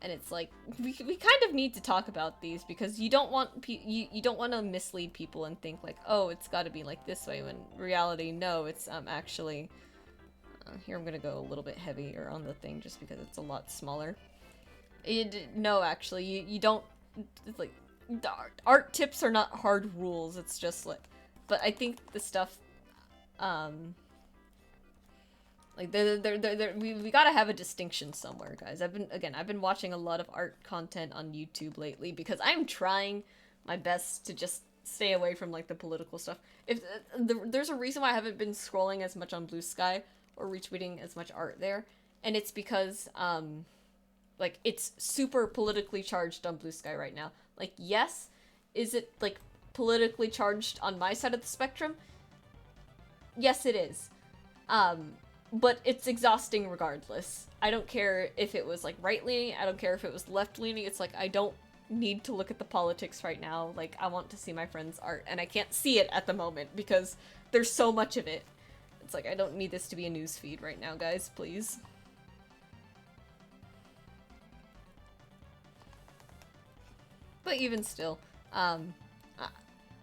And it's like, we kind of need to talk about these because you don't want you don't want to mislead people and think like, oh, it's got to be like this way, when in reality, no, it's actually... here I'm gonna go a little bit heavier on the thing just because it's a lot smaller. No, actually, you don't... It's like, the art tips are not hard rules, it's just like... But I think the stuff... like, we gotta have a distinction somewhere, guys. I've been watching a lot of art content on YouTube lately because I'm trying my best to just stay away from, like, the political stuff. If there's a reason why I haven't been scrolling as much on Blue Sky or retweeting as much art there, and it's because, like, it's super politically charged on Blue Sky right now. Like, yes, is it, like, politically charged on my side of the spectrum? Yes, it is. But it's exhausting regardless. I don't care if it was, like, right-leaning, I don't care if it was left-leaning, it's like, I don't need to look at the politics right now. Like, I want to see my friend's art, and I can't see it at the moment because there's so much of it. It's like, I don't need this to be a news feed right now, guys, please. But even still,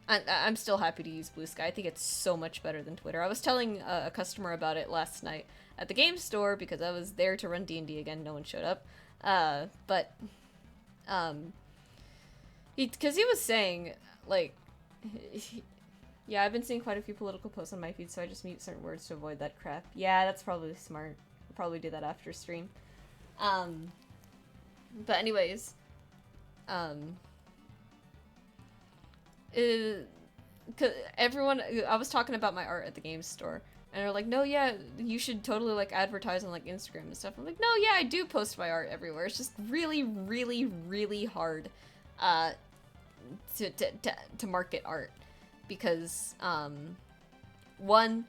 I'm still happy to use Blue Sky. I think it's so much better than Twitter. I was telling a customer about it last night at the game store because I was there to run D&D again. No one showed up. Because he was saying, like, yeah, I've been seeing quite a few political posts on my feed, so I just mute certain words to avoid that crap. Yeah, that's probably smart. I'll probably do that after stream. But anyways, everyone, I was talking about my art at the game store, and they're like, no, yeah, you should totally, like, advertise on, like, Instagram and stuff. I'm like, no, yeah, I do post my art everywhere. It's just really, really, really hard, to market art. Because, one,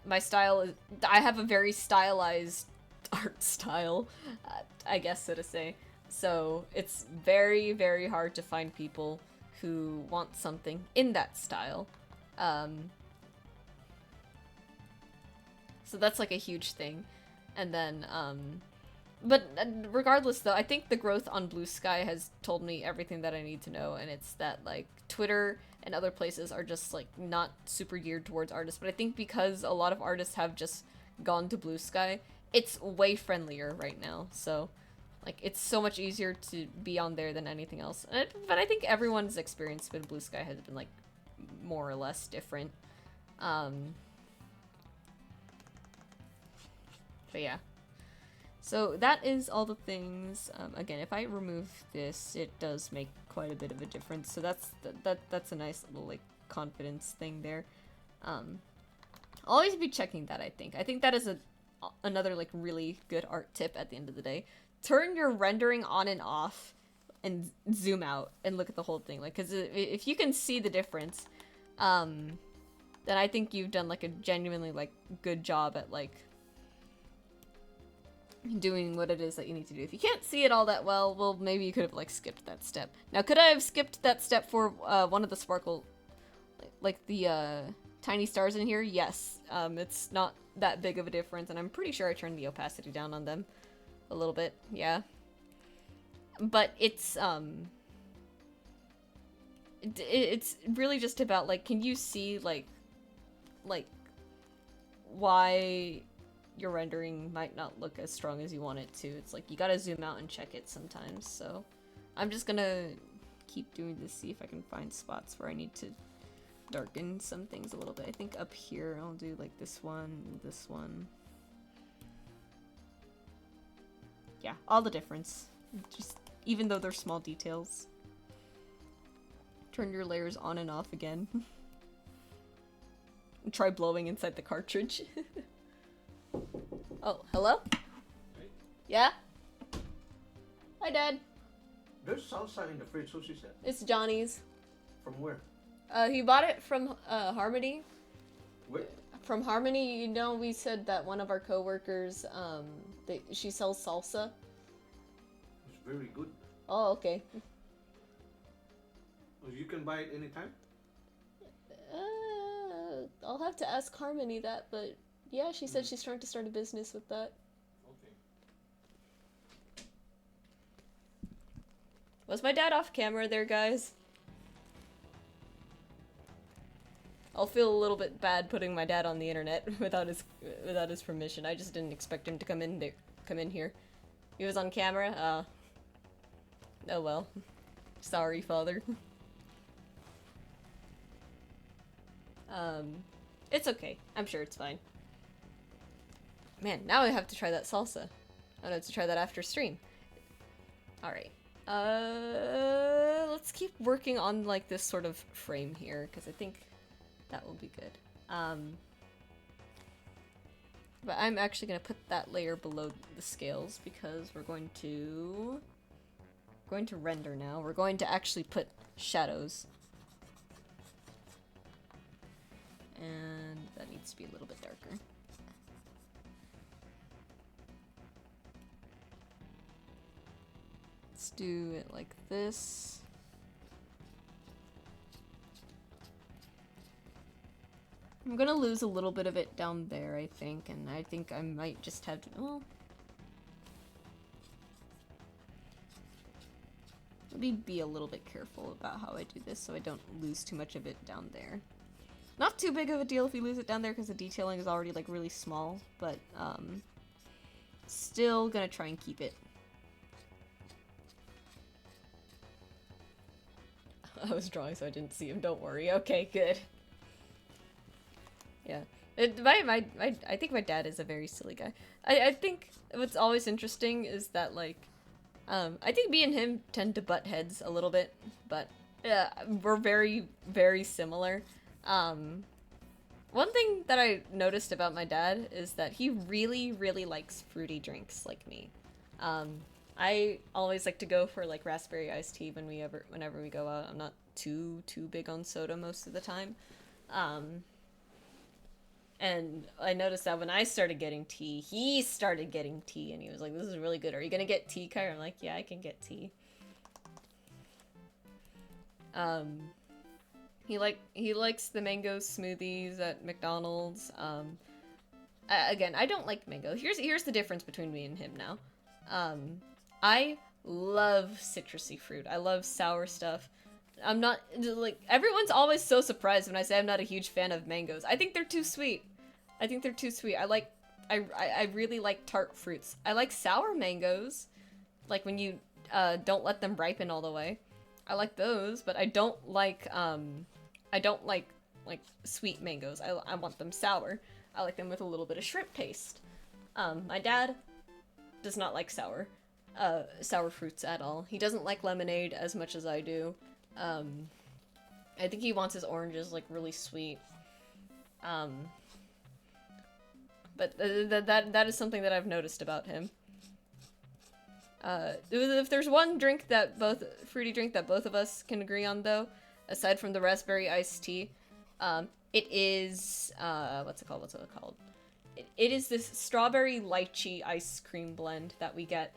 my style is, I have a very stylized art style, I guess, so to say. So, it's very, very hard to find people who want something in that style. So that's like a huge thing. And then, but regardless though, I think the growth on Blue Sky has told me everything that I need to know, and it's that, like, Twitter and other places are just, like, not super geared towards artists, but I think because a lot of artists have just gone to Blue Sky, it's way friendlier right now, so, like, it's so much easier to be on there than anything else. But I think everyone's experience with Blue Sky has been, like, more or less different. But yeah. So that is all the things. Again, if I remove this, it does make quite a bit of a difference. So that's a nice little, like, confidence thing there. I'll always be checking that, I think. I think that is another, like, really good art tip at the end of the day. Turn your rendering on and off and zoom out and look at the whole thing. Like, because if you can see the difference, then I think you've done, like, a genuinely, like, good job at, like, doing what it is that you need to do. If you can't see it all that well, maybe you could have, like, skipped that step. Now, could I have skipped that step for one of the sparkle, like the tiny stars in here? Yes. It's not that big of a difference, and I'm pretty sure I turned the opacity down on them a little bit. Yeah. But it's it's really just about, like, can you see, like why your rendering might not look as strong as you want it to. It's like, you gotta zoom out and check it sometimes, so I'm just gonna keep doing this, see if I can find spots where I need to darken some things a little bit. I think up here I'll do, like, this one. Yeah, all the difference. Just, even though they're small details. Turn your layers on and off again. Try blowing inside the cartridge. Oh, hello? Hey. Yeah? Hi, Dad. There's salsa in the fridge, who she said? It's Johnny's. From where? He bought it from, Harmony. Where? From Harmony, you know, we said that one of our coworkers, she sells salsa. It's very good. Oh, okay. You can buy it anytime? I'll have to ask Harmony that, but yeah, she said she's trying to start a business with that. Okay. Was my dad off camera there, guys? I'll feel a little bit bad putting my dad on the internet without his permission. I just didn't expect him to come in here. He was on camera. Oh well. Sorry, father. It's okay. I'm sure it's fine. Man, now I have to try that salsa. I'm gonna have to try that after stream. Alright. Let's keep working on, like, this sort of frame here, because I think that will be good. But I'm actually gonna put that layer below the scales, because we're going to render now. We're going to actually put shadows. And that needs to be a little bit darker. Let's do it like this. I'm gonna lose a little bit of it down there, I think, and I think I might just have to, well, Let me be a little bit careful about how I do this so I don't lose too much of it down there. Not too big of a deal if you lose it down there because the detailing is already like really small, but still gonna try and keep it. I was drawing so I didn't see him, don't worry. Okay, good. Yeah. I think my dad is a very silly guy. I think what's always interesting is that, like, I think me and him tend to butt heads a little bit, but we're very, very similar. One thing that I noticed about my dad is that he really, really likes fruity drinks like me. I always like to go for like raspberry iced tea whenever we go out. I'm not too big on soda most of the time. And I noticed that when I started getting tea, he started getting tea, and he was like, "This is really good. Are you gonna get tea, Kyra?" I'm like, "Yeah, I can get tea." He likes the mango smoothies at McDonald's. Again, I don't like mango. Here's the difference between me and him now. I love citrusy fruit. I love sour stuff. I'm not, like, everyone's always so surprised when I say I'm not a huge fan of mangoes. I think they're too sweet. I think they're too sweet. I really like tart fruits. I like sour mangoes, like when you don't let them ripen all the way. I like those, but I don't like sweet mangoes. I want them sour. I like them with a little bit of shrimp paste. My dad does not like sour fruits at all. He doesn't like lemonade as much as I do. I think he wants his oranges like really sweet. But that is something that I've noticed about him. If there's one fruity drink that both of us can agree on, though, aside from the raspberry iced tea, it is what's it called? It is this strawberry lychee ice cream blend that we get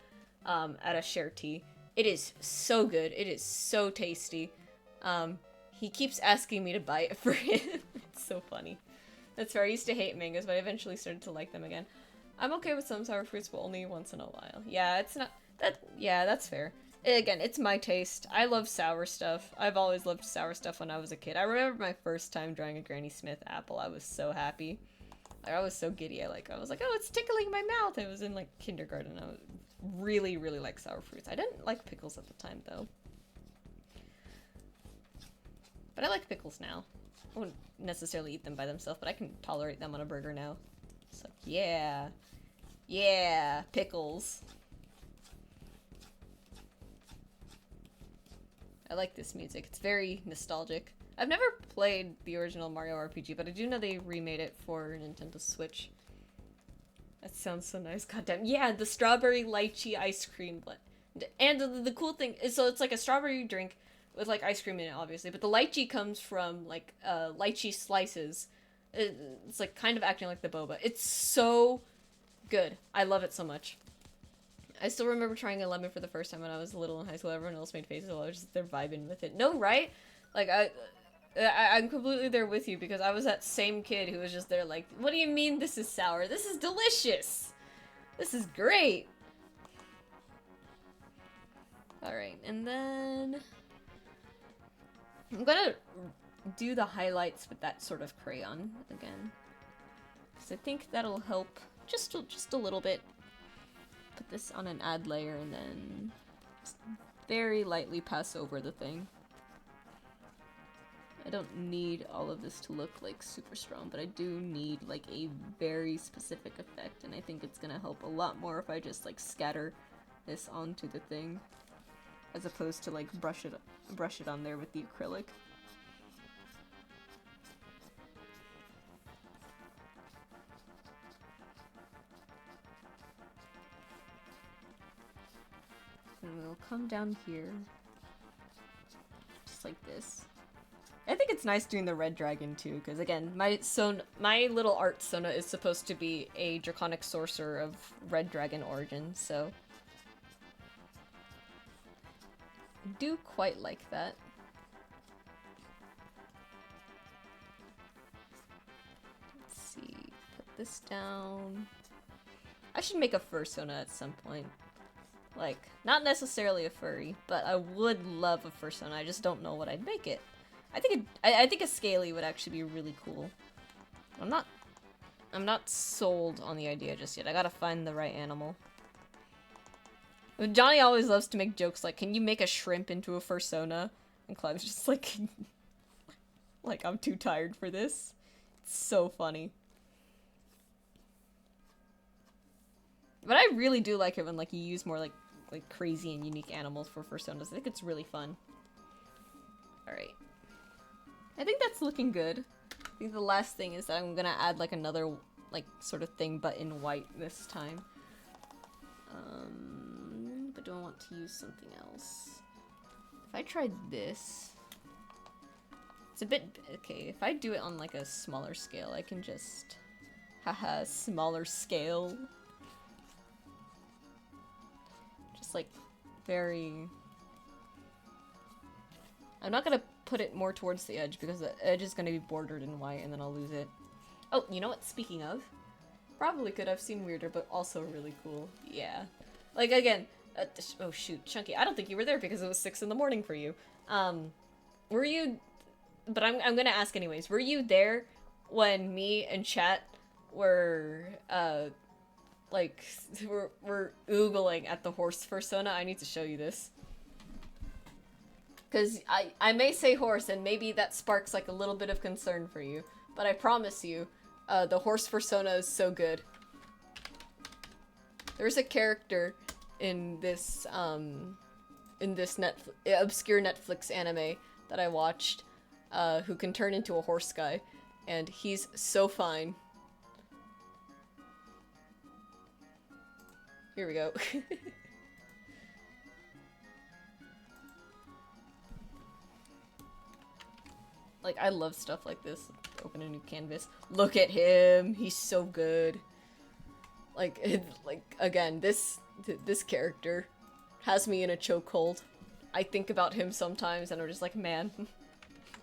at a share tea. It is so good. It is so tasty. He keeps asking me to buy it for him. It's so funny. That's fair. I used to hate mangoes, but I eventually started to like them again. I'm okay with some sour fruits, but only once in a while. Yeah, it's not that. Yeah, that's fair. Again, it's my taste. I love sour stuff. I've always loved sour stuff when I was a kid. I remember my first time drawing a Granny Smith apple. I was so happy. Like, I was so giddy. I was like, oh, it's tickling my mouth. I was in like kindergarten. I really, really like sour fruits. I didn't like pickles at the time, though. But I like pickles now. I wouldn't necessarily eat them by themselves, but I can tolerate them on a burger now. So, yeah. Yeah, pickles. I like this music. It's very nostalgic. I've never played the original Mario RPG, but I do know they remade it for Nintendo Switch. That sounds so nice. Goddamn. Yeah, the strawberry lychee ice cream blend. And the cool thing is, so it's like a strawberry drink with like ice cream in it, obviously, but the lychee comes from like lychee slices. It's like kind of acting like the boba. It's so good. I love it so much. I still remember trying a lemon for the first time when I was little in high school. Everyone else made faces while I was just there vibing with it. No, right? Like, I'm completely there with you because I was that same kid who was just there like, what do you mean this is sour? This is delicious! This is great! Alright, and then I'm gonna do the highlights with that sort of crayon again. Because I think that'll help just a little bit. Put this on an add layer and then just very lightly pass over the thing. I don't need all of this to look like super strong, but I do need like a very specific effect, and I think it's gonna help a lot more if I just like scatter this onto the thing as opposed to like brush it on there with the acrylic. And we'll come down here, just like this. I think it's nice doing the red dragon too, because again, my little art Sona is supposed to be a draconic sorcerer of red dragon origin, so I do quite like that. Let's see, put this down. I should make a fur Sona at some point. Like, not necessarily a furry, but I would love a fursona. I just don't know what I'd make it. I think a scaly would actually be really cool. I'm not sold on the idea just yet. I gotta find the right animal. Johnny always loves to make jokes like, can you make a shrimp into a fursona? And Clive's just like, like, I'm too tired for this. It's so funny. But I really do like it when, like, you use more, like crazy and unique animals for fursonas. I think it's really fun. Alright. I think that's looking good. I think the last thing is that I'm gonna add, like, another, like, sort of thing, but in white this time. But do I want to use something else? If I tried this... It's a bit... Okay, if I do it on, like, a smaller scale, I can just... Haha, smaller scale. Just, like, very... I'm not gonna put it more towards the edge, because the edge is gonna be bordered in white, and then I'll lose it. Oh, you know what? Speaking of... Probably could have seen weirder, but also really cool. Yeah. Like, again... oh, shoot. Chunky, I don't think you were there because it was 6 in the morning for you. Were you... But I'm gonna ask anyways. Were you there when me and chat were, like, we're oogling at the horse fursona? I need to show you this. Because I may say horse, and maybe that sparks, like, a little bit of concern for you. But I promise you, the horse fursona is so good. There's a character in this obscure Netflix anime that I watched, who can turn into a horse guy, and he's so fine. Here we go. Like, I love stuff like this. Open a new canvas. Look at him! He's so good. Like, again, this character has me in a chokehold. I think about him sometimes, and I'm just like, man,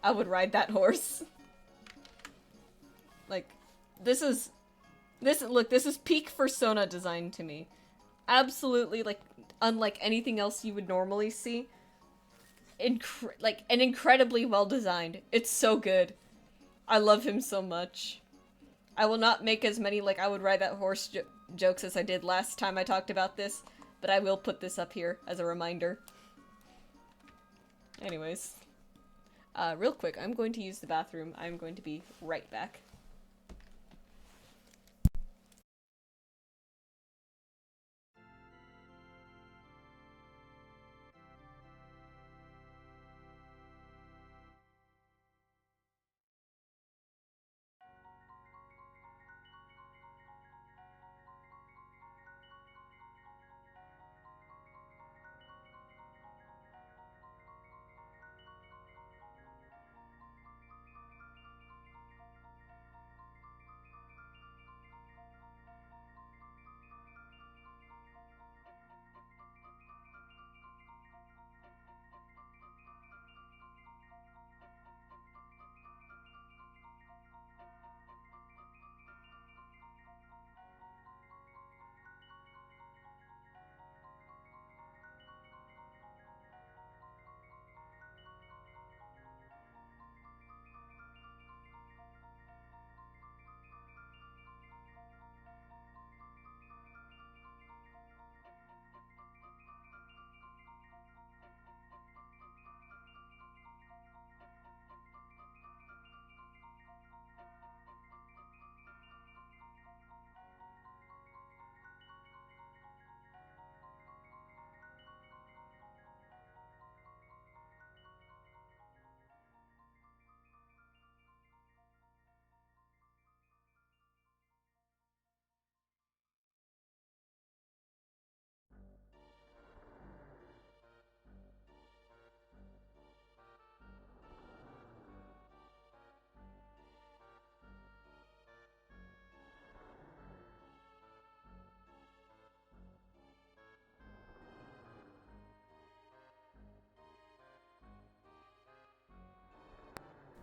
I would ride that horse. Like, this is peak fursona design to me. Absolutely, like, unlike anything else you would normally see. And incredibly well designed. It's so good. I love him so much. I will not make as many, like, I would ride that horse jokes as I did last time I talked about this, but I will put this up here as a reminder. Anyways. Real quick, I'm going to use the bathroom. I'm going to be right back.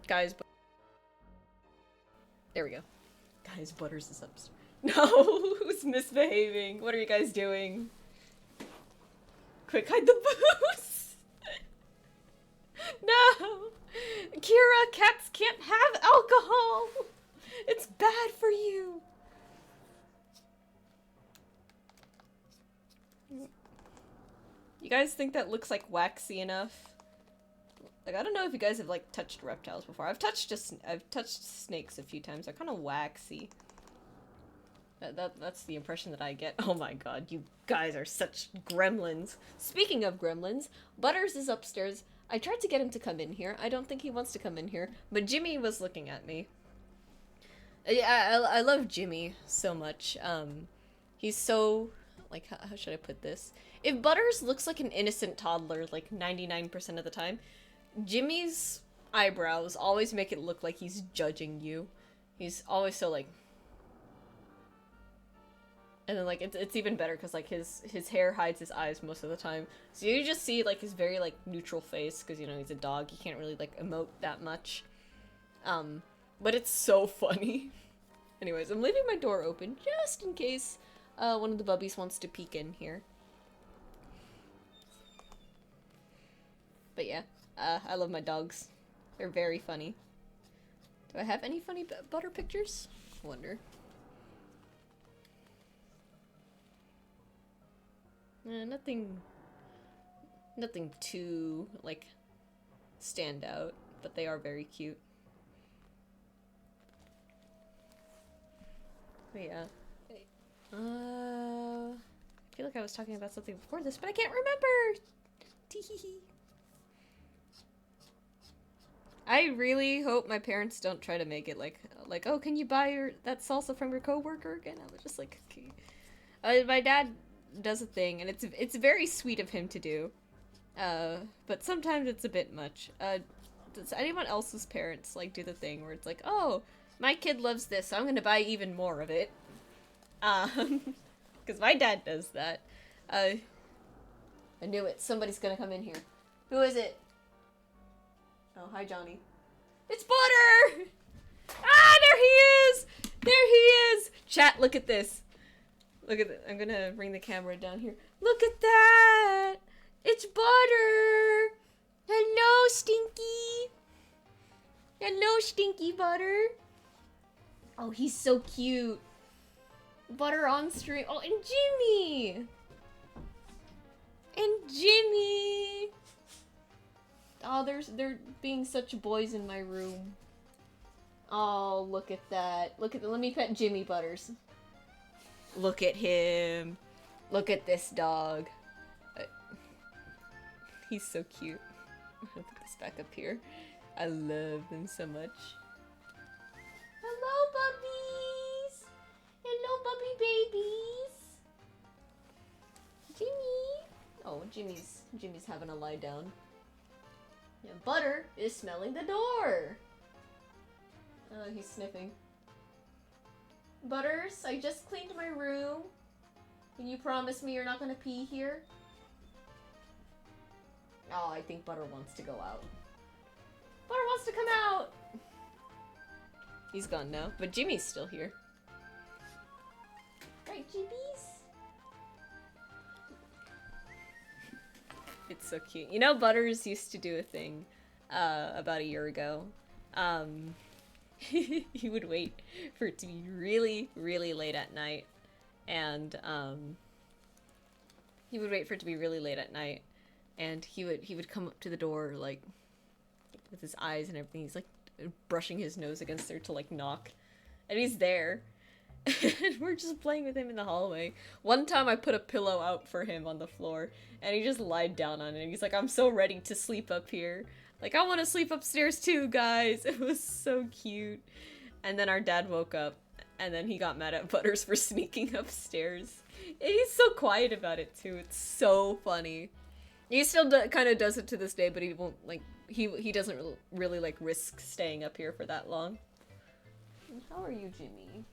Guys, there we go. Guys, Butters is upstairs. No, who's misbehaving? What are you guys doing? Quick, hide the booze! No! Kira, cats can't have alcohol! It's bad for you! You guys think that looks like waxy enough? Like, I don't know if you guys have like touched reptiles before. I've touched snakes a few times. They're kind of waxy. That's the impression that I get. Oh my god, you guys are such gremlins. Speaking of gremlins, Butters is upstairs. I tried to get him to come in here. I don't think he wants to come in here, but Jimmy was looking at me. I love Jimmy so much. He's so, like, how should I put this? If Butters looks like an innocent toddler, like 99% of the time, Jimmy's eyebrows always make it look like he's judging you. He's always so, like... And then, like, it's even better because, like, his hair hides his eyes most of the time. So you just see, like, his very, like, neutral face because, you know, he's a dog. He can't really, like, emote that much. But it's so funny. Anyways, I'm leaving my door open just in case one of the bubbies wants to peek in here. But yeah, I love my dogs. They're very funny. Do I have any funny butter pictures? I wonder. Nothing too, like, stand out, but they are very cute. But yeah. I feel like I was talking about something before this, but I can't remember! Teehee. I really hope my parents don't try to make it like, oh, can you buy that salsa from your coworker again? I was just like, okay. My dad does a thing, and it's very sweet of him to do. But sometimes it's a bit much. Does anyone else's parents, like, do the thing where it's like, oh, my kid loves this, so I'm gonna buy even more of it? Because my dad does that. I knew it. Somebody's gonna come in here. Who is it? Oh, hi, Johnny. It's Butter! Ah, there he is! There he is! Chat, look at this. Look at it. I'm gonna bring the camera down here. Look at that! It's Butter! Hello, Stinky! Hello, Stinky Butter! Oh, he's so cute. Butter on stream. Oh, and Jimmy! And Jimmy! Oh, they're being such boys in my room. Oh, look at that. Look at let me pet Jimmy Butters. Look at him. Look at this dog. He's so cute. I'm gonna put this back up here. I love them so much. Hello, puppies! Hello, puppy babies! Jimmy! Oh, Jimmy's having a lie down. And Butter is smelling the door! Oh, he's sniffing. Butters, I just cleaned my room. Can you promise me you're not gonna pee here? Oh, I think Butter wants to go out. Butter wants to come out! He's gone now, but Jimmy's still here. Right, Jimmies? It's so cute. You know, Butters used to do a thing about a year ago. He would wait for it to be really, really late at night. And he would wait for it to be really late at night. And he would come up to the door, like, with his eyes and everything. He's, like, brushing his nose against there to, like, knock. And he's there. And we're just playing with him in the hallway. One time I put a pillow out for him on the floor, and he just lied down on it. He's like, I'm so ready to sleep up here. Like, I want to sleep upstairs too, guys. It was so cute. And then our dad woke up, and then he got mad at Butters for sneaking upstairs. And he's so quiet about it too. It's so funny. He still kind of does it to this day, but he won't, like, he doesn't really, like, risk staying up here for that long. How are you, Jimmy?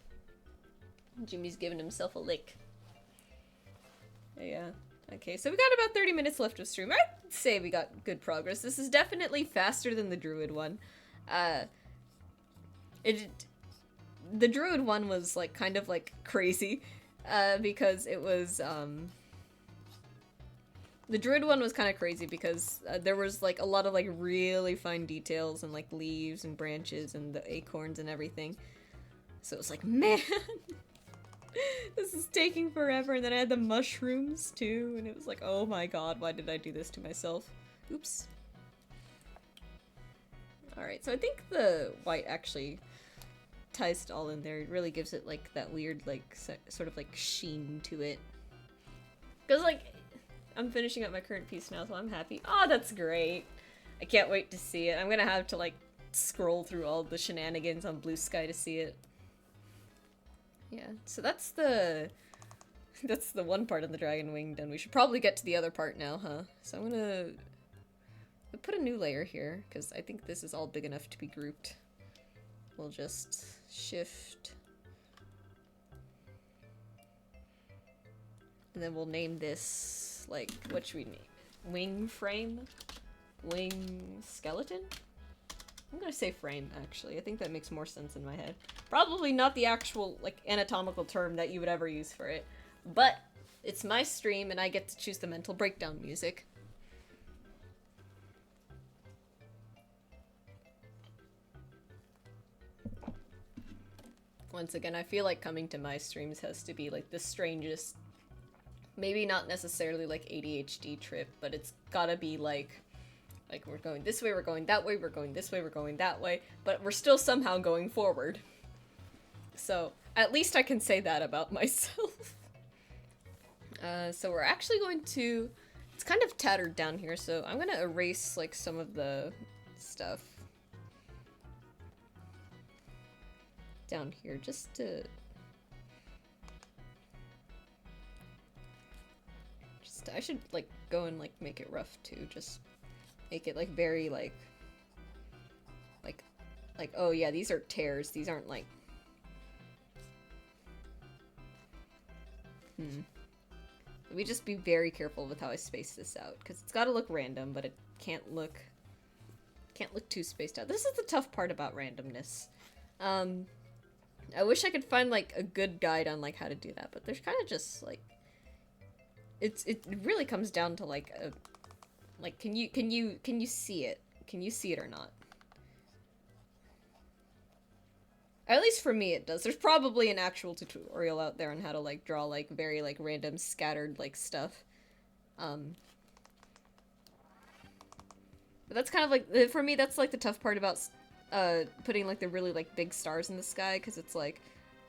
Jimmy's giving himself a lick. Yeah. Okay, so we got about 30 minutes left of stream. I'd say we got good progress. This is definitely faster than the Druid one. The Druid one was, like, kind of, like, crazy. Because it was, The druid one was kind of crazy because there was like a lot of like really fine details and like leaves and branches and the acorns and everything. So it was like, man, this is taking forever. And then I had the mushrooms too, and it was like, oh my god, why did I do this to myself? Oops. Alright, so I think the white actually ties it all in there. It really gives it like that weird like sort of like sheen to it. Because like, I'm finishing up my current piece now, so I'm happy. Oh, that's great. I can't wait to see it. I'm gonna have to like scroll through all the shenanigans on Blue Sky to see it. Yeah, so that's the one part of the dragon wing done. We should probably get to the other part now, huh? So I'm gonna put a new layer here, because I think this is all big enough to be grouped. We'll just shift. And then we'll name this, like, what should we name it? Wing frame? Wing skeleton? I'm gonna say frame, actually. I think that makes more sense in my head. Probably not the actual, like, anatomical term that you would ever use for it. But it's my stream, and I get to choose the mental breakdown music. Once again, I feel like coming to my streams has to be, like, the strangest, maybe not necessarily, like, ADHD trip, but it's gotta be, like, we're going this way, we're going that way, we're going this way, we're going that way, but we're still somehow going forward. So, at least I can say that about myself. So we're actually going to... It's kind of tattered down here, so I'm gonna erase, like, some of the stuff down here, just to... I should, like, go and, like, make it rough, too, just make it, like, very, like, oh yeah, these are tears, these aren't, like... Let me just be very careful with how I space this out, because it's gotta look random, but it can't look too spaced out. This is the tough part about randomness. I wish I could find, like, a good guide on, like, how to do that, but there's kind of just, like... It really comes down to, like, a... Like, can you see it? Can you see it or not? At least for me it does. There's probably an actual tutorial out there on how to, like, draw, like, very, like, random scattered, like, stuff. But that's kind of, like, for me, that's, like, the tough part about, putting, like, the really, like, big stars in the sky, because it's, like,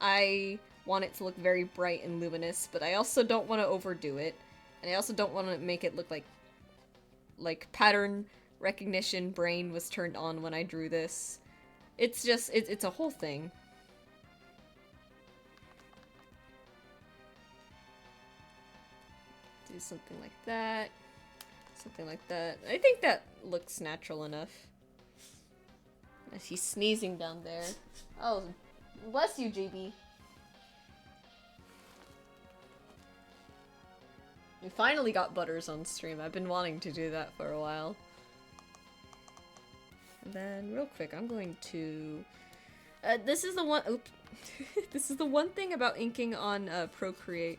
I want it to look very bright and luminous, but I also don't want to overdo it, and I also don't want to make it look like pattern recognition brain was turned on when I drew this. It's just, it's a whole thing. Do something like that. Something like that. I think that looks natural enough. As he's sneezing down there. Oh, bless you, JB. We finally got Butters on stream. I've been wanting to do that for a while. And then, real quick, I'm going to... this is the one... Oops. This is the one thing about inking on Procreate.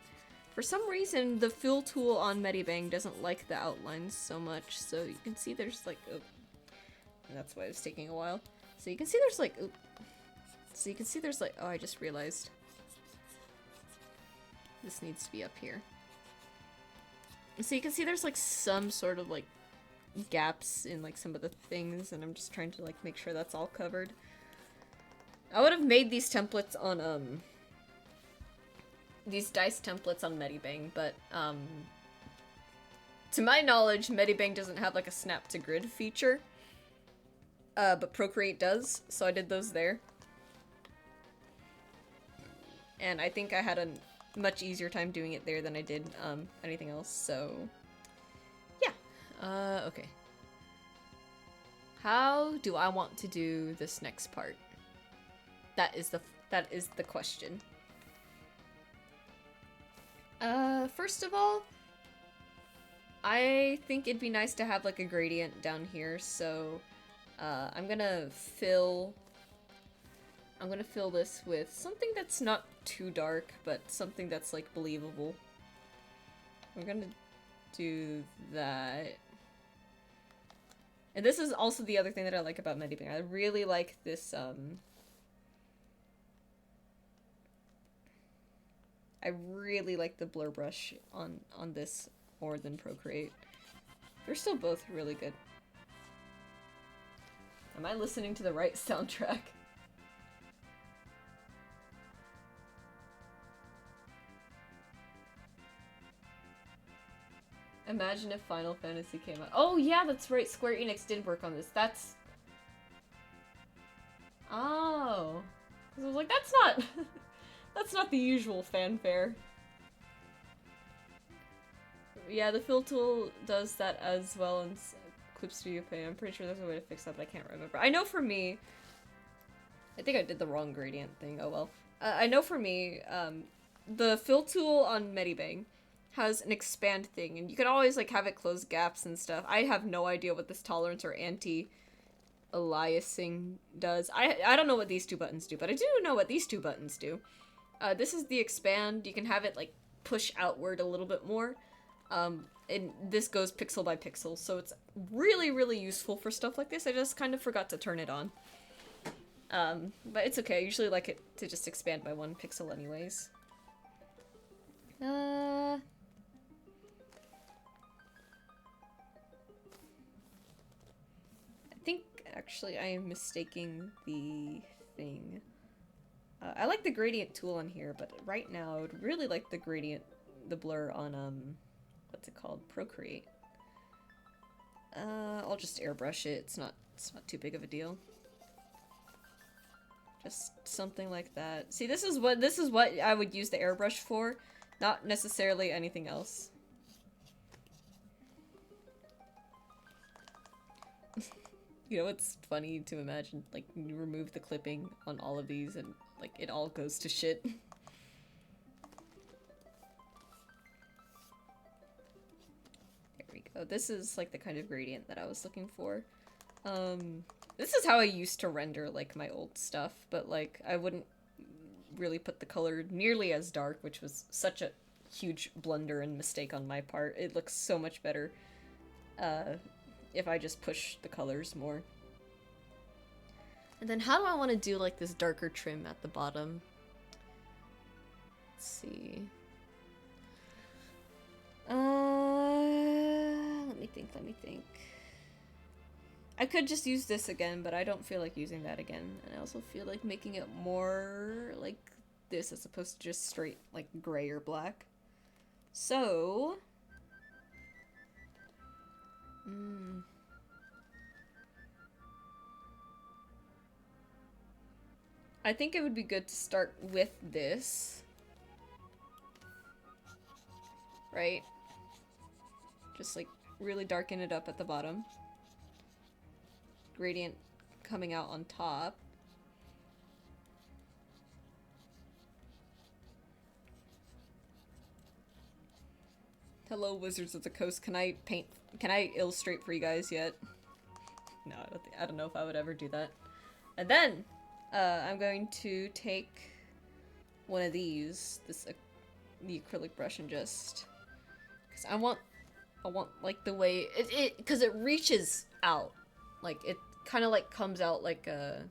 For some reason, the fill tool on Medibang doesn't like the outlines so much. So you can see there's like... Oh, and that's why it's taking a while. So you can see there's like... Oh, so you can see there's like... Oh, I just realized. This needs to be up here. So you can see there's like some sort of like gaps in like some of the things, and I'm just trying to like make sure that's all covered. I would have made these templates on these dice templates on Medibang, but to my knowledge Medibang doesn't have like a snap to grid feature, but Procreate does, so I did those there. And I think I had a much easier time doing it there than I did anything else, so yeah. Okay. How do I want to do this next part? That is the question. First of all, I think it'd be nice to have like a gradient down here, so I'm gonna fill this with something that's not too dark, but something that's like believable. I'm gonna do that. And this is also the other thing that I like about Medibang. I really like this, I really like the blur brush on this more than Procreate. They're still both really good. Am I listening to the right soundtrack? Imagine if Final Fantasy came out. Oh yeah, that's right. Square Enix did work on this. That's... Oh. 'Cause I was like, that's not... that's not the usual fanfare. Yeah, the fill tool does that as well in Clip Studio Paint. I'm pretty sure there's a way to fix that, but I can't remember. I know for me... I think I did the wrong gradient thing. Oh well. I know for me, the fill tool on Medibang has an expand thing, and you can always like have it close gaps and stuff. I have no idea what this tolerance or anti-aliasing does. I don't know what these two buttons do, but I do know what these two buttons do. This is the expand. You can have it like push outward a little bit more. And this goes pixel by pixel, so it's really, really useful for stuff like this. I just kind of forgot to turn it on. But it's okay. I usually like it to just expand by 1 pixel anyways. I think, actually, I am mistaking the thing. I like the gradient tool on here, but right now I would really like the gradient, the blur on, what's it called? Procreate. I'll just airbrush it. It's not too big of a deal. Just something like that. See, this is what I would use the airbrush for, not necessarily anything else. You know, it's funny to imagine, like, you remove the clipping on all of these and, like, it all goes to shit. There we go. This is, like, the kind of gradient that I was looking for. This is how I used to render, like, my old stuff, but, like, I wouldn't really put the color nearly as dark, which was such a huge blunder and mistake on my part. It looks so much better, if I just push the colors more. And then how do I want to do like this darker trim at the bottom? Let's see. Let me think. I could just use this again, but I don't feel like using that again. And I also feel like making it more like this as opposed to just straight like gray or black. So... I think it would be good to start with this. Right? Just like really darken it up at the bottom. Gradient coming out on top. Hello, Wizards of the Coast. Can I illustrate for you guys yet? No, I don't know if I would ever do that. And then, I'm going to take one of these, the acrylic brush, and just, cause I want like the way cause it reaches out, like it kind of like comes out like a,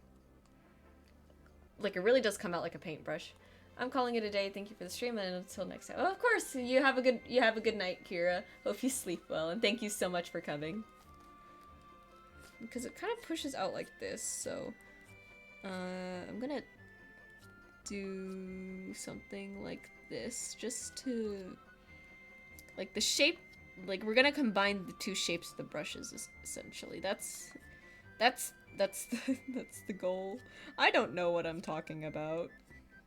like it really does come out like a paintbrush. I'm calling it a day. Thank you for the stream, and until next time. Oh, of course, you have a good night, Kira. Hope you sleep well, and thank you so much for coming. Because it kind of pushes out like this, so I'm gonna do something like this, just to, like, the shape, like, we're gonna combine the two shapes of the brushes, essentially. That's the goal. I don't know what I'm talking about.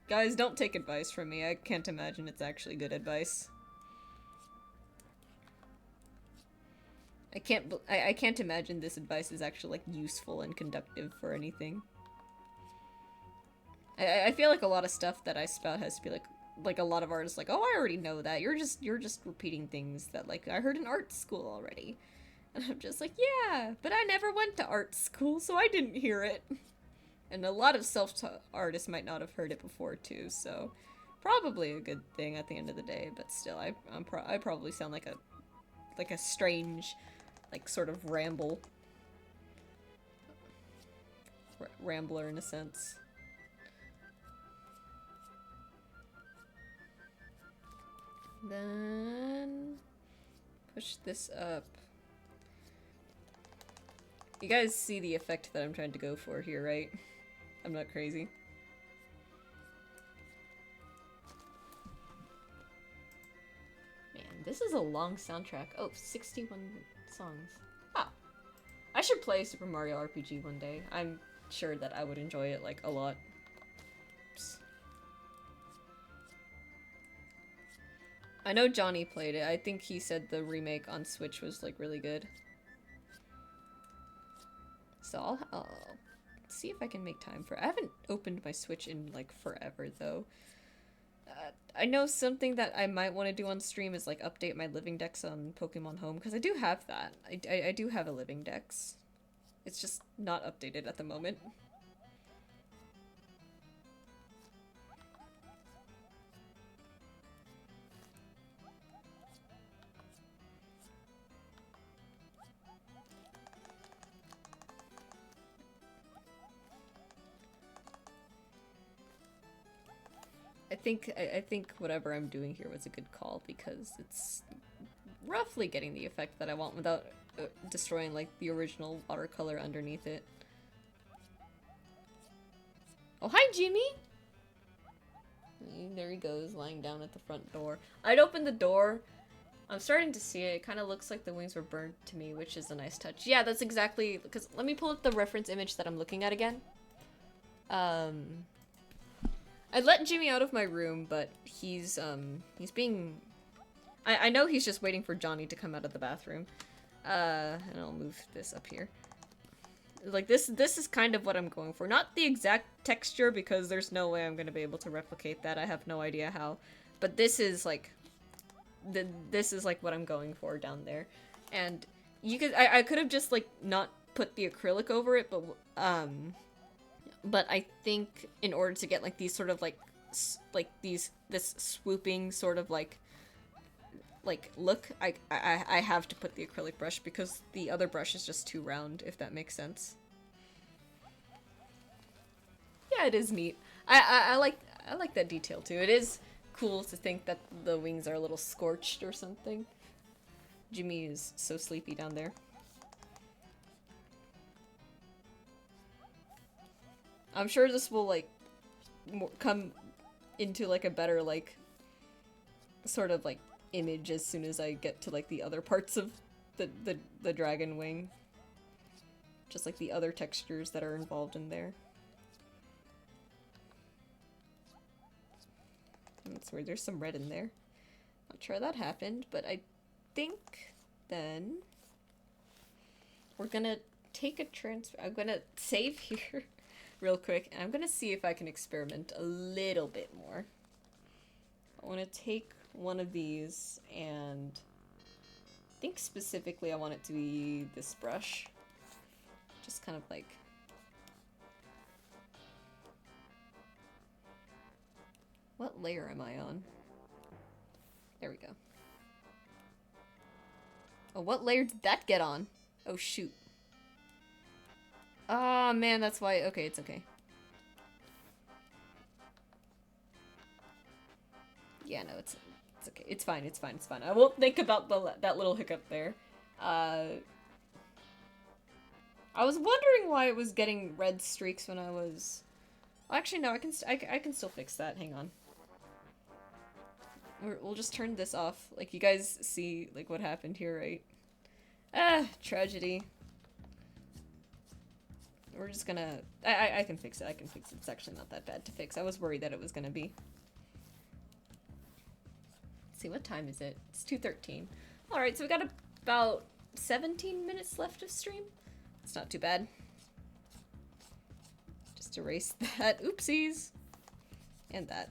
Guys, don't take advice from me. I can't imagine it's actually good advice. I can't imagine this advice is actually, like, useful and conductive for anything. I feel like a lot of stuff that I spout has to be like a lot of artists like, oh, I already know that. You're just repeating things that, like, I heard in art school already. And I'm just like, yeah, but I never went to art school, so I didn't hear it. And a lot of self-taught artists might not have heard it before, too, so probably a good thing at the end of the day, but still, I probably sound like a like a strange, like sort of rambler in a sense. Then push this up. You guys see the effect that I'm trying to go for here, right? I'm not crazy. Man, this is a long soundtrack. Oh, 61 songs. Oh. I should play Super Mario RPG one day. I'm sure that I would enjoy it, like, a lot. Oops. I know Johnny played it. I think he said the remake on Switch was, like, really good. So I'll see if I can make time for it. I haven't opened my Switch in, like, forever, though. I know something that I might want to do on stream is, like, update my living dex on Pokemon Home, because I do have that. I do have a living dex. It's just not updated at the moment. I think whatever I'm doing here was a good call because it's roughly getting the effect that I want without destroying like the original watercolor underneath it. Oh, hi Jimmy! There he goes, lying down at the front door. I'd open the door. I'm starting to see it. It kind of looks like the wings were burned to me, which is a nice touch. Yeah, that's exactly, because let me pull up the reference image that I'm looking at again. I let Jimmy out of my room, but he's being... I know he's just waiting for Johnny to come out of the bathroom. And I'll move this up here. Like, this is kind of what I'm going for. Not the exact texture, because there's no way I'm gonna be able to replicate that. I have no idea how. But this is, like... this is, like, what I'm going for down there. And you could... I could have just, like, not put the acrylic over it, but I think in order to get like these sort of like this swooping sort of like look, I have to put the acrylic brush because the other brush is just too round, if that makes sense. Yeah, it is neat. I like that detail too. It is cool to think that the wings are a little scorched or something. Jimmy is so sleepy down there. I'm sure this will, like, come into, like, a better, like, sort of, like, image as soon as I get to, like, the other parts of the dragon wing. Just, like, the other textures that are involved in there. That's weird, there's some red in there. Not sure that happened, but I think then we're gonna take a I'm gonna save here. Real quick, and I'm gonna see if I can experiment a little bit more. I want to take one of these, and I think specifically I want it to be this brush. Just kind of like... What layer am I on? There we go. Oh, what layer did that get on? Oh, shoot. Oh man, that's why. Okay, it's okay. Yeah, no, it's okay. It's fine. It's fine. It's fine. I won't think about that little hiccup there. I was wondering why it was getting red streaks when I was. Actually, no. I can still fix that. Hang on. We'll just turn this off. Like you guys see, like what happened here, right? Ah, tragedy. We're just gonna... I can fix it, I can fix it. It's actually not that bad to fix. I was worried that it was gonna be. Let's see, what time is it? It's 2:13. Alright, so we got about 17 minutes left of stream. It's not too bad. Just erase that. Oopsies! And that.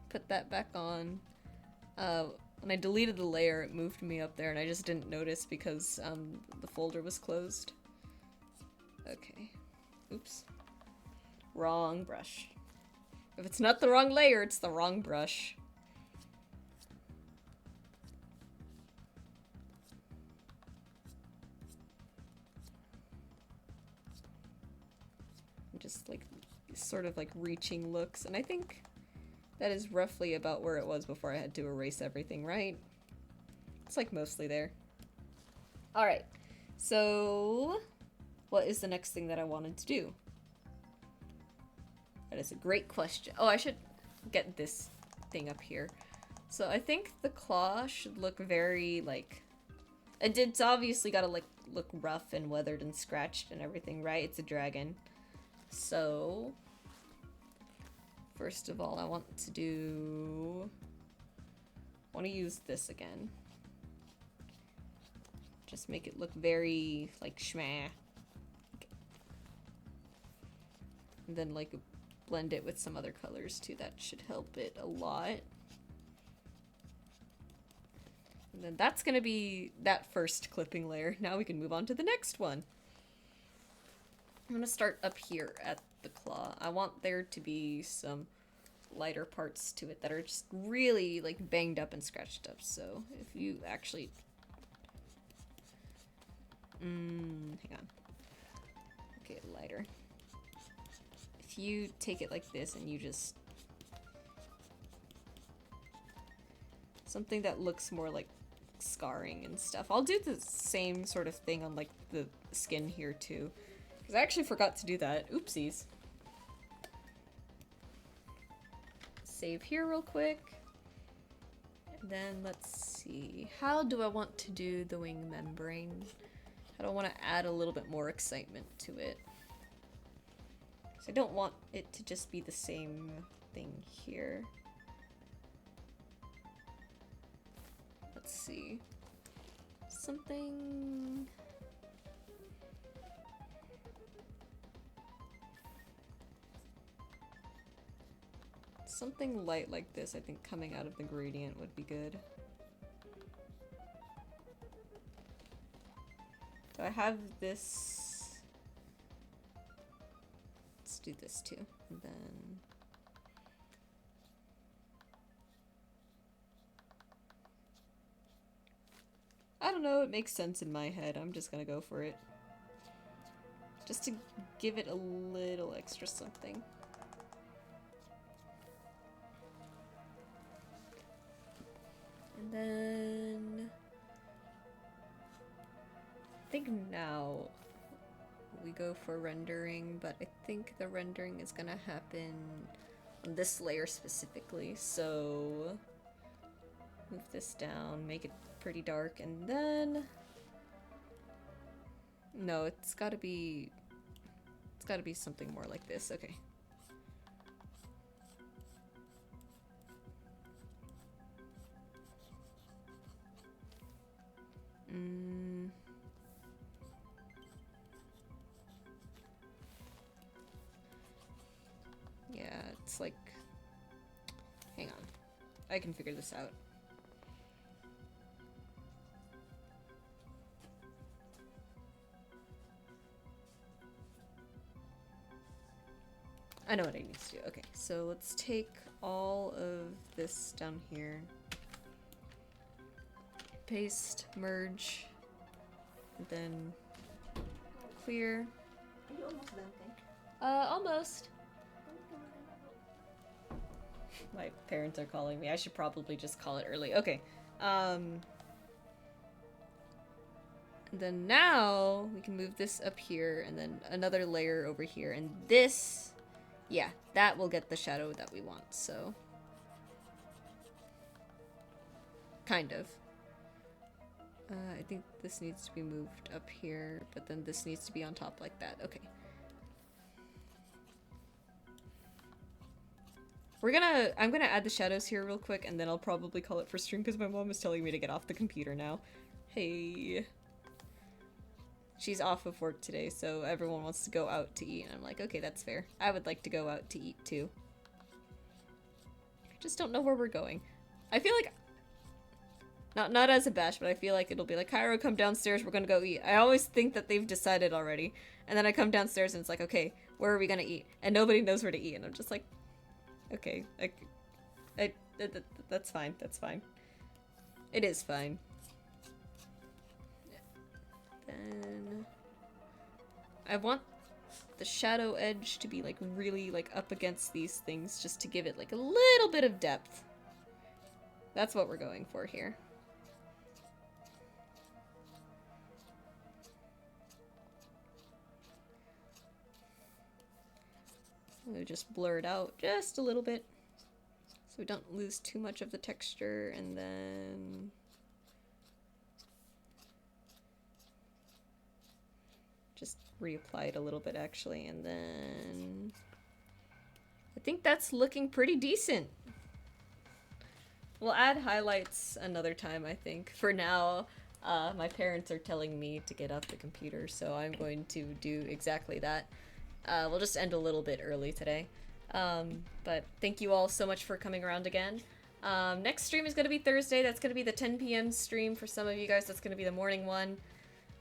Put that back on. When I deleted the layer, it moved me up there, and I just didn't notice because the folder was closed. Okay. Oops. Wrong brush. If it's not the wrong layer, it's the wrong brush. just like sort of like reaching looks, and I think that is roughly about where it was before I had to erase everything, right? It's like mostly there. Alright, so what is the next thing that I wanted to do? That is a great question. Oh, I should get this thing up here. So I think the claw should look very, like... It's obviously gotta, like, look rough and weathered and scratched and everything, right? It's a dragon. So... First of all, I want to use this again. Just make it look very, like, schmah. And then, like, blend it with some other colors, too. That should help it a lot. And then that's gonna be that first clipping layer. Now we can move on to the next one. I'm gonna start up here at the claw. I want there to be some lighter parts to it that are just really, like, banged up and scratched up. So, if you actually... hang on. Okay, lighter. If you take it like this and you just... Something that looks more like scarring and stuff. I'll do the same sort of thing on, like, the skin here, too. Because I actually forgot to do that. Oopsies. Save here real quick. And then let's see. How do I want to do the wing membrane? I don't want to add a little bit more excitement to it. So I don't want it to just be the same thing here. Let's see. Something... Something light like this, I think, coming out of the gradient would be good. So I have this... Let's do this too. And then... I don't know, it makes sense in my head. I'm just gonna go for it. Just to give it a little extra something. And then... I think now we go for rendering, but I think the rendering is gonna happen on this layer specifically, so... Move this down, make it pretty dark, and then... No, it's gotta be something more like this, okay. Yeah, it's like... Hang on. I can figure this out. I know what I need to do. Okay, so let's take all of this down here. Paste, merge, and then clear. Are you almost done, thing? Almost. My parents are calling me. I should probably just call it early. Okay. And then now we can move this up here and then another layer over here. And this, yeah, that will get the shadow that we want, so. Kind of. I think this needs to be moved up here, but then this needs to be on top like that. Okay. I'm gonna add the shadows here real quick, and then I'll probably call it for stream because my mom is telling me to get off the computer now. Hey. She's off of work today, so everyone wants to go out to eat, and I'm like, okay, that's fair. I would like to go out to eat too. I just don't know where we're going. I feel like... Not as a bash, but I feel like it'll be like, Cairo, come downstairs, we're gonna go eat. I always think that they've decided already. And then I come downstairs and it's like, okay, where are we gonna eat? And nobody knows where to eat, and I'm just like, okay, that's fine, that's fine. It is fine. Then... I want the shadow edge to be like really like up against these things just to give it like a little bit of depth. That's what we're going for here. So just blur it out just a little bit so we don't lose too much of the texture, and then just reapply it a little bit actually, and then I think that's looking pretty decent. We'll add highlights another time, I think. For now, my parents are telling me to get off the computer, so I'm going to do exactly that. We'll just end a little bit early today. But thank you all so much for coming around again. Next stream is going to be Thursday. That's going to be the 10 p.m. stream for some of you guys. That's going to be the morning one.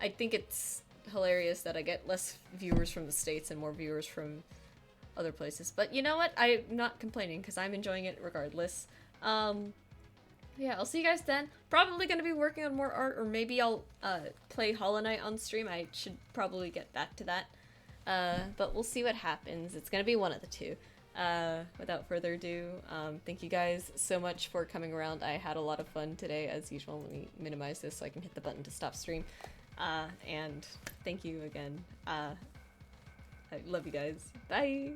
I think it's hilarious that I get less viewers from the States and more viewers from other places. But you know what? I'm not complaining because I'm enjoying it regardless. Yeah, I'll see you guys then. Probably going to be working on more art, or maybe I'll play Hollow Knight on stream. I should probably get back to that. But we'll see what happens. It's going to be one of the two. Without further ado, thank you guys so much for coming around. I had a lot of fun today, as usual. Let me minimize this so I can hit the button to stop stream. And thank you again. I love you guys. Bye!